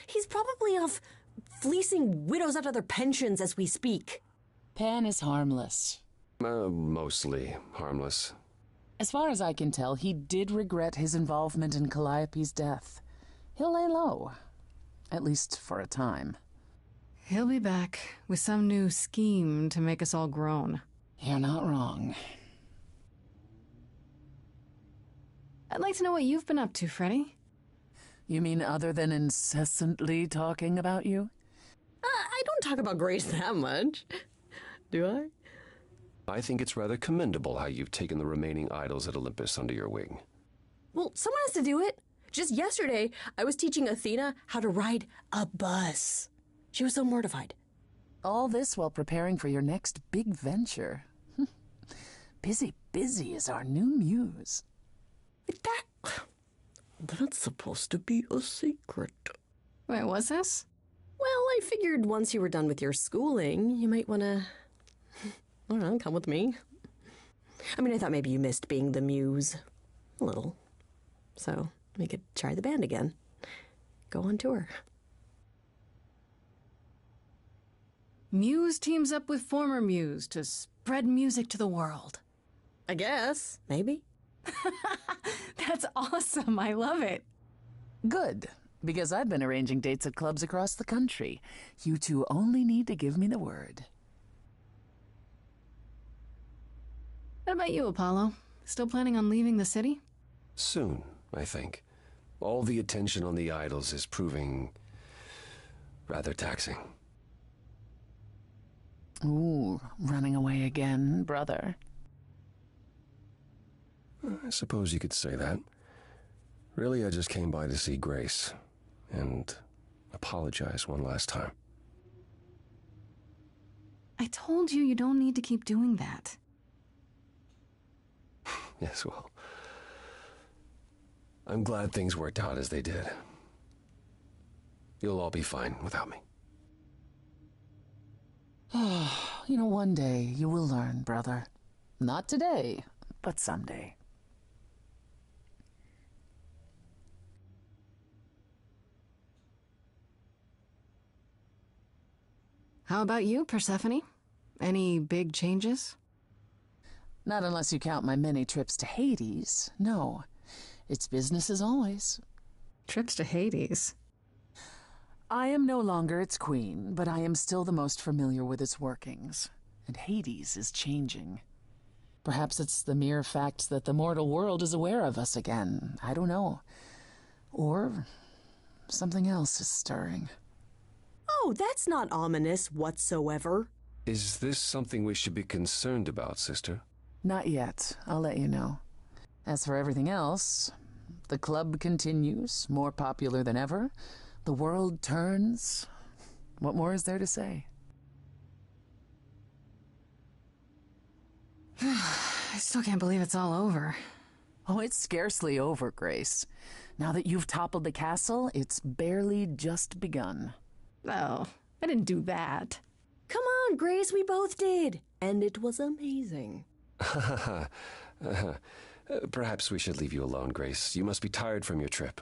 He's probably off fleecing widows out of their pensions as we speak. Pan is harmless. Mostly harmless. As far as I can tell, he did regret his involvement in Calliope's death. He'll lay low. At least for a time. He'll be back with some new scheme to make us all groan. You're not wrong. I'd like to know what you've been up to, Freddy. You mean other than incessantly talking about you? I don't talk about Grace that much. Do I? I think it's rather commendable how you've taken the remaining idols at Olympus under your wing. Well, someone has to do it. Just yesterday, I was teaching Athena how to ride a bus. She was so mortified. All this while preparing for your next big venture. Busy is our new muse. That's supposed to be a secret. Wait, what's this? Well, I figured once you were done with your schooling, you might want to, I don't know, come with me. I mean, I thought maybe you missed being the muse. A little. So we could try the band again. Go on tour. Muse teams up with former Muse to spread music to the world. I guess. Maybe. That's awesome. I love it. Good, because I've been arranging dates at clubs across the country. You two only need to give me the word. What about you, Apollo? Still planning on leaving the city? Soon, I think. All the attention on the idols is proving rather taxing. Ooh, running away again, brother. I suppose you could say that. Really, I just came by to see Grace and apologize one last time. I told you don't need to keep doing that. Yes, well, I'm glad things worked out as they did. You'll all be fine without me. You know, one day you will learn, brother. Not today, but someday. How about you, Persephone? Any big changes? Not unless you count my many trips to Hades. No, it's business as always. Trips to Hades? I am no longer its queen, but I am still the most familiar with its workings. And Hades is changing. Perhaps it's the mere fact that the mortal world is aware of us again. I don't know. Or something else is stirring. Oh, that's not ominous whatsoever. Is this something we should be concerned about, sister? Not yet. I'll let you know. As for everything else, the club continues, more popular than ever. The world turns. What more is there to say? I still can't believe it's all over. Oh, it's scarcely over, Grace. Now that you've toppled the castle, it's barely just begun. Oh, I didn't do that. Come on, Grace, we both did. And it was amazing. Perhaps we should leave you alone, Grace. You must be tired from your trip.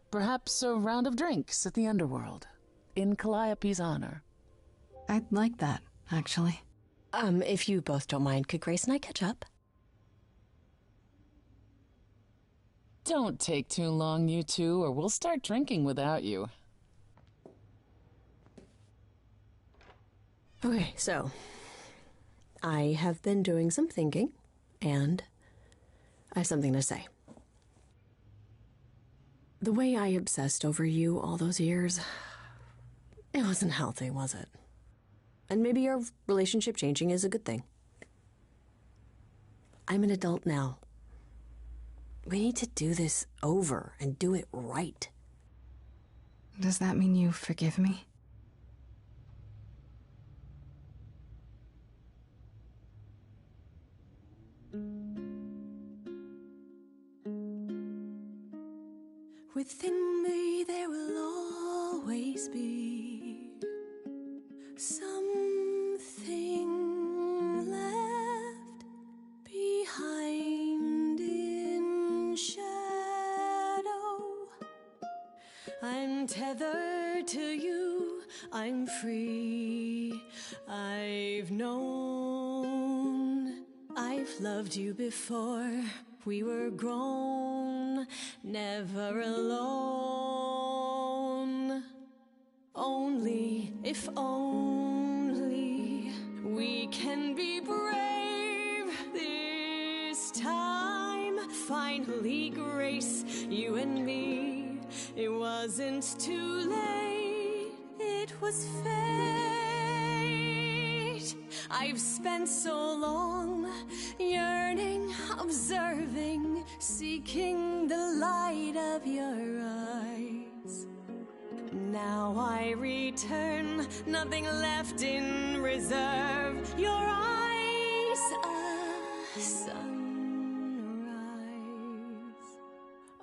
Perhaps a round of drinks at the Underworld, in Calliope's honor. I'd like that, actually. If you both don't mind, could Grace and I catch up? Don't take too long, you two, or we'll start drinking without you. Okay, so I have been doing some thinking, and I have something to say. The way I obsessed over you all those years, it wasn't healthy, was it? And maybe our relationship changing is a good thing. I'm an adult now. We need to do this over and do it right. Does that mean you forgive me? Within me there will always be something left behind in shadow. I'm tethered to you, I'm free. I've known, I've loved you before. We were grown, never alone. Only, if only, we can be brave this time. Finally, Grace, you and me. It wasn't too late, it was fate. I've spent so long yearning, observing, seeking the light of your eyes. Now I return, nothing left in reserve. Your eyes, a sunrise.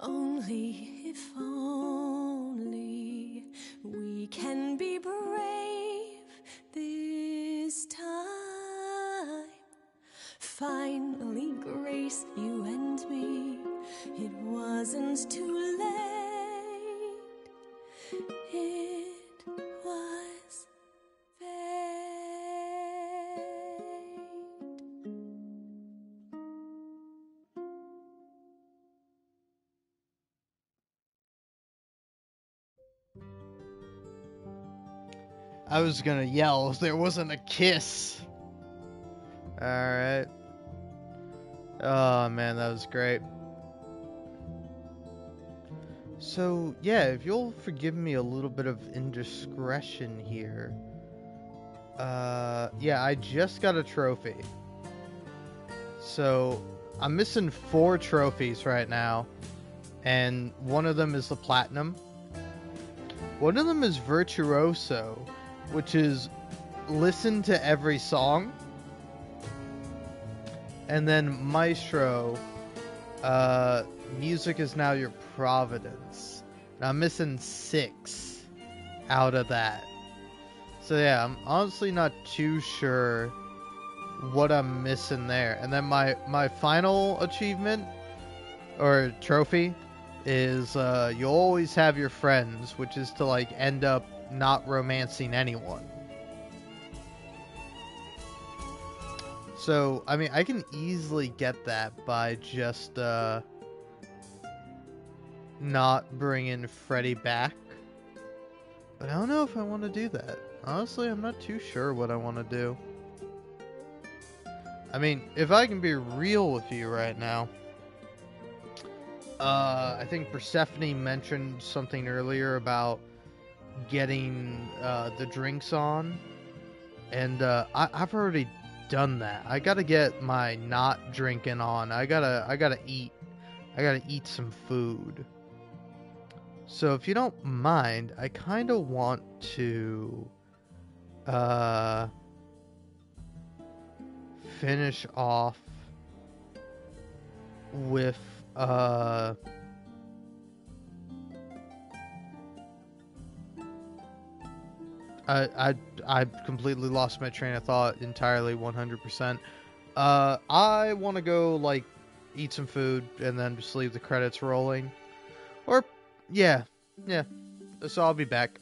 Only, if only, we can be brave this time. Finally, Grace, you and me. It wasn't too late. It was fate. I was gonna yell if there wasn't a kiss. Alright. Oh man, that was great. So, yeah, if you'll forgive me a little bit of indiscretion here. Yeah, I just got a trophy. So, I'm missing 4 trophies right now. And one of them is the platinum. One of them is Virtuoso, which is listen to every song. And then Maestro, music is now your providence. Now I'm missing 6 out of that. So yeah, I'm honestly not too sure what I'm missing there. And then my final achievement or trophy is you always have your friends, which is to like end up not romancing anyone. So, I mean, I can easily get that by just not bringing Freddy back. But I don't know if I want to do that. Honestly, I'm not too sure what I want to do. I mean, if I can be real with you right now, I think Persephone mentioned something earlier about getting the drinks on, and I've already done that. I gotta get my not drinking on. I gotta eat. I gotta eat some food. So if you don't mind, I kind of want to finish off with I completely lost my train of thought entirely 100%. I want to go like eat some food and then just leave the credits rolling. Or yeah. So I'll be back.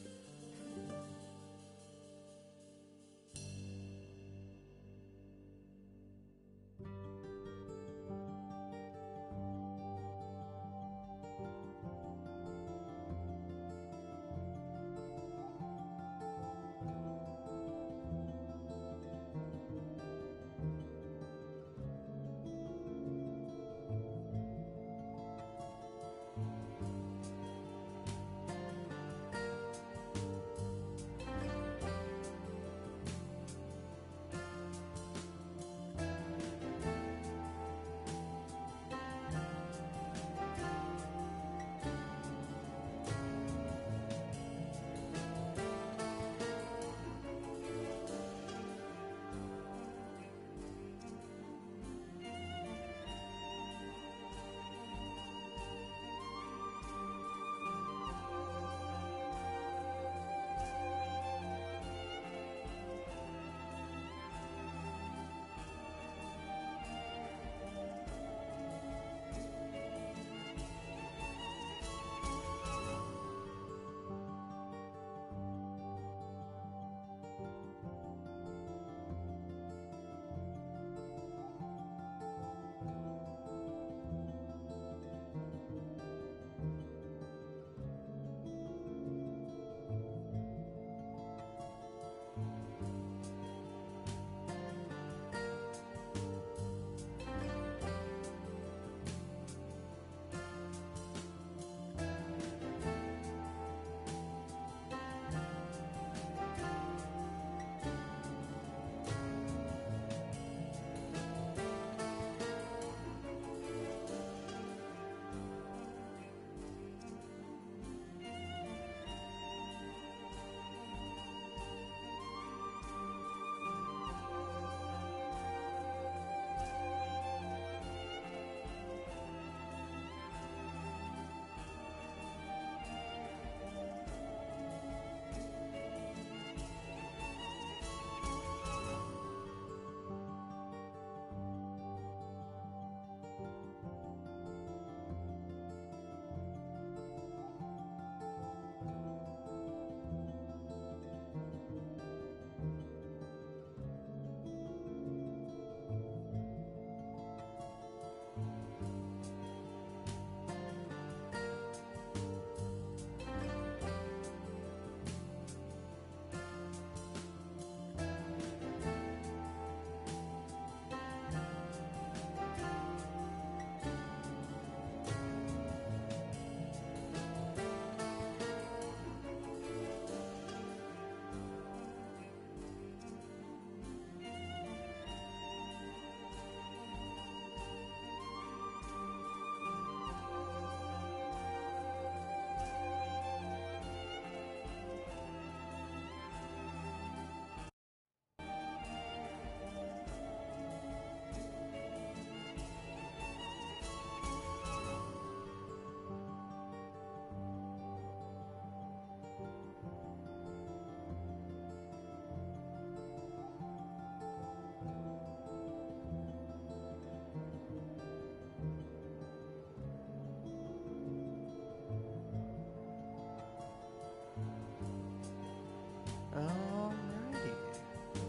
Alrighty.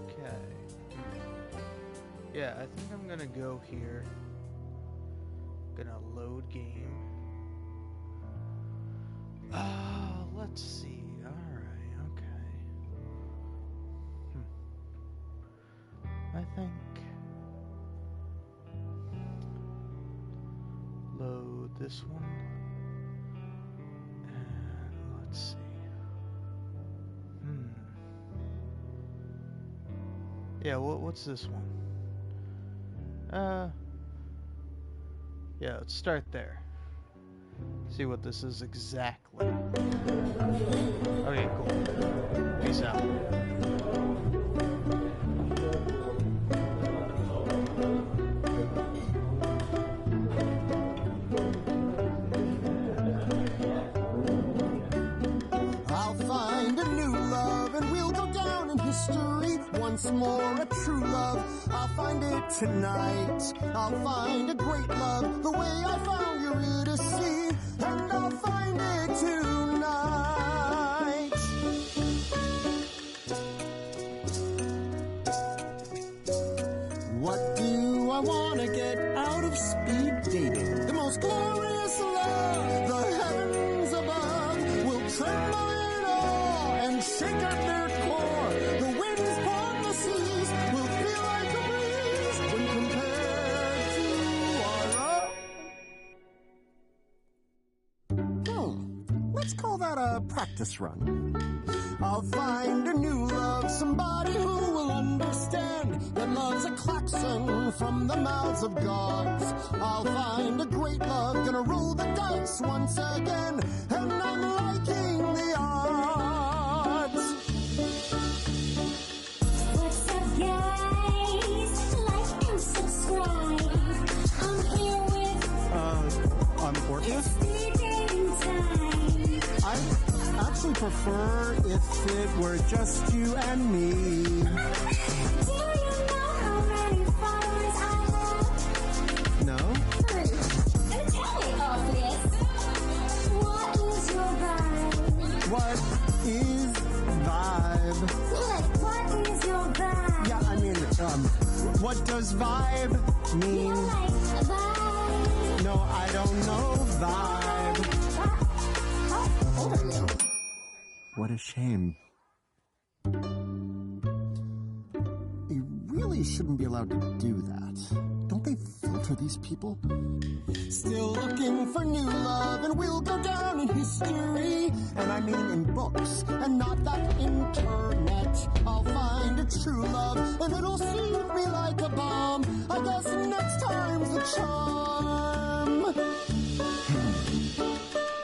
Okay. Yeah, I think I'm gonna go here. Gonna load game. Let's see. Alright, okay. I think load this one. And let's see. Yeah, what's this one? Yeah, let's start there. See what this is exactly. Okay, cool. Peace out. I'll find a new love and we'll go down in history. Once more a true love, I'll find it tonight. I'll find a great love, the way I found Eurydice, and I'll find it tonight. What do I want to get out of speed dating? The most glorious love, the heavens above will tremble in awe and shake at their core. The winds upon the seas will feel like a breeze when compared to our love. Let's call that a practice run. I'll find a new love, somebody who will understand that love's a klaxon from the mouths of gods. I'll find a great love, gonna roll the dice once again, and I'm liking the odds. What's up, guys? Like and subscribe. I'm here with I'm Orpheus. the dating time. I actually prefer if it were just you and me. Do you know how many followers I have? No? Tell me, Orpheus. What is your vibe? What is vibe? Like, what is your vibe? Yeah, I mean, what does vibe mean? You like a vibe? No, I don't know vibe. How old are you? What a shame. You really shouldn't be allowed to do that. Don't they filter these people? Still looking for new love, and we'll go down in history. And I mean in books, and not that internet. I'll find a true love, and it'll soothe me like a bomb. I guess next time's the charm.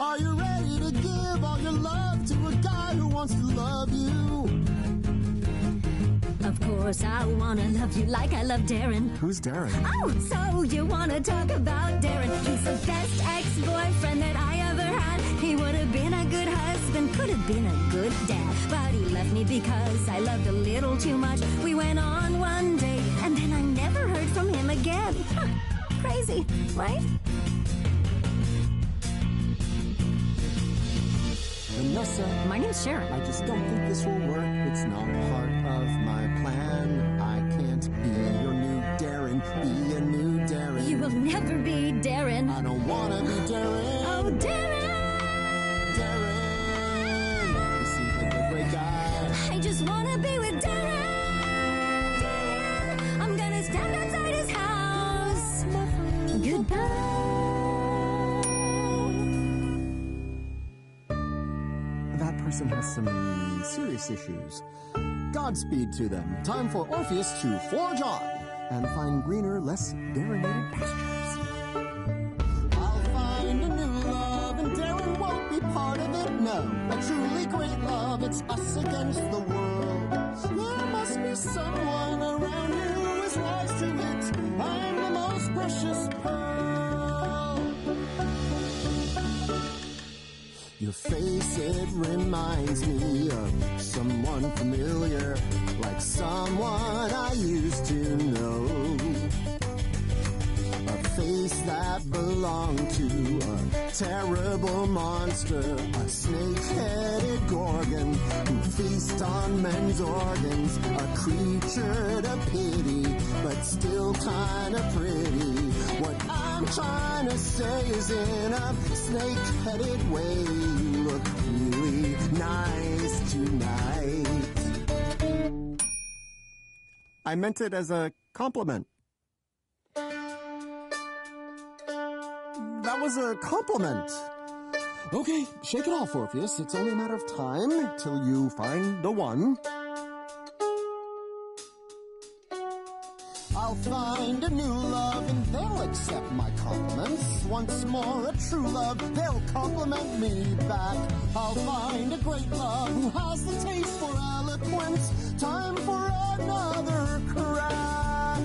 Are you ready to give all your love to a guy who wants to love you? Of course, I wanna love you like I love Darren. Who's Darren? Oh, so you wanna talk about Darren? He's the best ex-boyfriend that I ever had. He would have been a good husband, could have been a good dad. But he left me because I loved a little too much. We went on one date, and then I never heard from him again. Huh, crazy, right? Vanessa. My name's Sharon. I just don't think this will work. It's not part of my plan. I can't be your new Darren. Be a new Darren. You will never be Darren. I don't wanna be Darren. Oh, Darren! Darren! You seem like a great guy. I just wanna be with Darren. Darren! I'm gonna stand outside his house. Goodbye. That person has some serious issues. Godspeed to them. Time for Orpheus to forge on and find greener, less darrenated pastures. I'll find a new love, and Darren won't be part of it, no. A truly great love, it's us against the world. There must be someone around here who is wise to it. I'm the most precious pearl. Your face, it reminds me of someone familiar, like someone I used to know. A face that belonged to a terrible monster, a snake-headed gorgon who feasts on men's organs, a creature to pity, but still kinda pretty. What I'm trying to say is in a snake-headed way, you look really nice tonight. I meant it as a compliment. That was was a compliment. Okay, shake it off, Orpheus. It's only a matter of time till you find the one. I'll find a new love and they'll accept my compliments. Once more a true love, they'll compliment me back. I'll find a great love who has the taste for eloquence. Time for another crack.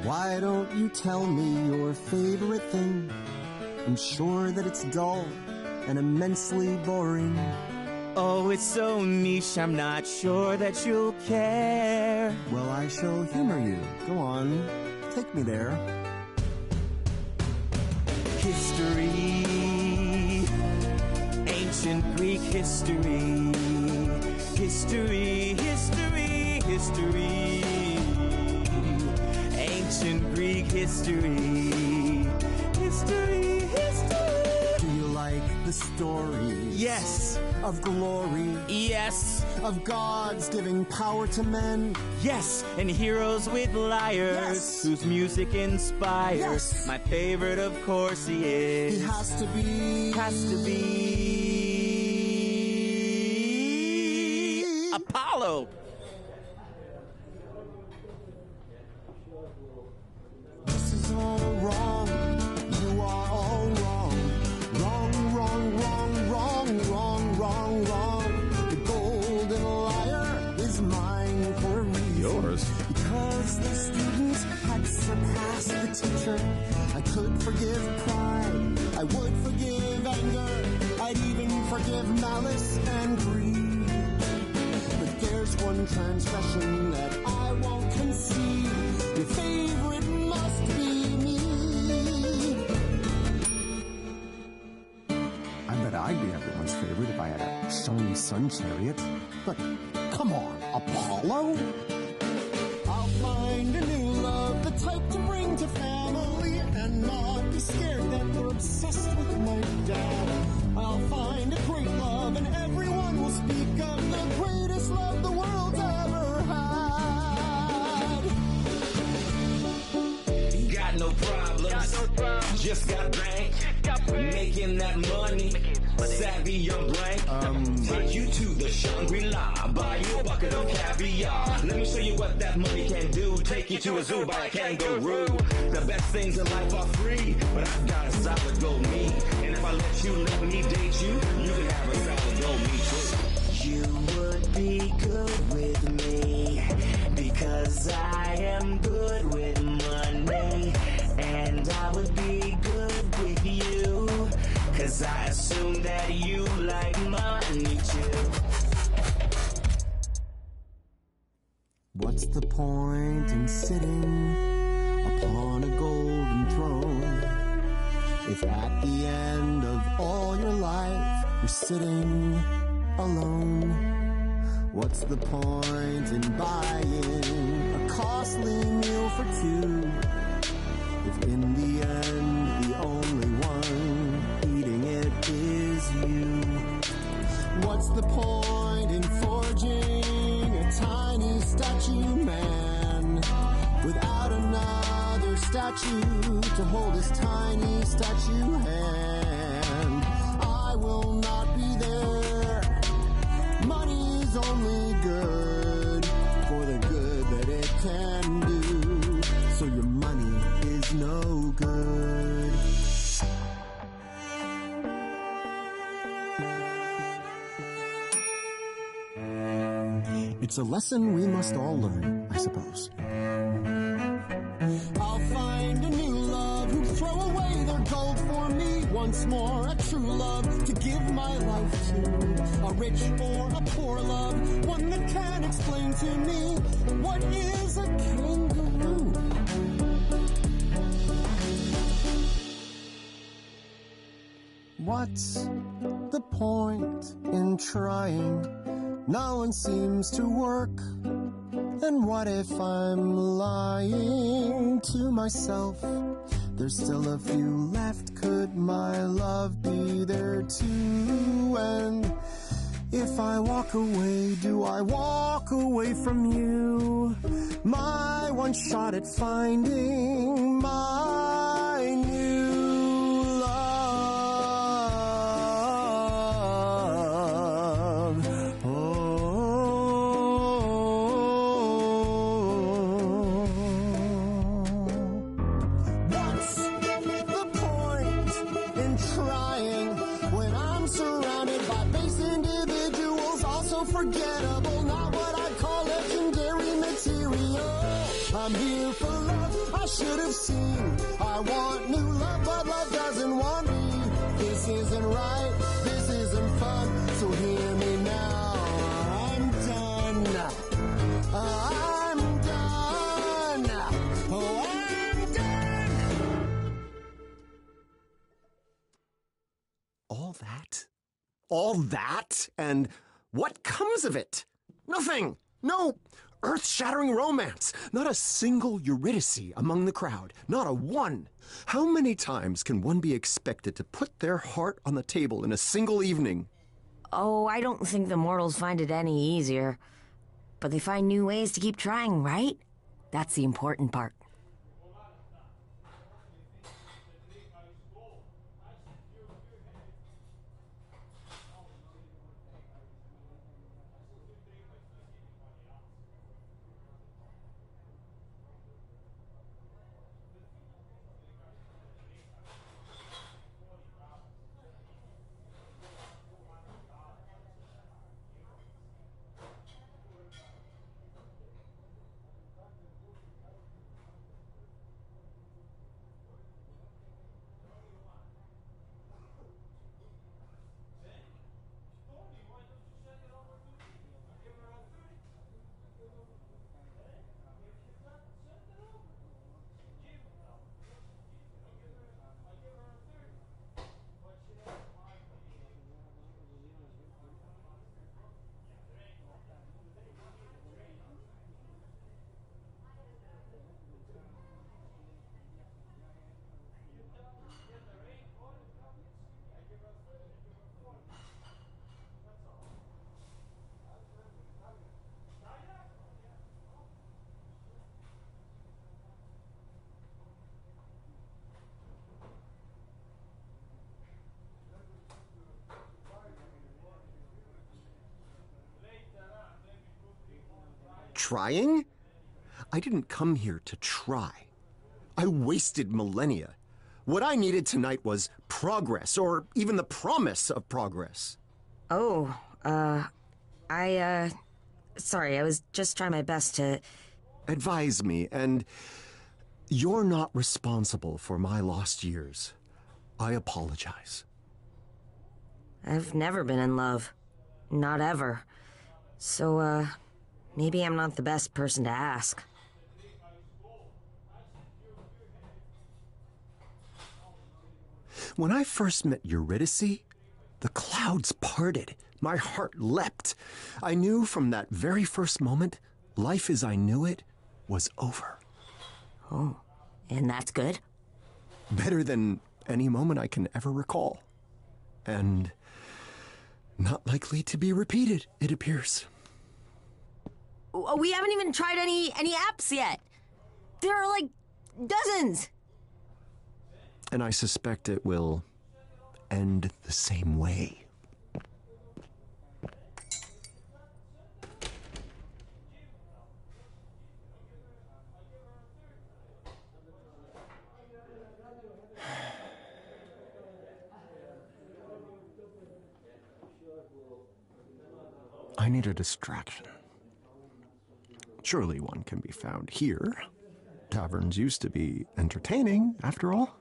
Why don't you tell me your favorite thing? I'm sure that it's dull and immensely boring. Oh, it's so niche, I'm not sure that you'll care. Well, I shall humor you. Go on, take me there. History, ancient Greek history. History, history, history. Ancient Greek history. History, history. Do you like the stories? Yes. Of glory. Yes. Of gods giving power to men. Yes. And heroes with lyres. Yes. Whose music inspires. Yes. My favorite, of course, he is. He has to be. Apollo. This is all wrong. You are all wrong. Wrong, wrong, wrong, wrong, wrong, wrong, wrong. The golden lyre is mine for a reason. Yours? Because the student had surpassed the teacher. I could forgive pride. I would forgive anger. I'd even forgive malice and greed. But there's one transgression that I won't concede. Your favorite must be me. I bet I'd be everyone's favorite if I had a shiny sun chariot. But come on, Apollo? I'll find a new love, the type to bring to family, and not be scared that they're obsessed with my dad. I'll find a great love, and everyone will speak of the greatest love the world's ever had. Got no problems. Just got bank. Making that money. Savvy young blank. Take you to the Shangri-La. Buy you a bucket of caviar. Let me show you what that money can do. Take you to a zoo, buy a kangaroo. The best things in life are free, but I've got a solid gold me. And if I let me date you, you can have a solid gold me too. You would be good with me, because I am good with money. And I would be good with you, cause I assume that you like money too. What's the point in sitting upon a golden throne if at the end of all your life you're sitting alone? What's the point in buying a costly meal for two if in the end the only one eating it is you? What's the point in forging a tiny statue man without another statue to hold his tiny statue hand? I will not be there. Money is only good for the good that it can do. So your money is no good. It's a lesson we must all learn, I suppose. I'll find a new love who'll throw away their gold for me. Once more, a true love to give my life to. A rich or a poor love, one that can explain to me what is a kangaroo. What's the point in trying? No one seems to work. And what if I'm lying to myself? There's still a few left. Could my love be there too? And If I walk away, do I walk away from you? My one shot at finding my new love. What's the point in trying when I'm surrounded by base individuals, also forgettable, not what I'd call legendary material. I'm here for love, I should have seen. I want new love, but love doesn't want me. This isn't right, this isn't fun, so hear me now. I'm done. I'm done. Oh, I'm done. All that? All that? And what comes of it? Nothing. No earth-shattering romance. Not a single Eurydice among the crowd. Not a one. How many times can one be expected to put their heart on the table in a single evening? Oh, I don't think the mortals find it any easier. But they find new ways to keep trying, right? That's the important part. Trying? I didn't come here to try. I wasted millennia. What I needed tonight was progress, or even the promise of progress. Oh, sorry, I was just trying my best to... Advise me, and you're not responsible for my lost years. I apologize. I've never been in love. Not ever. So, maybe I'm not the best person to ask. When I first met Eurydice, the clouds parted. My heart leapt. I knew from that very first moment, life as I knew it was over. Oh, and that's good? Better than any moment I can ever recall. And not likely to be repeated, it appears. We haven't even tried any apps yet. There are like dozens. And I suspect it will end the same way. I need a distraction. Surely one can be found here. Taverns used to be entertaining, after all.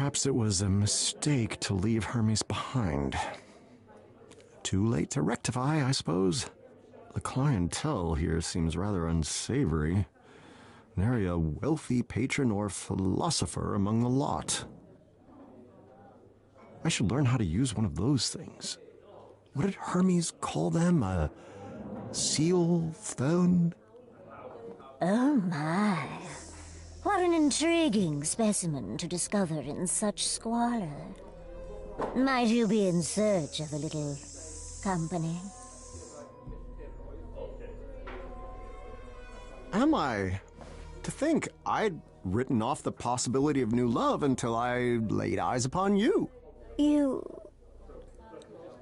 Perhaps it was a mistake to leave Hermes behind. Too late to rectify, I suppose. The clientele here seems rather unsavory. Nary a wealthy patron or philosopher among the lot. I should learn how to use one of those things. What did Hermes call them? A seal phone? Oh my. What an intriguing specimen to discover in such squalor. Might you be in search of a little company? Am I? To think I'd written off the possibility of new love until I laid eyes upon you. You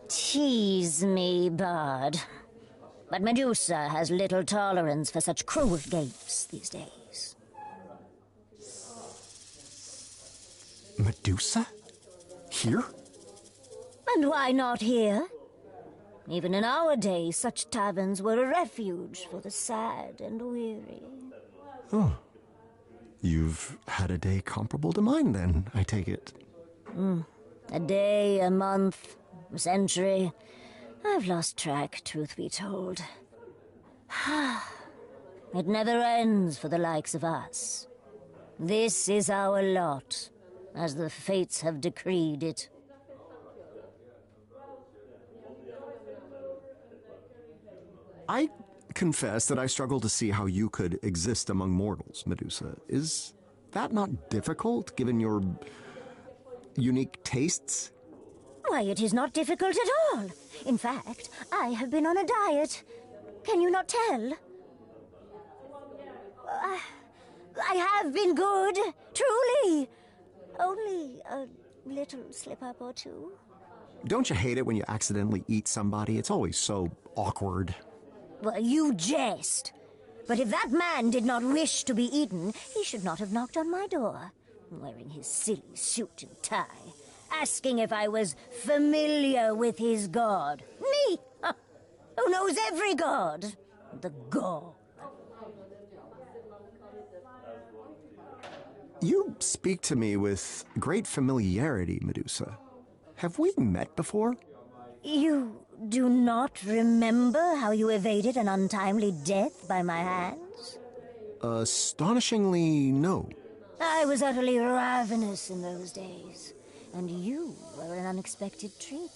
tease me, Bard. But Medusa has little tolerance for such cruel gapes these days. Medusa? Here? And why not here? Even in our day, such taverns were a refuge for the sad and weary. Oh. You've had a day comparable to mine, then, I take it. A day, a month, a century. I've lost track, truth be told. It never ends for the likes of us. This is our lot, as the fates have decreed it. I confess that I struggle to see how you could exist among mortals, Medusa. Is that not difficult, given your unique tastes? Why, it is not difficult at all. In fact, I have been on a diet. Can you not tell? I have been good, truly. Only a little slip-up or two. Don't you hate it when you accidentally eat somebody? It's always so awkward. Well, you jest. But if that man did not wish to be eaten, he should not have knocked on my door, wearing his silly suit and tie, asking if I was familiar with his god. Me? Who knows every god? The god. You speak to me with great familiarity, Medusa. Have we met before? You do not remember how you evaded an untimely death by my hands? Astonishingly, no. I was utterly ravenous in those days, and you were an unexpected treat.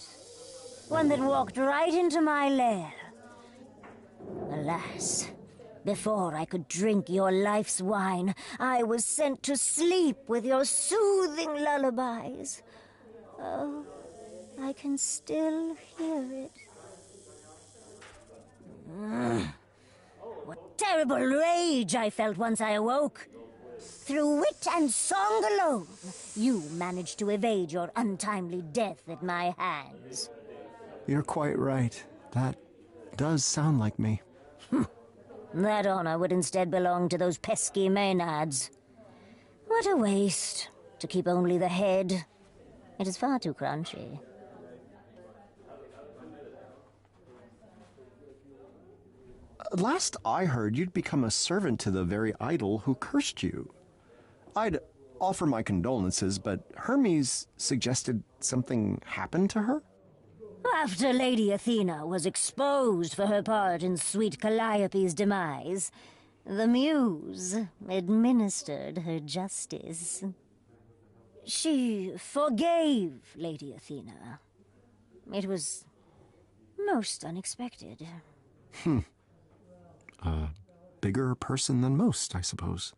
One that walked right into my lair. Alas, before I could drink your life's wine, I was sent to sleep with your soothing lullabies. Oh, I can still hear it. What terrible rage I felt once I awoke. Through wit and song alone, you managed to evade your untimely death at my hands. You're quite right. That does sound like me. That honor would instead belong to those pesky Maenads. What a waste, to keep only the head. It is far too crunchy. Last I heard, you'd become a servant to the very idol who cursed you. I'd offer my condolences, but Hermes suggested something happened to her? After Lady Athena was exposed for her part in sweet Calliope's demise, the Muse administered her justice. She forgave Lady Athena. It was most unexpected. A bigger person than most, I suppose.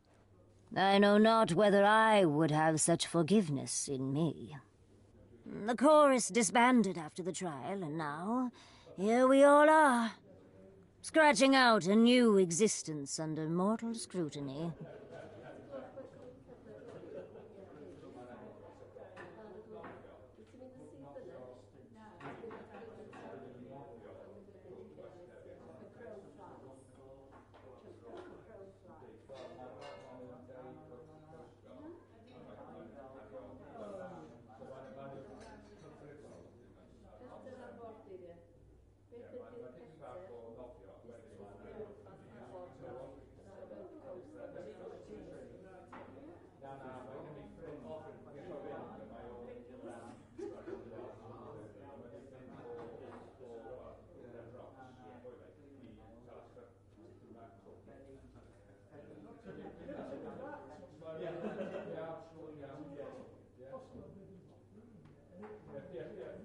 I know not whether I would have such forgiveness in me. The chorus disbanded after the trial, and now, here we all are, scratching out a new existence under mortal scrutiny.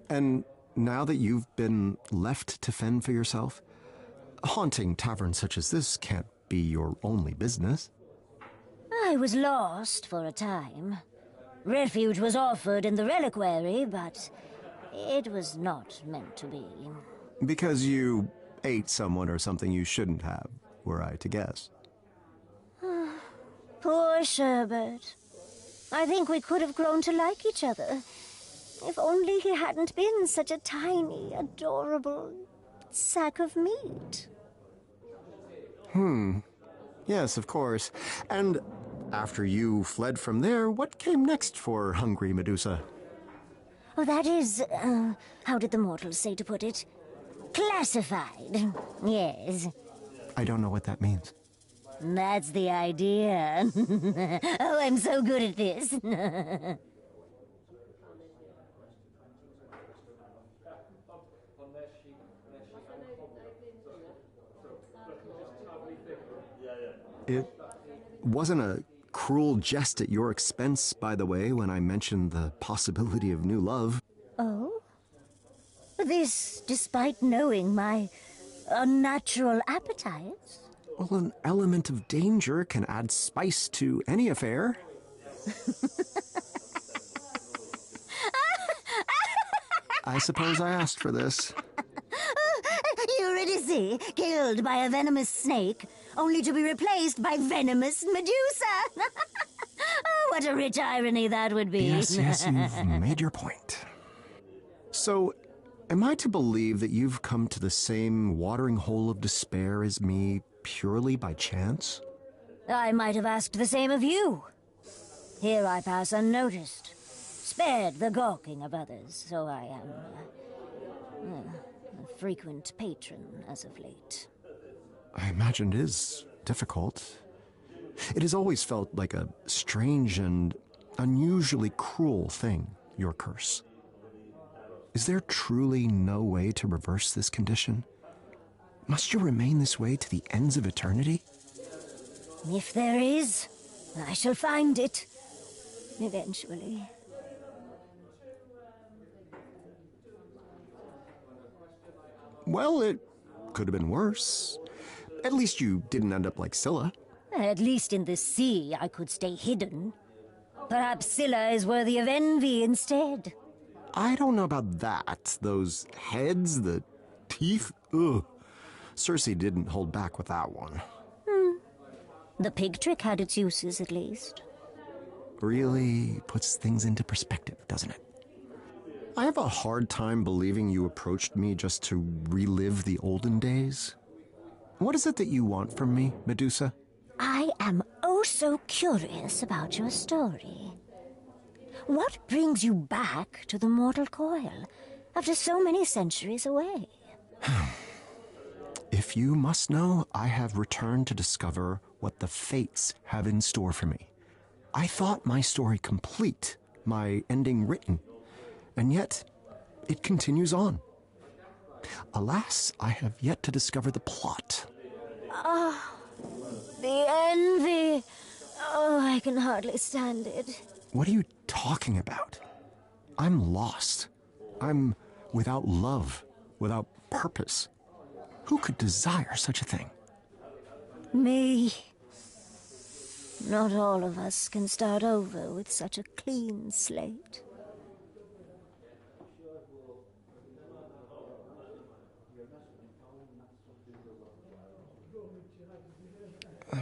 And now that you've been left to fend for yourself, haunting taverns such as this can't be your only business. I was lost for a time. Refuge was offered in the reliquary, but it was not meant to be. Because you ate someone or something you shouldn't have, were I to guess. Poor Sherbert. I think we could have grown to like each other. If only he hadn't been such a tiny, adorable sack of meat. Yes, of course. And after you fled from there, what came next for hungry Medusa? Oh, that is, how did the mortals say to put it? Classified. Yes. I don't know what that means. That's the idea. Oh, I'm so good at this. It wasn't a cruel jest at your expense, by the way, when I mentioned the possibility of new love. Oh? This despite knowing my unnatural appetites? Well, an element of danger can add spice to any affair. I suppose I asked for this. Eurydice, killed by a venomous snake, only to be replaced by venomous Medusa. Oh, what a rich irony that would be. Yes, you've made your point. So, am I to believe that you've come to the same watering hole of despair as me purely by chance? I might have asked the same of you. Here I pass unnoticed, spared the gawking of others, so I am a frequent patron as of late. I imagine it is difficult. It has always felt like a strange and unusually cruel thing, your curse. Is there truly no way to reverse this condition? Must you remain this way to the ends of eternity? If there is, I shall find it. Eventually. Well, it could have been worse. At least you didn't end up like Scylla. At least in the sea I could stay hidden. Perhaps Scylla is worthy of envy instead. I don't know about that. Those heads, the teeth, ugh. Circe didn't hold back with that one. The pig trick had its uses, at least. Really puts things into perspective, doesn't it? I have a hard time believing you approached me just to relive the olden days. What is it that you want from me, Medusa? I am oh so curious about your story. What brings you back to the mortal coil after so many centuries away? If you must know, I have returned to discover what the fates have in store for me. I thought my story complete, my ending written, and yet it continues on. Alas, I have yet to discover the plot. Ah, the envy. Oh, I can hardly stand it. What are you talking about? I'm lost. I'm without love, without purpose. Who could desire such a thing? Me. Not all of us can start over with such a clean slate.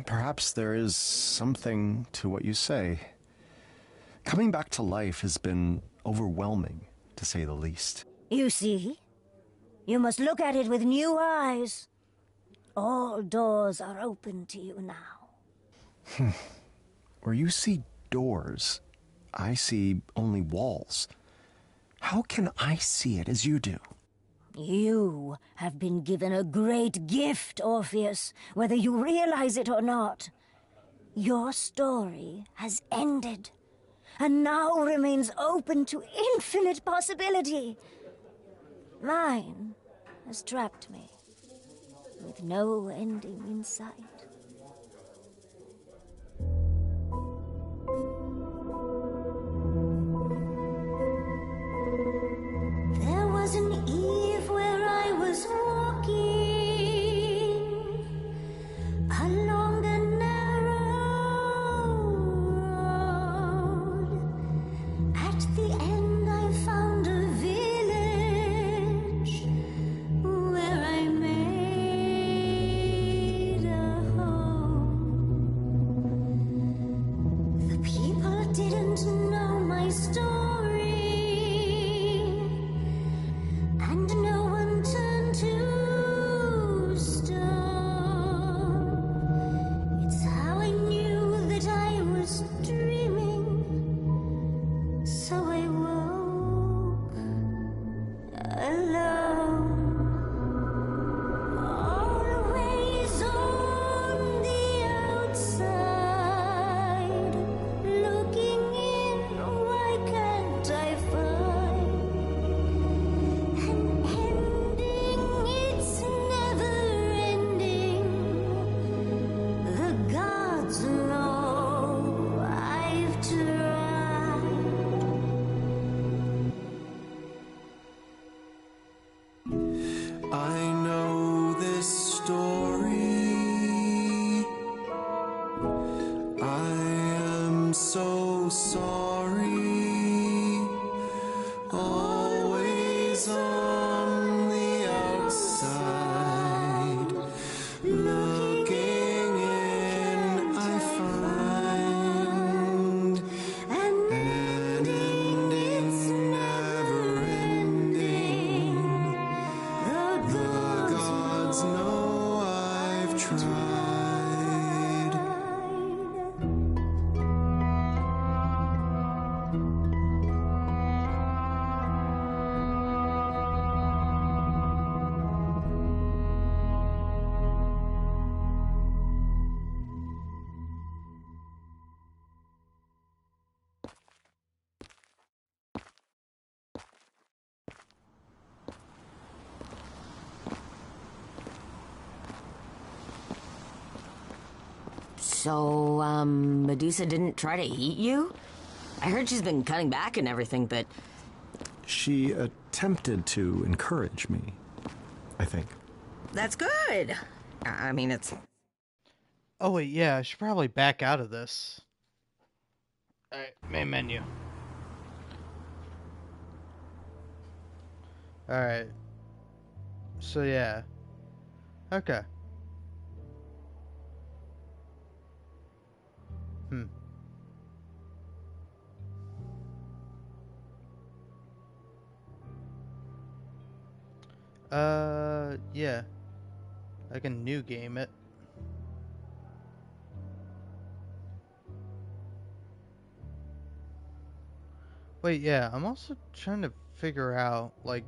Perhaps there is something to what you say. Coming back to life has been overwhelming, to say the least. You see? You must look at it with new eyes. All doors are open to you now. Where you see doors, I see only walls. How can I see it as you do? You have been given a great gift, Orpheus, whether you realize it or not. Your story has ended, and now remains open to infinite possibility. Mine has trapped me, with no ending in sight. alone. Always on the outside, looking in, why can't I find an ending? It's never ending. The gods know I've tried. I know this story. I am so sorry. Always on the outside, looking in, I find an ending, never ending. The gods know I've tried. So, Medusa didn't try to eat you? I heard she's been cutting back and everything, but... She attempted to encourage me, I think. That's good. I mean, it's... Oh wait, yeah, I should probably back out of this. Alright, main menu. Alright. So yeah. Okay. Yeah. I can new game it. Wait, yeah, I'm also trying to figure out, like...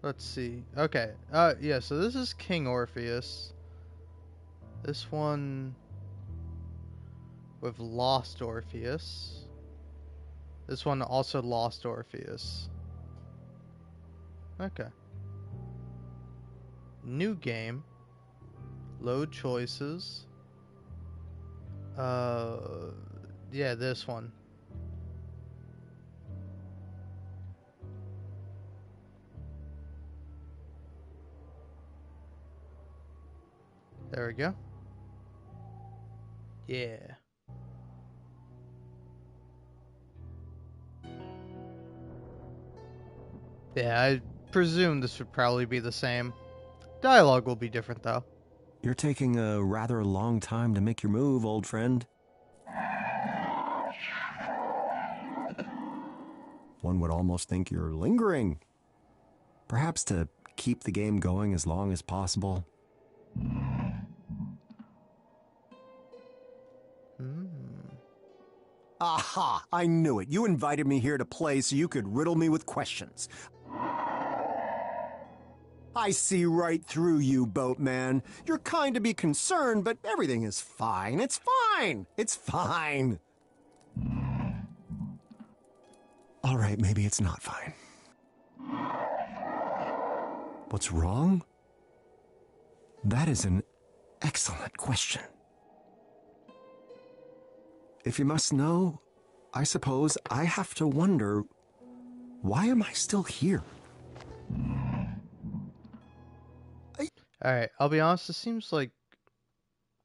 Let's see. Okay. Yeah, so this is King Orpheus. This one... with Lost Orpheus. This one also Lost Orpheus. Okay. New game. Load choices. Yeah, this one. There we go. Yeah. Yeah, I presume this would probably be the same. Dialogue will be different, though. You're taking a rather long time to make your move, old friend. One would almost think you're lingering. Perhaps to keep the game going as long as possible. Aha! I knew it. You invited me here to play so you could riddle me with questions. I see right through you, boatman. You're kind to be concerned, but everything is fine. It's fine. It's fine. All right, maybe it's not fine. What's wrong? That is an excellent question. If you must know, I suppose I have to wonder, why am I still here? Alright, I'll be honest, it seems like...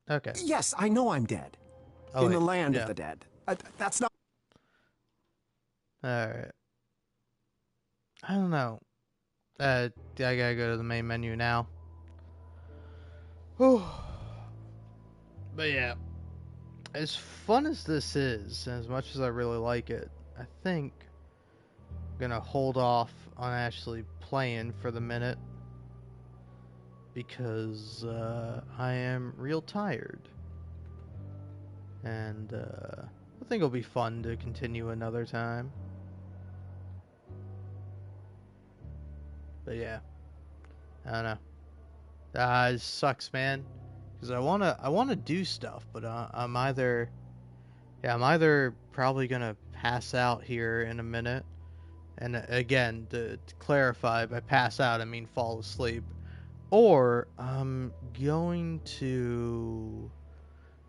Okay. Yes, I know I'm dead. In the land of the dead. That's not... Alright. I don't know. I gotta go to the main menu now. Whew. But yeah. As fun as this is, and as much as I really like it, I think I'm gonna hold off on actually playing for the minute. Because I am real tired. And I think it'll be fun to continue another time. But yeah, I don't know. It sucks, man. Because I wanna do stuff, but I'm either probably gonna pass out here in a minute. And again, to clarify, by pass out I mean fall asleep, or I'm going to,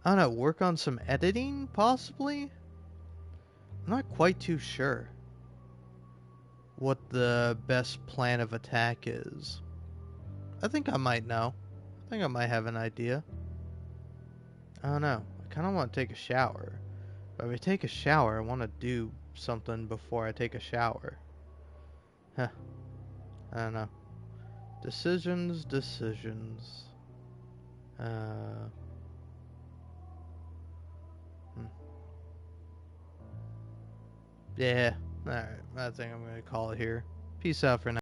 I don't know, work on some editing possibly. I'm not quite too sure what the best plan of attack is. I think I might know. I think I might have an idea. I don't know. I kind of want to take a shower. But if I take a shower, I want to do something before I take a shower. Huh. I don't know. Decisions. Yeah. Alright. I think I'm going to call it here. Peace out for now.